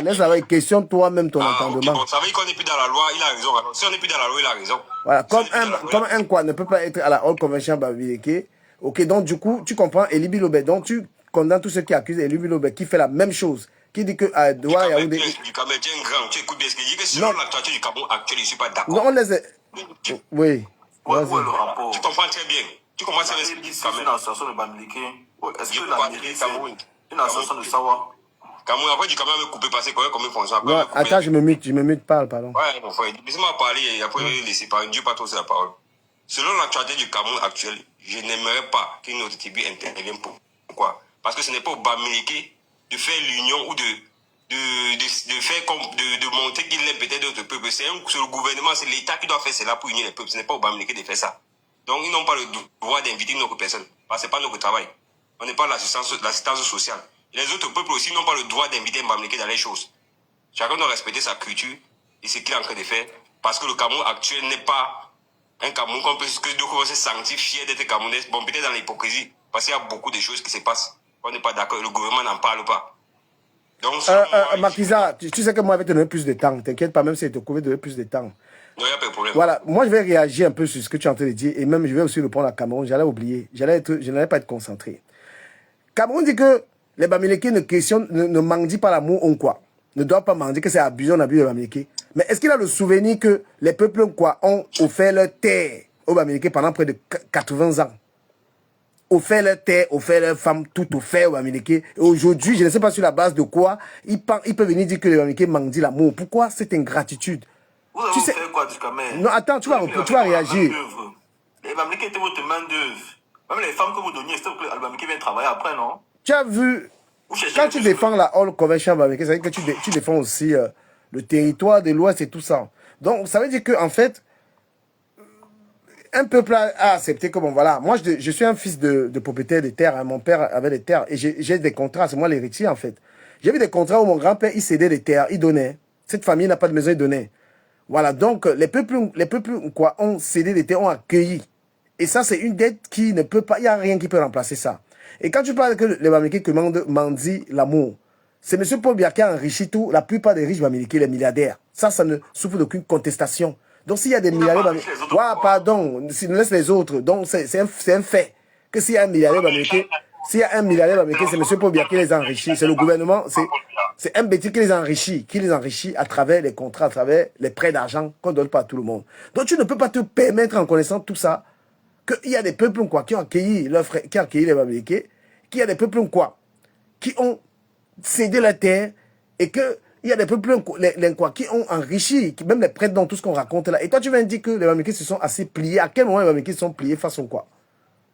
Laisse la loi, questionne toi-même ton entendement. Okay, bon, ça veut dire qu'on n'est plus dans la loi, il a raison. Alors, si on n'est plus dans la loi, il a raison. Voilà, comme un quoi ne peut pas être à la All Convention Bamileke. Ok, donc du coup, tu comprends Elimbi Lobe. Donc tu condamnes tous ceux qui accusent Elimbi Lobe, qui fait la même chose. Qui dit que à Douala, Yaoundé... Du Cameroun, tu es un grand, tu écoutes bien ce qu'il dit, que selon l'actualité du Cameroun actuel, je ne suis pas d'accord. Non, on les a... Oui. Où est le rapport? Tu comprends très bien. Tu comprends très bien ce qu'il dit. Une association de Bamileke. Est-ce que la mairie, c'est une association de Sawa? Cameroun, après, du Cameroun me couper parce que comment ils font ça. Non, attends, je me mute, parle, pardon. Ouais, mon frère, laissez-moi parler et après, je vais laisser parler. Ne dis pas trop sur la parole. Selon l'actualité du Cameroun actuel, je n'aimerais pas qu'une autre tribu intervienne. Pourquoi? Parce que ce n'est pas au Bamileke de faire l'union ou de faire comme, de montrer qu'il est peut-être d'autres peuples. C'est le gouvernement, c'est l'État qui doit faire cela pour unir les peuples. Ce n'est pas au Bamileke de faire ça. Donc, ils n'ont pas le droit d'inviter une autre personne. Parce que ce n'est pas notre travail. On n'est pas l'assistance sociale. Et les autres peuples aussi n'ont pas le droit d'inviter un Bamileke dans les choses. Chacun doit respecter sa culture et ce qu'il est en train de faire. Parce que le Cameroun actuel n'est pas un Cameroun qu'on peut se sentir fier d'être Camerounais. Bon, peut-être dans l'hypocrisie. Parce qu'il y a beaucoup de choses qui se passent. On n'est pas d'accord. Le gouvernement n'en parle pas. Donc, Makiza, tu sais que moi, je vais te donner plus de temps. T'inquiète pas, même si je te couvre, donner plus de temps. Non, il n'y a pas de problème. Voilà, moi, je vais réagir un peu sur ce que tu es en train de dire. Et même, je vais aussi répondre à Cameroun. J'allais oublier. Je n'allais pas être concentré. Cameroun dit que les Bamileke ne mendient pas l'amour ou quoi. Ne doivent pas mendier, que c'est abusé, on abuse les Bamileke. Mais est-ce qu'il a le souvenir que les peuples quoi ont offert leur terre aux Bamileke pendant près de 80 ans? Offert leur terre, offert leur femme, tout offert aux Bamileke. Et aujourd'hui, je ne sais pas sur la base de quoi, il peut venir dire que les Bamileke mendient l'amour. Pourquoi cette ingratitude? Vous avez fait quoi du Cameroun? Non, attends, tu vas réagir. Les Bamileke étaient votre main d'œuvre. Même les femmes que vous donniez, c'était pour que les Bamileke viennent travailler après, non? Tu as vu, quand tu défends la All Convention Bamileke, ça veut dire que tu défends aussi le territoire de l'Ouest et tout ça. Donc, ça veut dire que en fait, un peuple a accepté que, bon, voilà, moi, je suis un fils de propriétaire de terres. Hein, mon père avait des terres et j'ai des contrats, c'est moi l'héritier, en fait. J'ai vu des contrats où mon grand-père, il cédait des terres, il donnait. Cette famille n'a pas de maison, il donnait. Voilà, donc, les peuples quoi, ont cédé des terres, ont accueilli. Et ça, c'est une dette qui ne peut pas, il n'y a rien qui peut remplacer ça. Et quand tu parles que les Bamileke que mendient l'amour, c'est M. Paul Biya qui a enrichi tout, la plupart des riches Bamileke, les milliardaires. Ça ne souffre d'aucune contestation. Donc s'il y a des milliardaires Bamileke, pardon, s'il nous laisse les autres, donc c'est un fait. Que s'il y a un milliardaire Bamileke, c'est M. Paul Biya qui les enrichit, c'est le gouvernement, c'est un bêtise qui les enrichit à travers les contrats, à travers les prêts d'argent qu'on donne pas à tout le monde. Donc tu ne peux pas te permettre en connaissant tout ça, qu'il y a des peuples quoi, qui ont accueilli leurs frères, qui ont accueilli les Bamileke, qu'il y a des peuples quoi, qui ont cédé la terre et qu'il y a des peuples quoi, qui ont enrichi, même les prêtres dans tout ce qu'on raconte là. Et toi, tu vas me dire que les Bamileke se sont assez pliés. À quel moment les Bamileke se sont pliés face à quoi?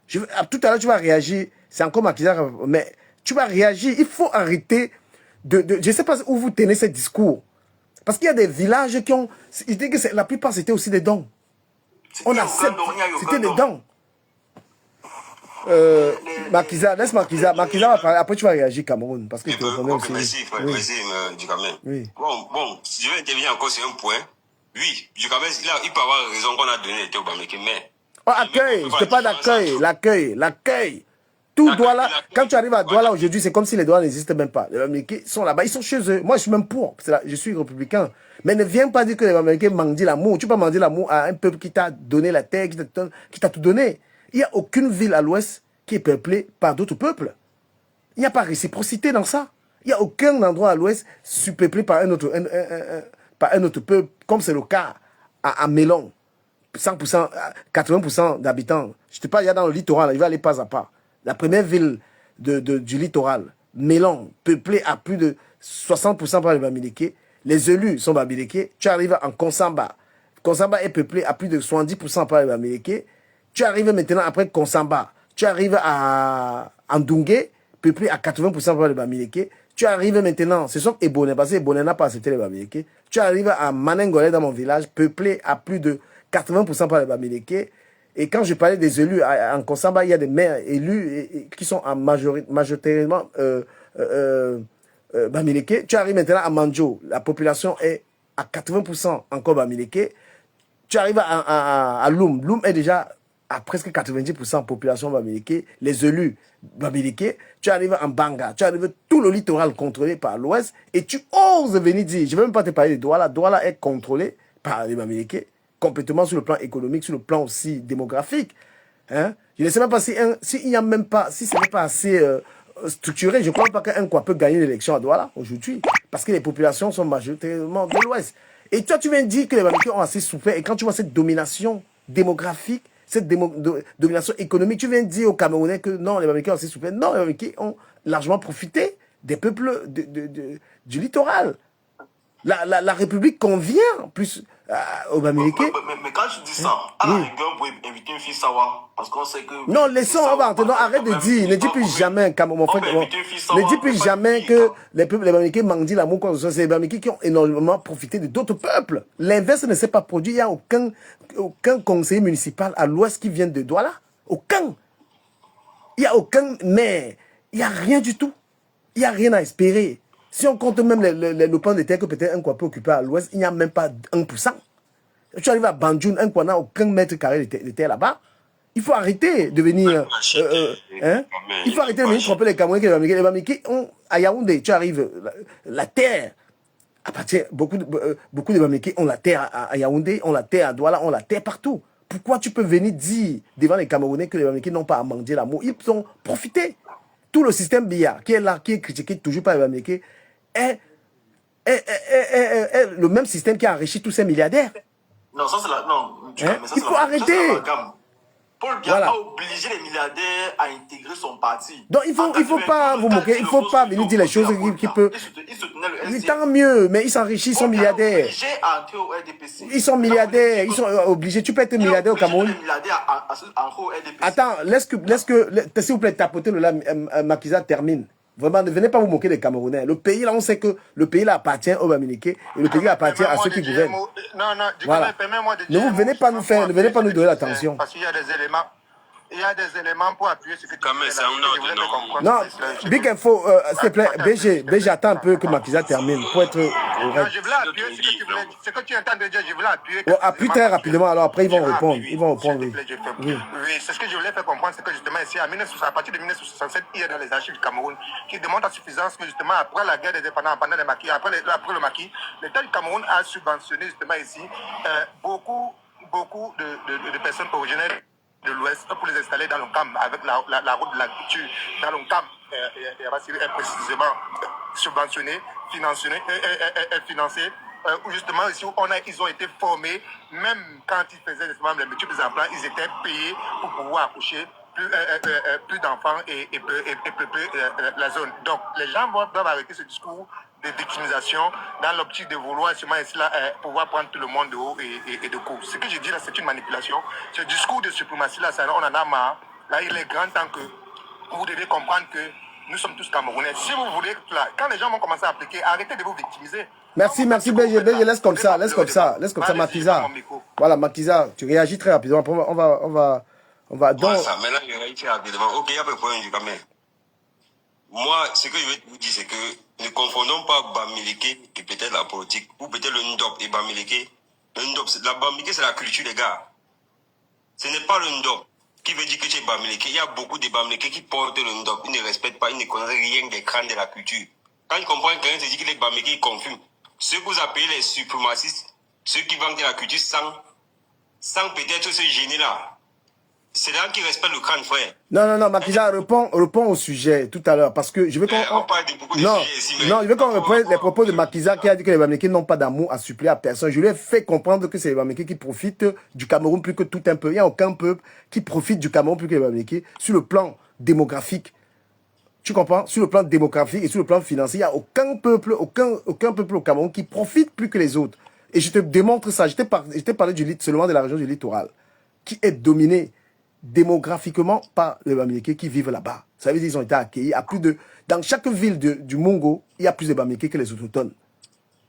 Tout à l'heure, tu vas réagir. C'est encore Makiza, mais tu vas réagir. Il faut arrêter je ne sais pas où vous tenez ce discours. Parce qu'il y a des villages qui ont... Je dis que la plupart, c'était aussi des dons. On accepte. C'était des dons. Makiza, laisse Makiza. Makiza va parler. Après, tu vas réagir, Cameroun. Parce que tu reconnais aussi. Merci, frère. Merci, du Cameroun. Oui. Bon, si je vais intervenir encore sur un point. Oui, du Cameroun, il peut avoir raison qu'on a donné les terres au Bamileke, mais... Oh, accueil. Je te parle d'accueil. L'accueil. Tout Douala, quand tu arrives à Douala aujourd'hui, c'est comme si les Douala n'existent même pas. Les Bamileke sont là-bas, ils sont chez eux. Moi, je suis même pour. Je suis républicain. Mais ne viens pas dire que les Bamileke mendient l'amour. Tu peux mendier l'amour à un peuple qui t'a donné la terre, qui t'a tout donné. Il n'y a aucune ville à l'ouest qui est peuplée par d'autres peuples. Il n'y a pas réciprocité dans ça. Il n'y a aucun endroit à l'ouest surpeuplé par un autre peuple, comme c'est le cas à Mélon. 100%, 80% d'habitants. Je te parle, il y a dans le littoral, il va aller pas à pas. La première ville du littoral, Mélon, peuplée à plus de 60% par les Bamileke. Les élus sont Bamileke. Tu arrives en Konsamba. Konsamba est peuplé à plus de 70% par les Bamileke. Tu arrives maintenant après Konsamba. Tu arrives à Ndunge, peuplé à 80% par les Bamileke. Tu arrives maintenant, c'est sauf Ebonne, parce que Ebonne n'a pas accepté les Bamileke. Tu arrives à Manengole dans mon village, peuplé à plus de 80% par les Bamileke. Et quand je parlais des élus, en Konsamba, il y a des maires élus qui sont majoritairement Bamileke. Tu arrives maintenant à Manjo, la population est à 80% encore Bamileke. Tu arrives à Loum. Loum est déjà à presque 90% population Bamileke. Les élus Bamileke. Tu arrives en Banga. Tu arrives tout le littoral contrôlé par l'Ouest. Et tu oses venir dire, je ne vais même pas te parler de Douala. Douala est contrôlé par les Bamileke. Complètement sur le plan économique, sur le plan aussi démographique. Hein? Je ne sais même pas si ce n'est pas assez structuré. Je ne crois pas qu'un quoi peut gagner l'élection à Douala aujourd'hui. Parce que les populations sont majoritairement de l'Ouest. Et toi, tu viens de dire que les Bamileke ont assez souffert. Et quand tu vois cette domination démographique, cette domination économique, tu viens de dire aux Camerounais que non, les Bamileke ont assez souffert. Non, les Bamileke ont largement profité des peuples du littoral. La République convient plus aux Bamileke. Mais quand je dis ça, à la rigueur, vous pouvez inviter une fille Sawa. Parce qu'on sait que... Non, laissons, on va entendre. Arrête de dire. Ne dis plus jamais, mon frère. Ne dis plus jamais que les peuples, les Bamileke mangent l'amour. C'est les Bamileke qui ont énormément profité de d'autres peuples. L'inverse ne s'est pas produit. Il n'y a aucun conseiller municipal à l'ouest qui vient de Douala. Aucun. Il n'y a aucun maire. Il n'y a rien du tout. Il n'y a rien à espérer. Si on compte même le pan de terre que peut-être un coin peut occuper à l'ouest, il n'y a même pas 1%. Tu arrives à Banjoun, un coin n'a aucun mètre carré de terre là-bas. Il faut arrêter de venir... il faut arrêter de venir tromper les Camerounais. Les Bamileke ont... À Yaoundé, tu arrives, la terre... À partir, beaucoup de Bamileke ont la terre à Yaoundé, ont la terre à Douala, ont la terre partout. Pourquoi tu peux venir dire devant les Camerounais que les Bamileke n'ont pas à manger l'amour? Ils ont profité. Tout le système BIA qui est là, qui est critiqué toujours par les Bamileke, est le même système qui a enrichi tous ces milliardaires. Non, ça c'est la... Non, il faut arrêter. Paul Biya a obligé les milliardaires à intégrer son parti. Donc il faut pas vous moquer, il faut pas venir dire les choses qui peut... Tant mieux, mais ils s'enrichissent, ils sont milliardaires. Ils sont milliardaires, ils sont obligés. Tu peux être milliardaire au Cameroun. Attends, laisse que s'il vous plaît, tapoter le là, Makiza termine. Vraiment, ne venez pas vous moquer des Camerounais. Le pays là, on sait que le pays là appartient aux Bamileke et le pays là appartient à ceux qui gouvernent. Voilà. Ne vous venez pas nous faire, ne venez pas nous donner l'attention. Parce qu'il y a des éléments. Il y a des éléments pour appuyer ce que tu veux. Non, Big Info, s'il te plaît, BG, attends un peu que Makiza termine pour être... Non, je voulais appuyer ce que tu entends de dire, je voulais appuyer... Appuie très rapidement, alors après ils vont répondre. Ils vont répondre, oui. Oui, c'est ce que je voulais faire comprendre, c'est que justement ici, à partir de 1967, il y a dans les archives du Cameroun qui démontrent à suffisance que justement après la guerre des indépendants, pendant les maquis, après le maquis, l'État du Cameroun a subventionné justement ici beaucoup de personnes originaires de l'Ouest pour les installer dans le camp avec la route de la culture dans le camp précisément subventionné, financé où justement ici ils ont été formés, même quand ils faisaient les multiples emplois, ils étaient payés pour pouvoir accoucher plus d'enfants et peupler la zone. Donc les gens doivent arrêter ce discours de victimisation dans l'optique de vouloir seulement ici, là, pouvoir prendre tout le monde de haut et de court. Ce que je dis là, c'est une manipulation. Ce discours de suprématie là, on en a marre. Là, il est grand temps que vous devez comprendre que nous sommes tous Camerounais. Si vous voulez, là, quand les gens vont commencer à appliquer, arrêtez de vous victimiser. Merci BG, laisse comme ça, Makiza. Voilà, Makiza, tu réagis très rapidement. On va donc... Ça, maintenant, je réagis rapidement. Ok, il y a pas de problème, quand même. Moi, ce que je veux vous dire, c'est que ne confondons pas Bamileke et peut-être la politique, ou peut-être le Ndop et Bamileke. Le Ndop, la Bamileke, c'est la culture, les gars. Ce n'est pas le Ndop qui veut dire que tu es Bamileke. Il y a beaucoup de Bamileke qui portent le Ndop. Ils ne respectent pas, ils ne connaissent rien des crânes de la culture. Quand ils comprennent quelqu'un se dit qu'il est Bamileke, ils confirment. Ceux que vous appelez les suprémacistes, ceux qui vendent la culture sans peut-être se gêner là. C'est là qui respecte le crâne, frère. Non, Makiza, réponds au sujet tout à l'heure, parce que je veux qu'on... On parle de beaucoup de sujets ici, mais... Non, je veux qu'on reprenne les propos de Makiza qui a dit que les Bamileke n'ont pas d'amour à suppléer à personne. Je lui ai fait comprendre que c'est les Bamileke qui profitent du Cameroun plus que tout un peuple. Il n'y a aucun peuple qui profite du Cameroun plus que les Bamileke sur le plan démographique. Tu comprends? Sur le plan démographique et sur le plan financier, il n'y a aucun peuple au Cameroun qui profite plus que les autres. Et je te démontre ça. Je t'ai parlé seulement de la région du littoral, qui est dominée démographiquement par les Bamileke qui vivent là-bas. Ça veut dire qu'ils ont été accueillis à plus de... Dans chaque ville du Mongo, il y a plus de Bamileke que les autochtones.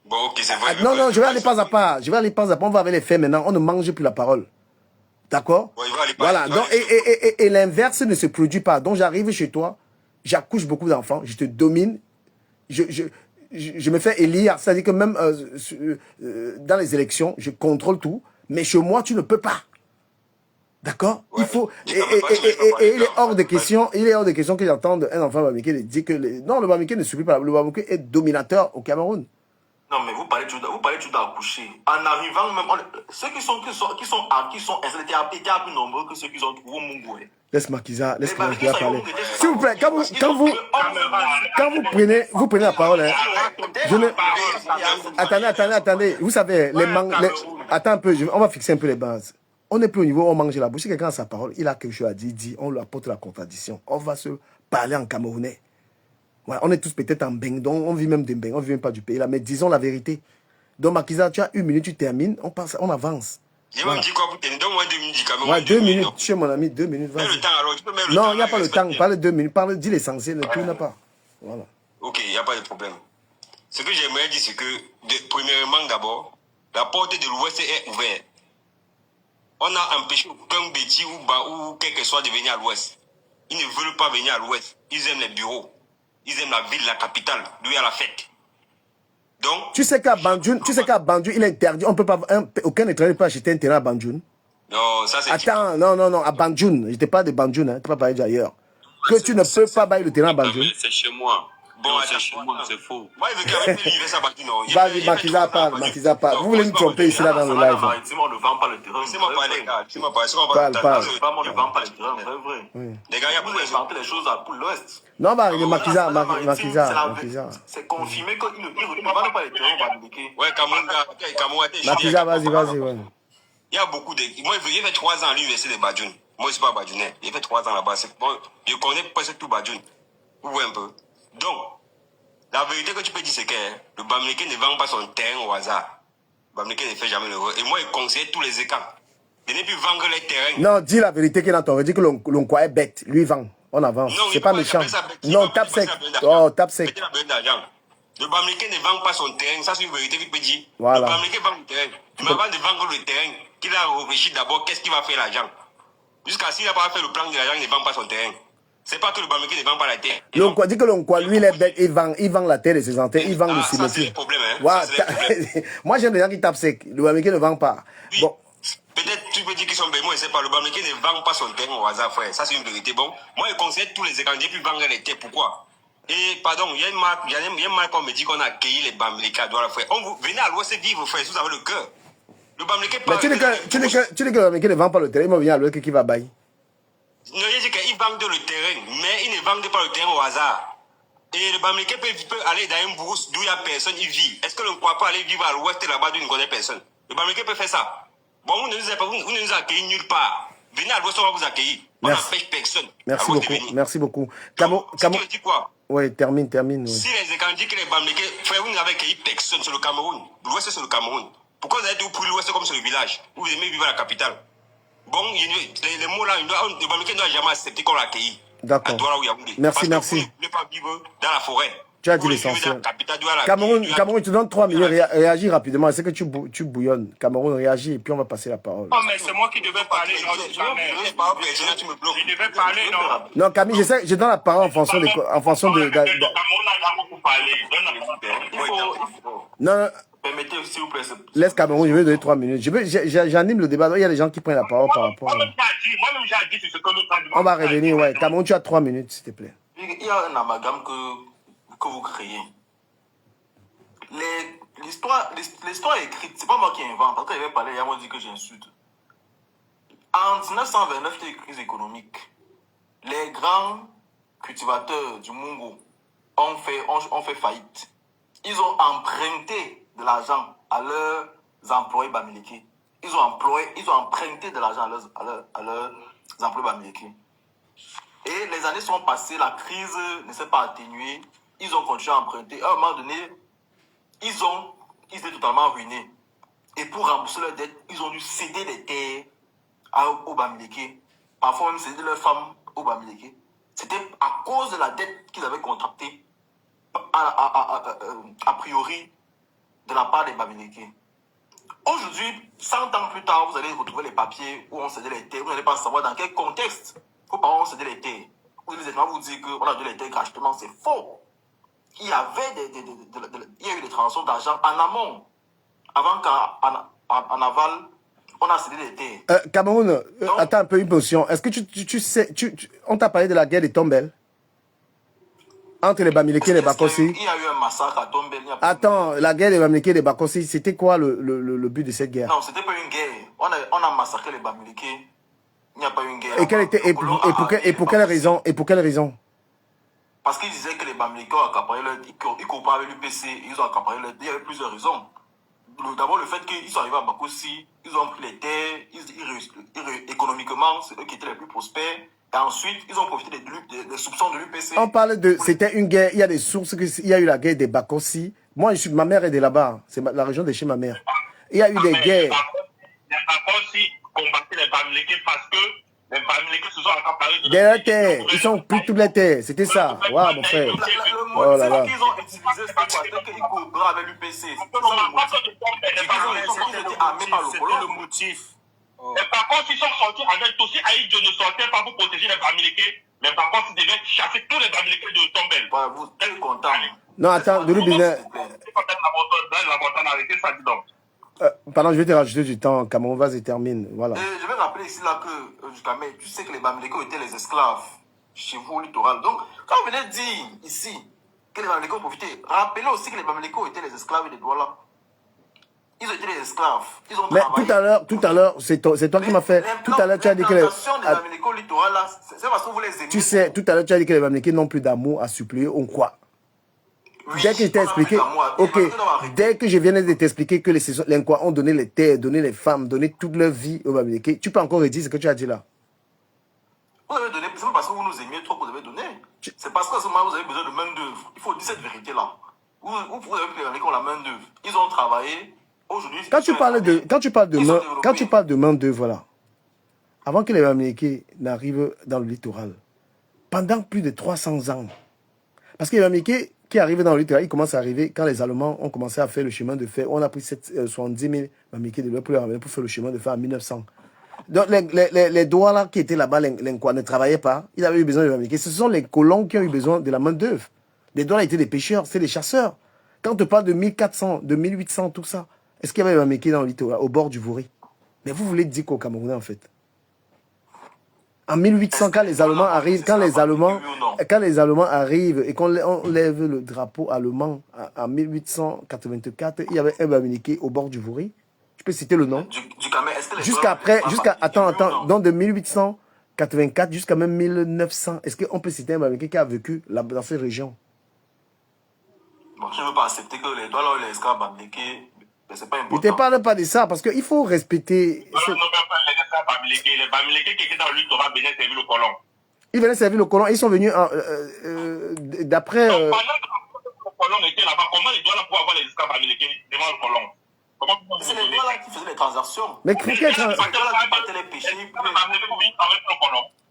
Bon, ok, c'est vrai. Non, je vais aller pas à pas. On va avec les faits maintenant. On ne mange plus la parole. D'accord? Bon, voilà. Donc, et l'inverse ne se produit pas. Donc, j'arrive chez toi, j'accouche beaucoup d'enfants, je te domine, je me fais élire. C'est-à-dire que même dans les élections, je contrôle tout. Mais chez moi, tu ne peux pas. D'accord? Ouais, il faut... Et il est hors de question que j'entende un enfant Bamileke dire que... Non, le Bamileke ne suffit pas. Le Bamileke est dominateur au Cameroun. Non, mais vous parlez tout d'accoucher. En arrivant même... Ceux qui sont étaient plus nombreux que ceux qui sont trouvés au Mungo. Laisse Makiza parler. S'il vous plaît, quand vous prenez la parole, hein, Attendez. Vous savez, attends un peu, on va fixer un peu les bases. On n'est plus au niveau où on mange la bouche. Si quelqu'un a sa parole, il a quelque chose à dire, on lui apporte la contradiction. On va se parler en camerounais. Ouais, on est tous peut-être en beng, donc on vit même des beng, on ne vit même pas du pays là, mais disons la vérité. Donc Makiza, tu as 1 minute, tu termines, on passe, on avance. Je me dis quoi pour tenir? Donne-moi 2 minutes quand même. Ouais, 2 minutes, chez mon ami, 2 minutes. Mets le temps alors, tu peux mettre le temps. Non, il n'y a pas le temps, parle 2 minutes, dis l'essentiel, ne tourne pas. Voilà. Ok, il n'y a pas de problème. Ce que j'aimerais dire, c'est que, premièrement d'abord, la porte de l'Ouest est ouverte. On a empêché aucun bêtis ou quel que soit de venir à l'Ouest. Ils ne veulent pas venir à l'Ouest. Ils aiment les bureaux. Ils aiment la ville, la capitale, d'où il y a la fête. Donc, tu sais qu'à Banjoun, il est interdit, on peut pas, aucun étranger ne peut acheter un terrain à Banjoun. Non, ça c'est... Attends, non, à Banjoun, je ne pas de Banjoun, hein, tu peux pas parler d'ailleurs. Que tu ne peux pas bailler le terrain à Banjoun. C'est chez moi. Bon, c'est chez moi, c'est faux. Moi, il veut qu'avec lui, il veut ça battre, non. Vas-y, Makiza parle. Vous voulez nous tromper ici, là, dans le live. On ne vend pas le terrain. Laissez-moi parler, les gars. Laissez-moi parler. Parle. On ne vend pas le terrain, vrai. Les gars, il y a Vous inventez les choses pour l'Ouest. Non, bah, Makiza. C'est confirmé qu'ils ne vendent pas les terrains au Bamileke. Ouais, Cameroun. Makiza, vas-y. Il y a beaucoup de... Moi, il fait 3 ans à l'université de Badjoun. Moi, je ne suis pas Badjounais. Il fait 3 ans là-bas. Bon, je connais presque tout Badjoun. Vous voyez un peu. Donc, la vérité que tu peux dire, c'est que le Bamileke ne vend pas son terrain au hasard. Le Bamileke ne fait jamais l'heureux. Et moi, il conseille tous les écans de ne plus vendre les terrains. Non, dis la vérité qu'il entend. Dis que l'on croit bête. Lui, il vend. On avance. C'est pas méchant. Non, tape sec. Oh, tape sec. Le Bamileke ne vend pas son terrain. Ça, c'est une vérité qu'il peut dire. Voilà. Le Bamileke vend le terrain. Mais avant de vendre le terrain, qu'il a réfléchi d'abord, qu'est-ce qu'il va faire l'argent. Jusqu'à s'il n'a pas fait le plan de l'argent, il ne vend pas son terrain. C'est pas que le Bamileke ne vend pas la terre. L'on dit que l'on croit, lui, il est bête, il vend la terre de ses antennes, il vend le cimetière. Ça, c'est le problème, hein. Ouais, moi, j'aime les gens qui tapent sec. Le Bamileke ne vend pas. Oui. Bon. Peut-être tu peux dire qu'ils sont bémons, je ne sais pas. Le Bamileke ne vend pas son terrain au hasard, frère. Ça, c'est une vérité. Bon, moi, je conseille tous les étrangers puis vendre les terres. Pourquoi? Et pardon, il y a une marque, on me dit qu'on a accueilli les Bamileke à Douala, frère. Venez à l'Ouest vivre, frère, si vous avez le cœur. Le Bamileke pas. Mais tu dis que le Bamileke ne vend pas le terrain, il va venir à l'Ouest qui va bailler. Non, je dis qu'ils vendent le terrain, mais ils ne vendent pas le terrain au hasard. Et le Bamileke peut aller dans une brousse d'où il n'y a personne, il vit. Est-ce que l'on ne croit pas aller vivre à l'Ouest là-bas d'où il ne connaît personne? Le Bamileke peut faire ça. Bon, vous ne nous accueillez nulle part. Venez à l'Ouest, on va vous accueillir. On n'empêche personne. Merci beaucoup. Merci beaucoup. Tu dis quoi? Oui, termine. Oui. Si les étrangers que les Bamileke, frère, vous n'avez accueilli personne sur le Cameroun. L'Ouest, c'est le Cameroun. Pourquoi vous avez tout pris l'Ouest comme sur le village? Vous aimez vivre à la capitale? Bon, les mots là, le Bamileke ne doit jamais accepter qu'on l'accueille. D'accord. Merci. Vous ne voulez pas vivre dans la forêt. Tu as dit l'essentiel. Cameroun, je te donne 3 minutes. Réagis rapidement. C'est que tu bouillonnes. Cameroun, réagis et puis on va passer la parole. Non, mais c'est moi qui devais parler. Je devais parler, non. Non, Camille, je donne la parole en fonction de. Non. Permettez, s'il vous plaît. Laisse Cameroun, je vais donner 3 minutes. J'anime le débat. Il y a des gens qui prennent la parole par rapport. Moi-même, j'ai dit, c'est ce que nous avons. On va revenir, ouais. Cameroun, tu as 3 minutes, s'il te plaît. Il y a un amalgame que vous créez. L'histoire est écrite, c'est pas moi qui invente. Quand il avait parlé, il m'a dit que j'insulte. En 1929, il y a eu une crise économique. Les grands cultivateurs du Mungo ont fait faillite. Ils ont emprunté de l'argent à leurs employés Bamileke. Ils ont emprunté de l'argent à leurs employés Bamileke. Et les années sont passées, la crise ne s'est pas atténuée. Ils ont continué à emprunter. À un moment donné, ils étaient totalement ruinés. Et pour rembourser leurs dettes, ils ont dû céder les terres aux Bamileke. Parfois même céder leurs femmes aux Bamileke. C'était à cause de la dette qu'ils avaient contractée, a priori, de la part des Bamileke. Aujourd'hui, 100 ans plus tard, vous allez retrouver les papiers où on cédait les terres. Vous n'allez pas savoir dans quel contexte vos parents ont cédé les terres. Vous allez vous dire qu'on a donné les terres gratuitement. C'est faux. Il y avait il y a eu des transactions d'argent en amont, avant qu'en aval, on a cédé les terres. Cameroun, attends un peu une position. Est-ce que tu sais, on t'a parlé de la guerre des Tombelles entre les Bamileke et les Bakossi? Il y a eu un massacre à Tombelle. Attends, la guerre des Bamileke et des Bakossi, c'était quoi le but de cette guerre? Non, c'était pas une guerre. On a massacré les Bamileke. Il n'y a pas eu une guerre. Et pour quelle raison? Parce qu'ils disaient que les Bamileke ont accaparé leur... Ils coopéraient avec l'UPC, ils ont accaparé leur... Il y avait plusieurs raisons. D'abord, le fait qu'ils sont arrivés à Bakossi, ils ont pris les terres, économiquement, c'est eux qui étaient les plus prospères. Et ensuite, ils ont profité des soupçons de l'UPC. On parle de... C'était une guerre, il y a des sources, il y a eu la guerre des Bakossi. Moi, ma mère est de là-bas, c'est la région de chez ma mère. Il y a eu des guerres. Les Bakossi combattaient les Bamileke parce que les Bamileke se sont accaparés de Des terres, ils sont pris toutes les terres, c'était ça. Waouh, mon frère. Oh là là. Qu'ils ont utilisé, c'était qu'ils coopéraient avec l'UPC. C'était le motif. Mais par contre, ils sont sortis avec aussi Aïdjo ne sortait pas pour protéger les Bamileke, mais par contre, ils devaient chasser tous les Bamileke de Tombel. Vous êtes content. Non, attends, de l'Ubina. Pardon, je vais te rajouter du temps. Cameroun, vas-y, termine. Voilà. Je vais rappeler ici là que, tu sais que les Bamileke étaient les esclaves chez vous au littoral. Donc, quand vous venez dire ici que les Bamileke ont profité, rappelez aussi que les Bamileke étaient les esclaves de Douala. Ils ont été des esclaves. Ils ont mais travaillé. tout à l'heure, c'est toi qui m'as fait. Tout à l'heure, tu as dit que les. C'est parce que vous les aimez. Tu sais, tout à l'heure, tu as dit que les Bamileke n'ont plus d'amour à suppléer. On quoi? Oui, dès que je t'ai expliqué, ok, dès que je viens de t'expliquer que les Nkwa ont donné les terres, donné les femmes, donné toute leur vie aux Bamileke, tu peux encore redire ce que tu as dit là? Vous avez donné, c'est pas parce que vous nous aimiez trop que vous avez donné. C'est parce qu'à ce moment, vous avez besoin de main d'œuvre. Il faut dire cette vérité-là. Vous avez pris les Bamileke ont la main d'œuvre. Ils ont travaillé. Aujourd'hui, quand tu parles de main d'œuvre, voilà. Avant que les Bamileke n'arrivent dans le littoral, pendant plus de 300 ans, parce que les Bamileke qui arrivent dans le littoral, ils commencent à arriver quand les Allemands ont commencé à faire le chemin de fer. On a pris 70 000 Bamileke de l'heure pour faire le chemin de fer en 1900. Donc les Douala qui étaient là-bas, les Nkwa ne travaillaient pas. Ils avaient eu besoin de Bamileke. Ce sont les colons qui ont eu besoin de la main d'œuvre. Les Douala étaient des pêcheurs, c'est des chasseurs. Quand on te parle de 1400, de 1800, tout ça, est-ce qu'il y avait des Bamileke dans le littoral, au bord du Vouri? Mais vous voulez dire qu'au Camerounais, en fait? En 1800, quand les Allemands arrivent, quand les Allemands arrivent et qu'on lève le drapeau allemand en 1884, il y avait un Bamileke au bord du Vouri. Je peux citer le nom. Attends, donc de 1884 jusqu'à même 1900, est-ce qu'on peut citer un Bamileke qui a vécu dans cette région? Bon, je ne veux pas accepter que les Douala ou les esclaves Bamileke, c'est pas important. Je ne te parle pas de ça parce qu'il faut respecter. Les Bamileke qui étaient dans le littoral venaient servir le colon. Ils venaient servir le colon. Ils sont venus d'après. Pendant que le colon était là-bas, comment les Douala pouvaient avoir les esclaves Bamileke devant le colon? C'est les Douala qui faisaient les transactions. Mais quel qui partaient les péchés.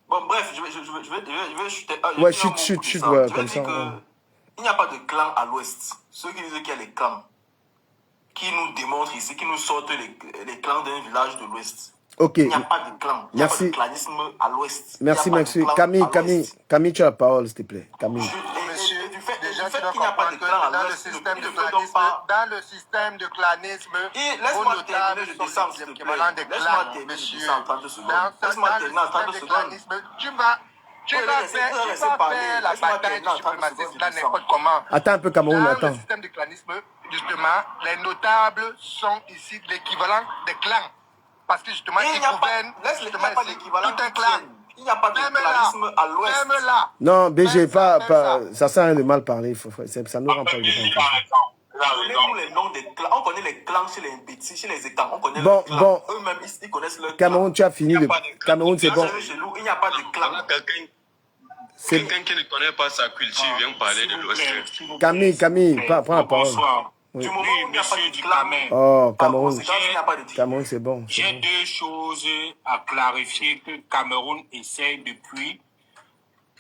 Bon, bref, je vais chuter. Ouais, chute, ouais, comme ça. Il n'y a pas de clan à l'ouest. Ceux qui disent qu'il y a les clans, qui nous démontrent ici, qui nous sortent les clans d'un village de l'ouest. Ok. Il n'y a pas de clan. Il n'y a pas de clanisme à l'ouest. Merci. Camille, tu as la parole, s'il te plaît. Camille. Monsieur, déjà tu dois comprendre que dans le système de clanisme, laisse-moi terminer, je descends, s'il te plaît. Laisse-moi terminer, je descends en 30 secondes. Laisse-moi terminer en 30 secondes. Tu vas faire la bataille du suprémacisme là n'importe comment. Attends un peu, Cameroun, attends. Dans le système de clanisme, justement, les notables sont ici l'équivalent des clans. Parce que justement, ils gouvernent tout un clan. Il n'y a pas de clanisme à l'ouest. Même là. Non, BG, ça sert à rien de mal parler. Ça nous rend pas le Donnez-nous les noms des clans. On connaît les clans chez les Mbiti, chez les États. On connaît les clans. Bon. Eux-mêmes, ils connaissent leur clan. Cameroun, tu as fini de. Cameroun, c'est bon. Il n'y a pas de clan. Quelqu'un qui ne connaît pas sa culture vient parler de l'ouest. Camille, prends la parole. Du moment où il n'y a pas de clan. Oh, Cameroun. Cameroun, c'est bon. J'ai deux choses à clarifier que Cameroun essaye depuis,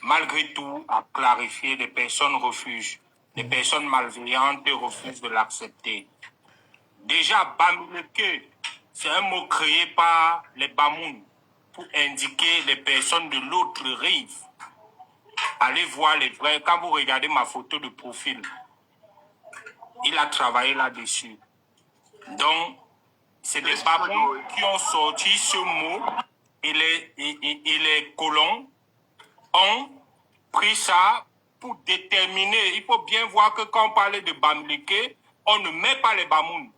malgré tout, à clarifier. Les personnes refusent. Les personnes malveillantes refusent de l'accepter. Déjà, Bamileke, c'est un mot créé par les Bamoun pour indiquer les personnes de l'autre rive. Allez voir les vrais. Quand vous regardez ma photo de profil, il a travaillé là-dessus. Donc, c'est des Bamoun qui ont sorti ce mot et les colons ont pris ça pour déterminer. Il faut bien voir que quand on parle de Bamileke, on ne met pas les Bamoun.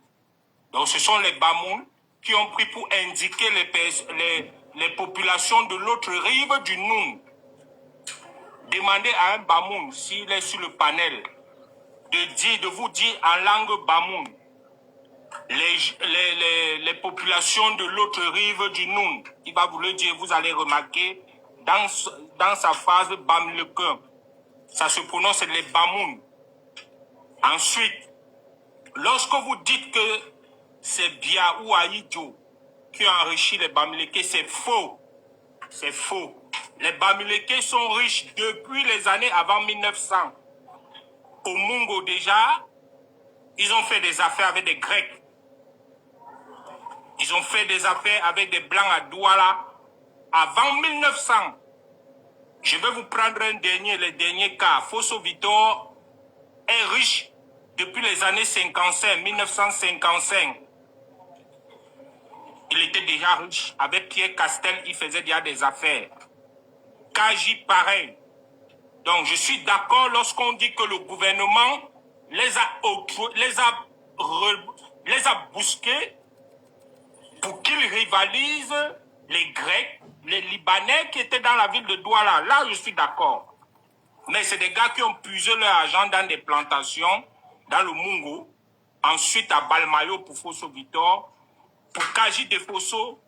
Donc, ce sont les Bamoun qui ont pris pour indiquer les populations de l'autre rive du Noun. Demandez à un Bamoun, s'il est sur le panel, de vous dire en langue Bamoun les populations de l'autre rive du Noun. Il va vous le dire, vous allez remarquer dans sa phase Bamileke. Ça se prononce les Bamoun. Ensuite, lorsque vous dites que c'est Bia ou Aïdjo qui a enrichi les Bamileke, c'est faux. C'est faux. Les Bamileke sont riches depuis les années avant 1900. Au Mungo déjà, ils ont fait des affaires avec des Grecs. Ils ont fait des affaires avec des Blancs à Douala avant 1900. Je vais vous prendre le dernier cas. Fosso Vitor est riche depuis les années 55, 1955. Il était déjà riche. Avec Pierre Castel, il faisait déjà des affaires. Kaji, pareil. Donc, je suis d'accord lorsqu'on dit que le gouvernement les a bousqués pour qu'ils rivalisent les Grecs, les Libanais qui étaient dans la ville de Douala. Là, je suis d'accord. Mais c'est des gars qui ont puisé leur argent dans des plantations, dans le Mungo, ensuite à Balmayo pour Fosso Vitor, pour Kaji de Fosso,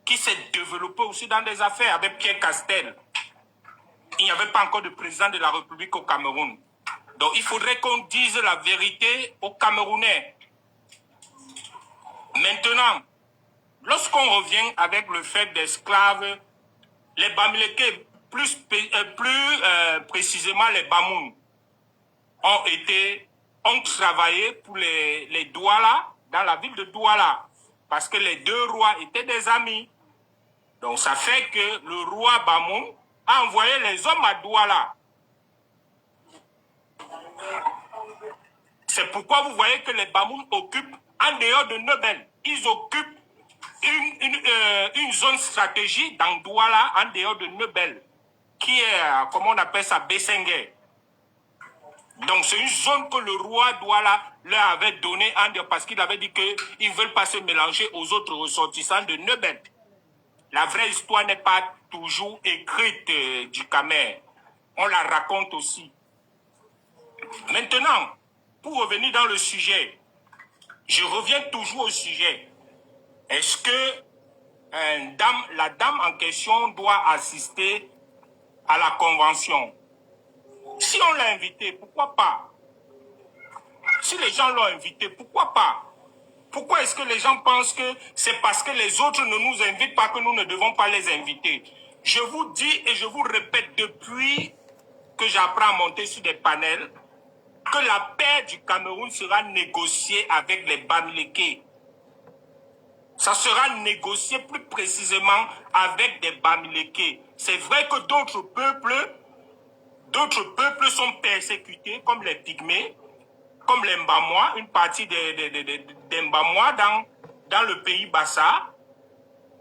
qui s'est développé aussi dans des affaires avec Pierre Castel. Il n'y avait pas encore de président de la République au Cameroun. Donc il faudrait qu'on dise la vérité aux Camerounais. Maintenant, lorsqu'on revient avec le fait d'esclaves, les Bamileke, plus précisément les Bamoun, ont travaillé pour les Douala, dans la ville de Douala, parce que les deux rois étaient des amis. Donc ça fait que le roi Bamoun a envoyé les hommes à Douala. C'est pourquoi vous voyez que les Bamoun occupent, en dehors de Nebel, ils occupent une zone stratégique dans Douala, en dehors de Nebel, qui est, comment on appelle ça, Bessengue. Donc c'est une zone que le roi Douala leur avait donnée, parce qu'il avait dit qu'ils ne veulent pas se mélanger aux autres ressortissants de Nebel. La vraie histoire n'est pas toujours écrite du Camer. On la raconte aussi. Maintenant, pour revenir dans le sujet, je reviens toujours au sujet. Est-ce que la dame en question doit assister à la convention? Si on l'a invité, pourquoi pas? Si les gens l'ont invité, pourquoi pas? Pourquoi est-ce que les gens pensent que c'est parce que les autres ne nous invitent pas que nous ne devons pas les inviter? Je vous dis et je vous répète depuis que j'apprends à monter sur des panels que la paix du Cameroun sera négociée avec les Bamileke. Ça sera négocié plus précisément avec des Bamileke. C'est vrai que d'autres peuples sont persécutés, comme les Pygmées, comme les Mbamois, une partie des Mbamois dans le pays Bassa.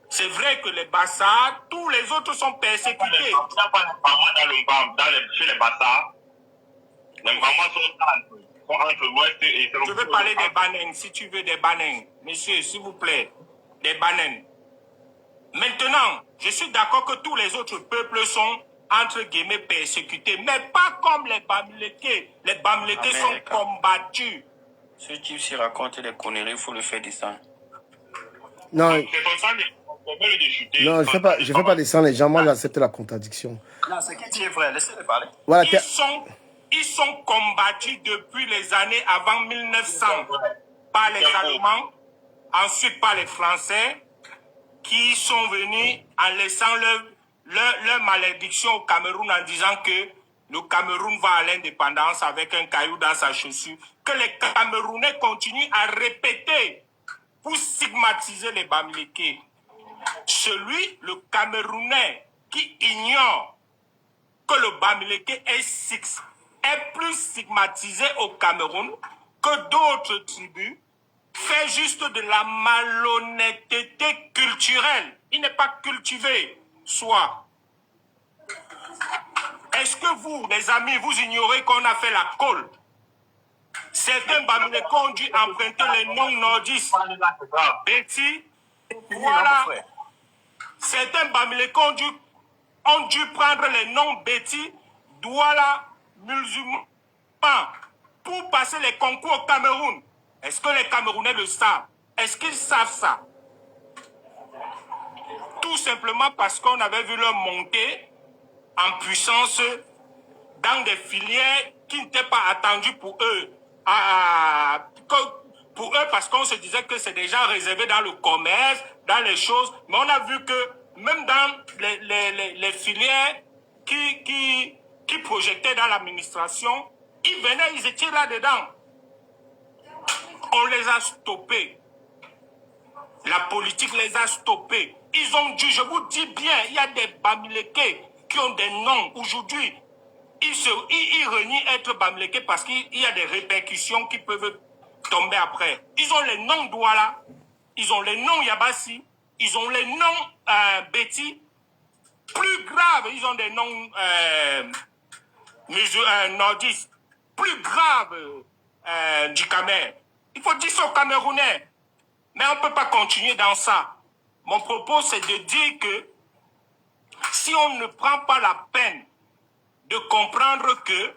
C'est vrai que les Bassa, tous les autres sont persécutés. Il n'y a pas de Mbamois chez les Bassa. Les Mbamois sont entre l'ouest et le... Je veux parler des Banènes, si tu veux des Banènes. Monsieur, s'il vous plaît, des Banènes. Maintenant, je suis d'accord que tous les autres peuples sont entre guillemets persécutés, mais pas comme les Bamileke. Les Bamileke sont combattus. Ce type s'il raconte des conneries, il faut le faire descendre. Non, non, je fais pas descendre les gens, moi j'accepte la contradiction. Non, ce qui dit est vrai, laissez-le parler. Voilà, ils sont combattus depuis les années avant 1900 par les Allemands, ensuite par les Français, qui sont venus en laissant leur malédiction au Cameroun en disant que le Cameroun va à l'indépendance avec un caillou dans sa chaussure, que les Camerounais continuent à répéter pour stigmatiser les Bamileke. Le Camerounais qui ignore que le Bamileke est plus stigmatisé au Cameroun que d'autres tribus, fait juste de la malhonnêteté culturelle. Il n'est pas cultivé, soit. Est-ce que vous, les amis, vous ignorez qu'on a fait la colle? Certains Bamileke ont dû emprunter les noms nordistes. Betty, voilà. Certains Bamileke ont dû prendre les noms Betty, Douala, musulmans, pour passer les concours au Cameroun. Est-ce que les Camerounais le savent? Est-ce qu'ils savent ça? Tout simplement parce qu'on avait vu leur monter en puissance dans des filières qui n'étaient pas attendues pour eux. Pour eux, parce qu'on se disait que c'est déjà réservé dans le commerce, dans les choses. Mais on a vu que même dans les filières qui projetaient dans l'administration, ils venaient, ils étaient là-dedans. On les a stoppés. La politique les a stoppés. Ils ont dû, je vous dis bien, il y a des Bamileke qui ont des noms. Aujourd'hui, ils renient être Bamileke parce qu'il y a des répercussions qui peuvent tomber après. Ils ont les noms Douala, ils ont les noms Yabassi, ils ont les noms Betty. Plus grave, ils ont des noms nordistes. Plus grave du Camer. Il faut dire ça aux Camerounais. Mais on ne peut pas continuer dans ça. Mon propos, c'est de dire que si on ne prend pas la peine de comprendre que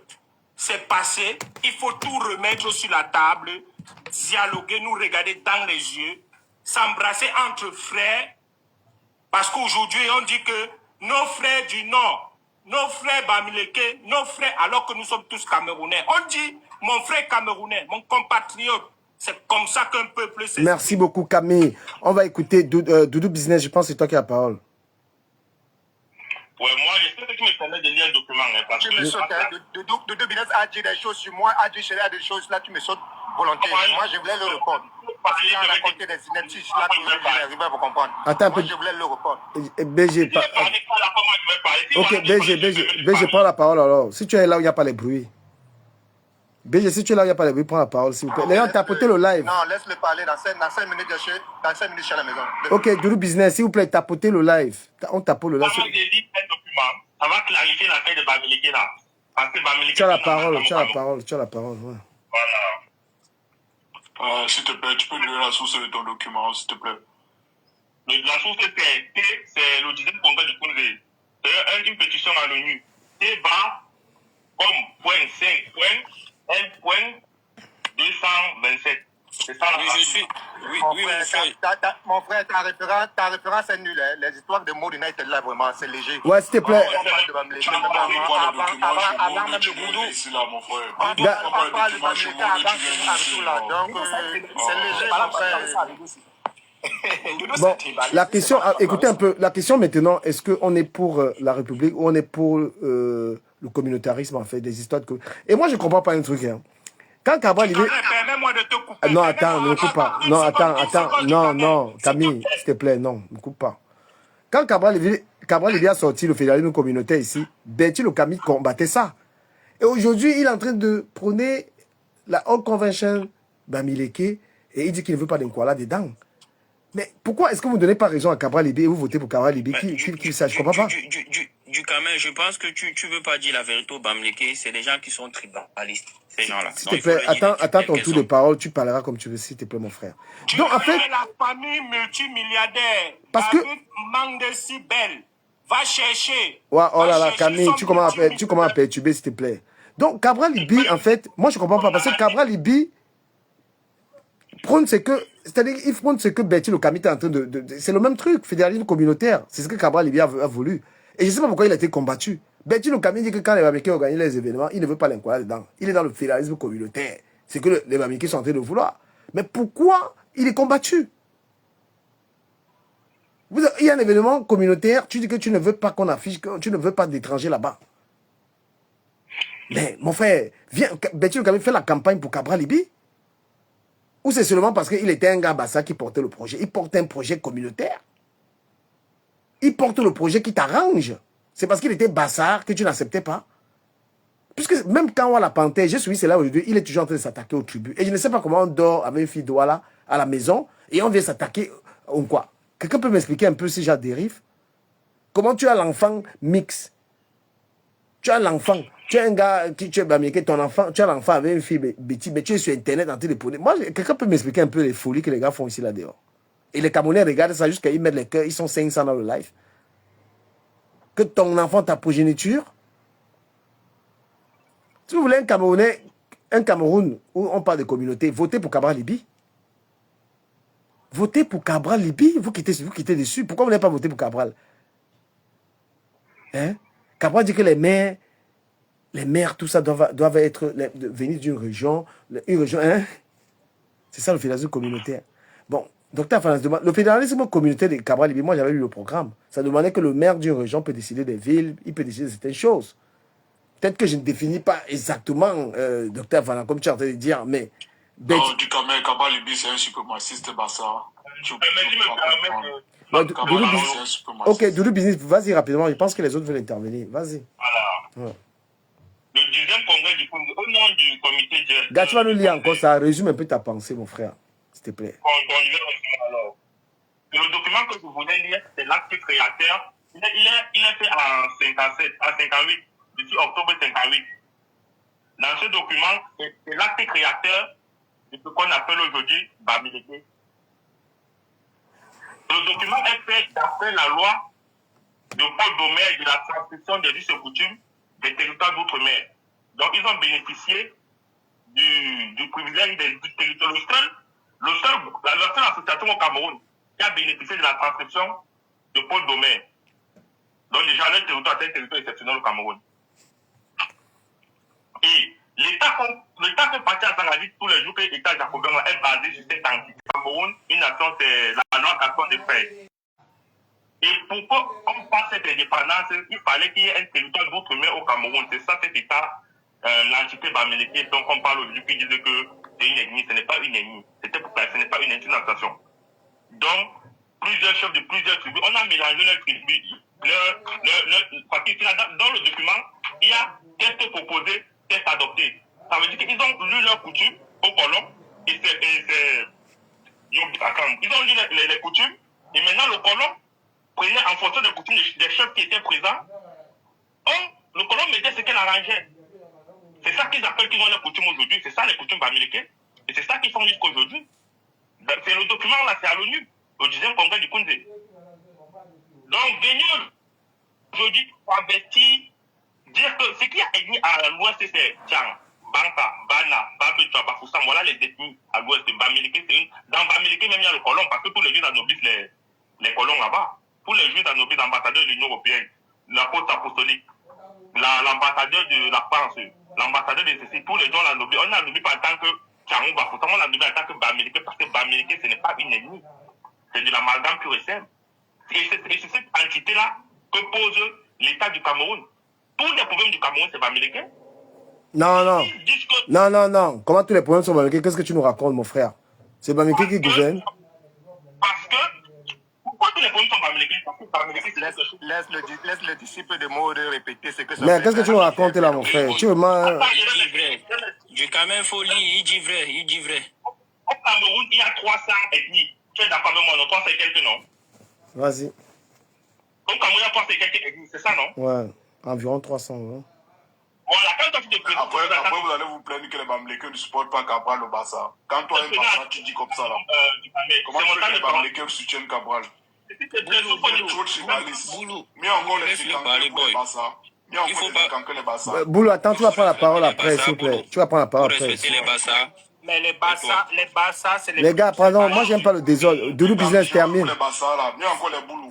c'est passé, il faut tout remettre sur la table, dialoguer, nous regarder dans les yeux, s'embrasser entre frères, parce qu'aujourd'hui, on dit que nos frères du Nord, nos frères Bamileke, nos frères, alors que nous sommes tous Camerounais. On dit, mon frère camerounais, mon compatriote, c'est comme ça qu'un peuple s'exprime. Merci beaucoup, Camille. On va écouter Doudou Business. Je pense que c'est toi qui as la parole. Ouais, moi, je sais que tu me permets de lire un document. Hein, parce tu me sautes. Doudou Business a dit des choses sur moi, a dit chez des choses. Là, tu me sautes volontairement. Moi, je voulais le répondre. Parce qu'il a raconté des synopsis là que je n'arrive à vous comprendre. Attends un peu. Moi, je voulais le répondre. BG, ok, BG, prends la parole alors. Si tu es là où il n'y a pas les bruits. BG, si tu es là où il n'y a pas les bruits, prends la parole, s'il vous plaît. Les gens, tapoter le live. Non, laisse-le parler dans 5 minutes, dans 5 minutes chez la maison. Ok, Doudou Business, s'il vous plaît, tapotez le live. On tapote le live. Moi, j'ai lu un document. Ça va clarifier l'affaire de Bamileke là. Parce que Bamileke. Tu as la parole, tu as la parole, ouais. Voilà. S'il te plaît, tu peux lire la source de ton document, s'il te plaît. La source, c'est le 10e congrès du Kounzé. C'est une pétition à l'ONU. T-bas, comme point 5, point, 1 point 227. C'est ça la Mon frère, ta référence est nulle. Hein. Les histoires de Mode United là, vraiment, c'est léger. Ouais, s'il te plaît. Avant même le Goudou. On parle de Bamileke avant là. Donc, c'est léger, mon frère. Bon, la question, écoutez un peu, la question maintenant, est-ce qu'on est pour la République ou on est pour le communautarisme, en fait, des histoires de... Et moi, je ne comprends pas un truc, hein. Quand Cabral, il est... Non, attends, ne coupe pas. Non, attends, non, Camille, s'il te plaît, non, ne coupe pas. Quand Cabral, il a sorti le fédéralisme communautaire ici, Betty le Camille combattait ça. Et aujourd'hui, il est en train de prôner la Haute Convention Bamileke et il dit qu'il ne veut pas d'Nkwala dedans. Mais pourquoi est-ce que vous ne donnez pas raison à Cabral Libé et vous votez pour Cabral Libé qui ça, je comprends pas. Du Camer, je pense que tu ne veux pas dire la vérité au Bamileke, c'est des gens qui sont tribalistes, ces gens-là. S'il te plaît, attends ton tour de parole, tu parleras comme tu veux, s'il te plaît, mon frère. Donc, en fait, la famille multimilliardaire, parce que manque de si belle, va chercher. Ouais, oh là là, Camille, tu commences à perturber, s'il te plaît. Donc, Cabral Libé, en fait, moi je comprends pas, parce que Cabral Libé prône ce que, c'est-à-dire, il prône ce que Betty le Camille est en train de c'est le même truc, fédéralisme communautaire. C'est ce que Cabral Libé a voulu. Et je ne sais pas pourquoi il a été combattu. Betty le Camille dit que quand les Bamileke organisent les événements, il ne veut pas l'Nkwala dedans. Il est dans le fédéralisme communautaire. C'est que les Bamileke sont en train de vouloir. Mais pourquoi il est combattu? Il y a un événement communautaire, tu dis que tu ne veux pas qu'on affiche, que tu ne veux pas d'étrangers là-bas. Mais mon frère, viens, Betty le Camille fait la campagne pour Cabral Libé. Ou c'est seulement parce qu'il était un gars Bassa qui portait le projet. Il porte un projet communautaire. Il porte le projet qui t'arrange. C'est parce qu'il était Bassard que tu n'acceptais pas. Puisque même quand on a la panthère, j'ai suivi cela aujourd'hui, il est toujours en train de s'attaquer aux tribus. Et je ne sais pas comment on dort avec une fille Douala à la maison et on vient s'attaquer ou quoi. Quelqu'un peut m'expliquer un peu si j'ai dérive? Comment tu as l'enfant mix? Tu as l'enfant. Tu es un gars qui tu es Bamileke, ton enfant, tu as l'enfant avec une fille Betty, mais tu es sur Internet en train de prôner. Moi, quelqu'un peut m'expliquer un peu les folies que les gars font ici là-dehors? Et les Camerounais regardent ça jusqu'à y mettre les cœurs, ils sont 500 dans le live. Que ton enfant, ta progéniture. Si vous voulez un Camerounais, un Cameroun où on parle de communauté, votez pour Cabral Libé. Votez pour Cabral Libé, vous qui êtes dessus. Pourquoi vous n'avez pas voté pour Cabral? Hein? Cabral dit que les maires, tout ça, doivent être, venir d'une région, une région, hein? C'est ça le fédéralisme communautaire. Bon, docteur Afanas demande, le fédéralisme communautaire de Cabral, moi j'avais lu le programme, ça demandait que le maire d'une région peut décider des villes, il peut décider de certaines choses. Peut-être que je ne définis pas exactement, docteur Afanas, comme tu es en train de dire, mais... Non, du Cameroun, Cabral, c'est un suprémaciste, Bassa. Ok, Doudou Business, vas-y rapidement, je pense que les autres veulent intervenir, vas-y. Voilà. Ouais. Le 10e congrès du Congo, au nom du comité de... Gars, tu vas nous lire encore ça, résume un peu ta pensée, mon frère, s'il te plaît. Bon, je vais résumer alors. Le document que je voulais lire, c'est l'acte créateur. Il est fait en 58, depuis octobre 58. Dans ce document, c'est l'acte créateur de ce qu'on appelle aujourd'hui Bamileke. Le document est fait d'après la loi de Paul Domer de la transcription des us et coutumes des territoires d'outre-mer. Donc, ils ont bénéficié du privilège du territoire. La seule association au Cameroun qui a bénéficié de la transcription de Paul Domer. Donc, déjà, le territoire est un territoire exceptionnel au Cameroun. Et l'État fait partie à Tanganyika tous les jours que l'État jacobin est basé sur cette entité. Cameroun, une nation, c'est la loi 4 de paix. Et pour qu'on fasse cette indépendance, il fallait qu'il y ait un territoire d'outre-mer au Cameroun. C'est ça cet État, l'entité Bamileke, donc on parle aujourd'hui, qui disait que c'est une ethnie. Ce n'est pas une ethnie. C'était pour ça, ce n'est pas une nation. Donc, plusieurs chefs de plusieurs tribus, on a mélangé leurs tribus. Dans le document, il y a texte proposé, texte adopté. Ça veut dire qu'ils ont lu leurs coutumes au colon, ils ont lu les coutumes, et maintenant le colon prenait en fonction des coutumes des chefs qui étaient présents. Le colon mettait ce qu'il arrangeait. C'est ça qu'ils appellent qu'ils ont les coutumes aujourd'hui, c'est ça les coutumes Bamileke, et c'est ça qu'ils font jusqu'à aujourd'hui. C'est le document là, c'est à l'ONU, au 10e congrès du Koundé. Donc, venir aujourd'hui pour investir, dire que ce qui a été à l'ouest, c'est Tchang, Banka, Bana, Babetwa, Bafoussam, voilà les ethnies à l'ouest de Bamileke. Dans Bamileke, même il y a le colon, parce que tous les juifs anoblisent les colons là-bas. Tous les juifs anoblisent l'ambassadeur de l'Union européenne, l'apôtre apostolique, l'ambassadeur de la France, l'ambassadeur de ceci, tous les gens l'anoblisent. On n'anoblit pas en tant que Tchang ou Bafoussam, on l'anoblit en tant que Bamileke, parce que Bamileke, ce n'est pas une ethnie. C'est de l'amalgame pur et simple. Et c'est cette entité-là que pose l'État du Cameroun. Tous les problèmes du Cameroun, c'est Bamileke. Non. Comment tous les problèmes sont Bamileke? Qu'est-ce que tu nous racontes, mon frère? C'est Bamileke qui gouverne? Parce que, pourquoi tous les problèmes sont Bamileke? Parce que Bamileke, laisse le disciple de mots de répéter ce que ça Mais fait. qu'est-ce que tu nous racontes là, mon frère? Tu veux Du Cameroun, faut lire, il dit vrai. Au Cameroun, il y a 300 ethnies. Tu es d'accord avec moi, non? 300 et quelques, non? Vas-y. Au Cameroun, il y a 300 et quelques ethnies, c'est ça, non? Ouais, environ 300. Hein. Voilà, quand toi tu te présentes... Après, vous allez vous plaindre que les Bamileke ne supportent pas Cabral au Bassa. Quand toi, un Bassa, tu dis comme ça, là. Comment tu veux que les Bamileke soutiennent Cabral? Boulou, attends, tu vas prendre la parole après, s'il vous plaît. Tu vas prendre la parole après. Mais les Bassa, c'est les... Les gars, pardon, moi j'aime pas le désordre. Doudou Business termine.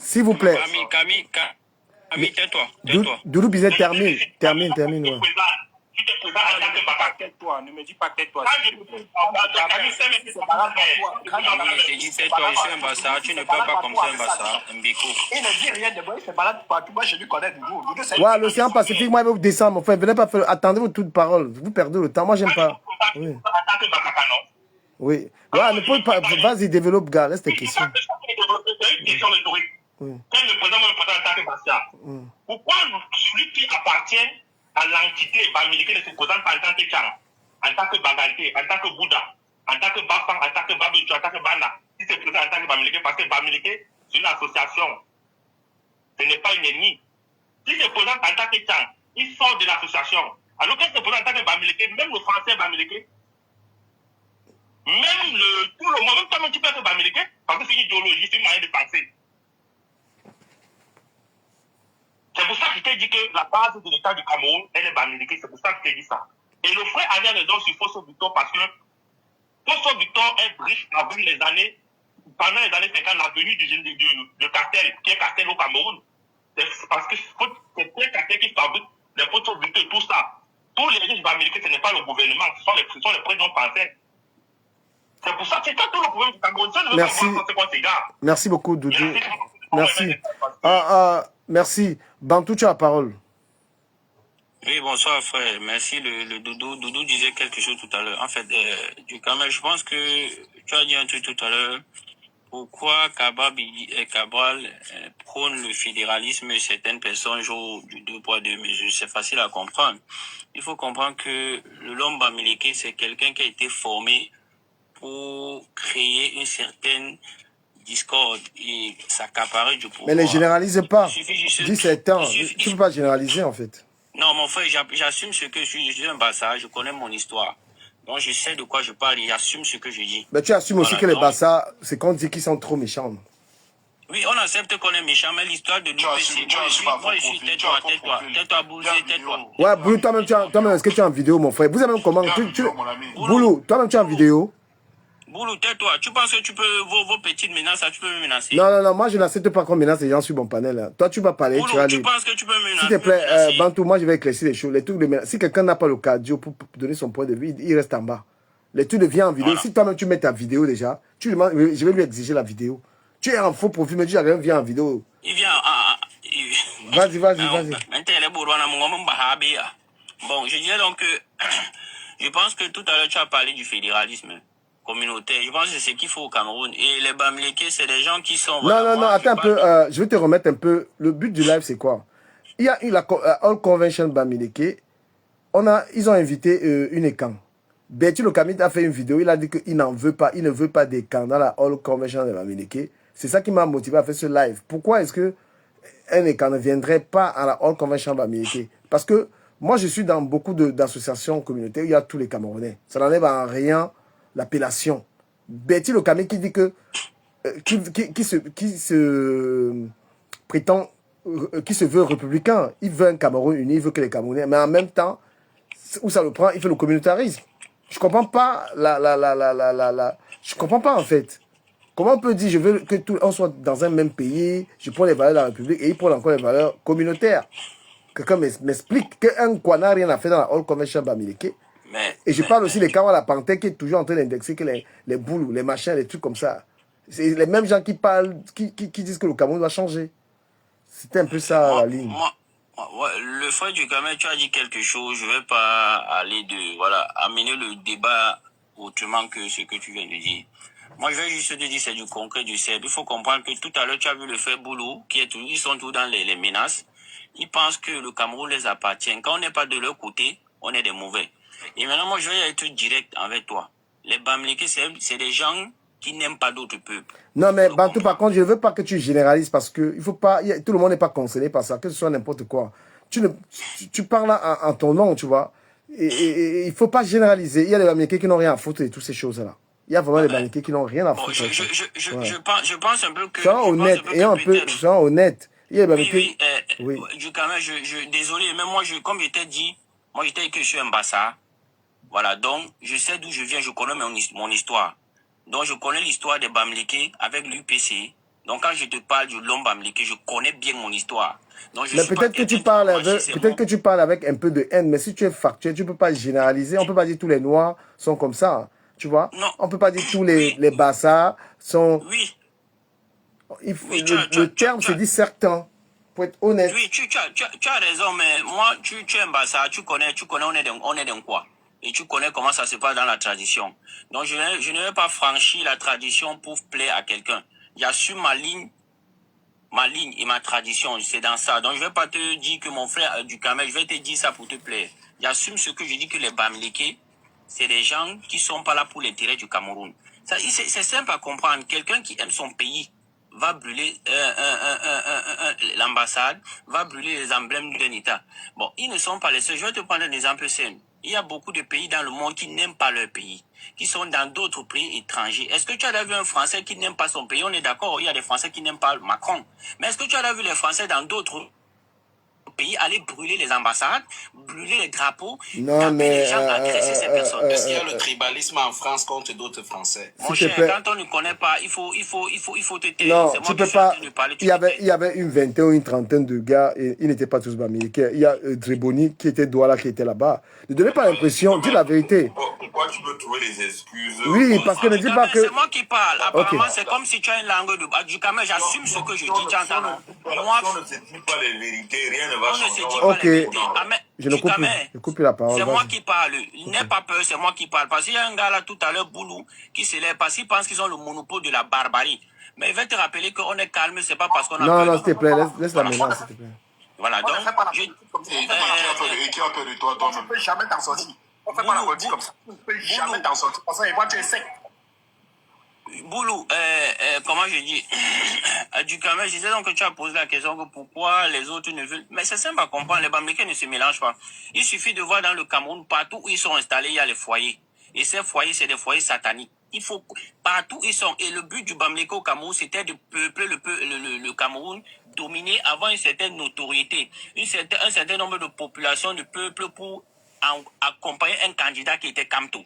S'il vous plaît. Camille, tais-toi. Doudou Business termine, ouais. Tais-toi, ne me dis pas tais-toi. Je te dis tais-toi, je suis un Bassa, tu ne parles pas comme ça un Bassa, un Biko. Il ne dit rien de bon, il se balade partout, moi je lui connais du jour. Ouais, l'océan Pacifique, moi il va vous descendre, mon frère, venez pas faire, attendez vos toutes paroles, vous perdez le temps, moi j'aime pas. Oui. Oui. Ouais, ne peux pas, vas-y, développe, gars, laisse tes questions. C'est une question rhétorique. Oui. Quand le président me présente en tant que Bassa, pourquoi celui qui appartient à l'entité Bamileke ne se présente pas en tant que Tchang, en tant que Bagante, en tant que Bouddha, en tant que Bafang, en tant que Babetwa, en tant que Bana, il se présente en tant que Bamileke, parce que Bamileke, c'est une association. Ce n'est pas une ennemie. S'il se présente en tant que Tchang, il sort de l'association. Alors qu'il se présente en tant que Bamileke, même le français Bamileke, même tout le monde, même toi-même tu peux être Bamileke, parce que c'est une idéologie, c'est une manière de penser. C'est pour ça que je t'ai dit que la base de l'État du Cameroun, elle est Bamileke. C'est pour ça que je t'ai dit ça. Et le frère avait raison sur Fosso Victor parce que Fosso Victor est riche avant les années, pendant les années 50, la venue du cartel, qui est cartel au Cameroun. C'est parce que c'est quelqu'un qui fabrique les photovoltaïques et tout ça. Tous les riches américains, ce n'est pas le gouvernement, ce sont les présidents français. C'est pour ça que c'est ça tout le problème du Cameroun. Ça ne veut pas voir c'est quoi ces gars. Merci beaucoup, Doudou. Merci. Merci. Bantou, tu as la parole. Oui, bonsoir frère. Merci le Doudou. Doudou disait quelque chose tout à l'heure. En fait, Duhamel, je pense que tu as dit un truc tout à l'heure. Pourquoi Cabral prône le fédéralisme et certaines personnes jouent du 2 poids 2 mesures? C'est facile à comprendre. Il faut comprendre que le Lomba Mileke, c'est quelqu'un qui a été formé pour créer une certaine discorde et s'accaparer du pouvoir. Mais ne généralisez pas. Dis certains. Tu ne peux pas généraliser en fait. Non, mon frère, j'assume ce que je suis. Je suis un Bassa, je connais mon histoire. Donc je sais de quoi je parle et j'assume ce que je dis. Mais tu assumes aussi que les Bassa, c'est qu'on dit qu'ils sont trop méchants. Oui, on accepte qu'on est méchant, mais l'histoire de l'UPC, moi je suis tais-toi, Boulou, tais-toi. Ouais, Boulou, toi-même, est-ce que tu es en vidéo, mon frère? Vous avez même comment? Boulou, toi-même, tu es en vidéo? Boulou, tais-toi. Tu penses que tu peux, vos petites menaces, tu peux me menacer? Non, moi je n'accepte pas qu'on menace les gens sur mon panel. Là. Toi, tu vas parler. Boulou, tu penses que tu peux me menacer? S'il te plaît, Bantou, moi je vais éclaircir les choses. Les trucs de menace. Si quelqu'un n'a pas le cardio pour donner son point de vue, il reste en bas. Les trucs deviennent en vidéo. Voilà. Si toi-même tu mets ta vidéo déjà, tu demandes, je vais lui exiger la vidéo. Tu es en faux profil, mais tu dis rien vient en vidéo. Il vient. Vas-y. Bon, je dirais donc que je pense que tout à l'heure tu as parlé du fédéralisme communautaire. Je pense que c'est ce qu'il faut au Cameroun. Et les Bamileke, c'est des gens qui sont... Non, attends un peu. Je vais te remettre un peu. Le but du live, c'est quoi? Il y a eu la All Convention Bamileke. Ils ont invité une écan. Bertie Lokamit a fait une vidéo. Il a dit qu'il n'en veut pas. Il ne veut pas des camps dans la All Convention de Bamileke. C'est ça qui m'a motivé à faire ce live. Pourquoi est-ce que un écan ne viendrait pas à la All Convention Bamileke? Parce que moi, je suis dans beaucoup d'associations communautaires où il y a tous les Camerounais. Ça n'enlève en rien l'appellation. Bertie Lokamit qui dit que qui se prétend, qui se veut républicain. Il veut un Cameroun uni, il veut que les Camerounais, mais en même temps, où ça le prend, il fait le communautarisme. Je comprends pas je comprends pas en fait. Comment on peut dire je veux que tout on soit dans un même pays, je prends les valeurs de la République et il prend encore les valeurs communautaires. Quelqu'un m'explique qu'un quoi n'a rien à faire dans la All Convention Bamileke. Et je parle aussi des Kawa la Panthère qui est toujours en train d'indexer que les boules, les machins, les trucs comme ça. C'est les mêmes gens qui parlent, qui disent que le Cameroun doit changer. C'était un peu ça la ligne. Le frère du Cameroun, tu as dit quelque chose, je ne vais pas aller amener le débat autrement que ce que tu viens de dire. Moi, je vais juste te dire, c'est du concret, du sérieux. Il faut comprendre que tout à l'heure, tu as vu le frère Boulou, ils sont tous dans les menaces. Ils pensent que le Cameroun les appartient. Quand on n'est pas de leur côté, on est des mauvais. Et maintenant, moi, je vais être direct avec toi. Les Bamileke, c'est des gens qui n'aiment pas d'autres peuples. Non, mais Bantou, par contre, je ne veux pas que tu généralises parce que il faut pas, tout le monde n'est pas concerné par ça, que ce soit n'importe quoi. Tu parles en ton nom, tu vois. Et il ne faut pas généraliser. Il y a des Bamileke qui n'ont rien à foutre de toutes ces choses-là. Il y a vraiment des Bamileke qui n'ont rien à foutre. Je pense un peu que... Sois honnête, sois honnête. Il y a des Bamileke... Oui. Désolé, mais moi, comme je t'ai dit, moi, je t'ai dit que je suis un Bassa. Voilà, donc, je sais d'où je viens, je connais mon histoire. Donc, je connais l'histoire des Bamileke avec l'UPC. Donc, quand je te parle du Lom Bamileke, je connais bien mon histoire. Donc, mais peut-être que tu parles avec un peu de haine, mais si tu es factuel, tu ne peux pas généraliser. On ne peut pas dire que tous les Noirs sont comme ça. Tu vois? Non. On ne peut pas dire que tous les Bassa sont... Oui. Le terme se dit certains. Pour être honnête. Oui, tu as raison, mais moi, tu es un Bassa, tu connais, on est dans quoi? Et tu connais comment ça se passe dans la tradition. Donc, je ne vais pas franchir la tradition pour plaire à quelqu'un. J'assume ma ligne et ma tradition, c'est dans ça. Donc, je ne vais pas te dire que mon frère du Cameroun, je vais te dire ça pour te plaire. J'assume ce que je dis que les Bamileke, c'est des gens qui ne sont pas là pour l'intérêt du Cameroun. C'est simple à comprendre. Quelqu'un qui aime son pays va brûler l'ambassade, va brûler les emblèmes d'un État. Bon, ils ne sont pas les seuls. Je vais te prendre un exemple simple. Il y a beaucoup de pays dans le monde qui n'aiment pas leur pays, qui sont dans d'autres pays étrangers. Est-ce que tu as vu un Français qui n'aime pas son pays? On est d'accord, il y a des Français qui n'aiment pas Macron. Mais est-ce que tu as vu les Français dans d'autres pays, aller brûler les ambassades, brûler les drapeaux, Non, taper mais, les gens, agresser ces personnes. Est-ce qu'il y a le tribalisme en France contre d'autres Français? Mon S'il te cher, plaît. quand on ne connaît pas, il faut te taire. Non, C'est tu moi peux qui suis en pas. train de parler, Il y avait une vingtaine ou une trentaine de gars et ils n'étaient pas tous bamileke. Il y a Driboni qui était Douala qui était là-bas. Ne donnez pas l'impression, dis la vérité. Pourquoi tu veux trouver les excuses? Oui, parce que ne dis pas que. C'est moi qui parle. Apparemment, Ok. c'est comme si tu as une langue de Dukamel. J'assume ce que je dis. Tu entends, non? Moi, on ne se dit pas les vérités, rien ne va on ne se changer. dit pas Ok. les vérités. Ah, mais Je ne coupe plus. Dukamel, Je coupe plus la parole. c'est moi vas-y. qui parle. N'aie pas peur, c'est moi qui parle. Parce qu'il y a un gars là tout à l'heure, Boulou, qui se lève parce qu'il pense qu'ils ont le monopole de la barbarie. Mais il va te rappeler qu'on est calme, c'est pas parce qu'on a Non, peur. non, s'il te plaît, laisse la menace, s'il te plaît. Voilà, donc, Et qui a peur de toi, On ne peut jamais t'en sortir. On ne fait pas la politique comme ça. On ne peut jamais t'en sortir. Parce que tu es sec. Boulou, comment je dis, Dukamel, je disais donc que tu as posé la question que pourquoi les autres ne veulent. Mais c'est simple à comprendre, les Bamileke ne se mélangent pas. Il suffit de voir dans le Cameroun, partout où ils sont installés, il y a les foyers. Et ces foyers, c'est des foyers sataniques. Il faut, partout où ils sont. Et le but du Bamileke au Cameroun, c'était de peupler le Cameroun, dominer, avoir une certaine notoriété, un certain nombre de populations, de peuples pour accompagner un candidat qui était Kamto.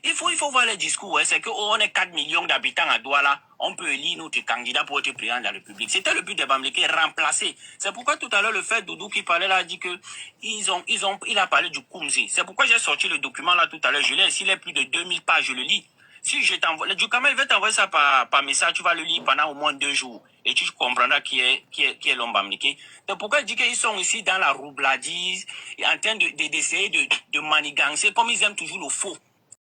Il faut voir les discours. Hein. C'est qu'on est 4 millions d'habitants à Douala. On peut élire notre candidat pour être président de la République. C'était le but des Bamileke, remplacer. C'est pourquoi tout à l'heure, le fait Doudou qui parlait là a dit que il a parlé du Koumzi. C'est pourquoi j'ai sorti le document là tout à l'heure. Je l'ai, s'il est plus de 2000 pages, je le lis. Si je t'envoie, le Dukamel va t'envoyer ça par message, tu vas le lire pendant au moins 2 jours. Et tu comprendras qui est l'homme Bamileke. C'est pourquoi je dis qu'ils sont ici dans la roubladise, en train d'essayer de manigancer, comme ils aiment toujours le faux.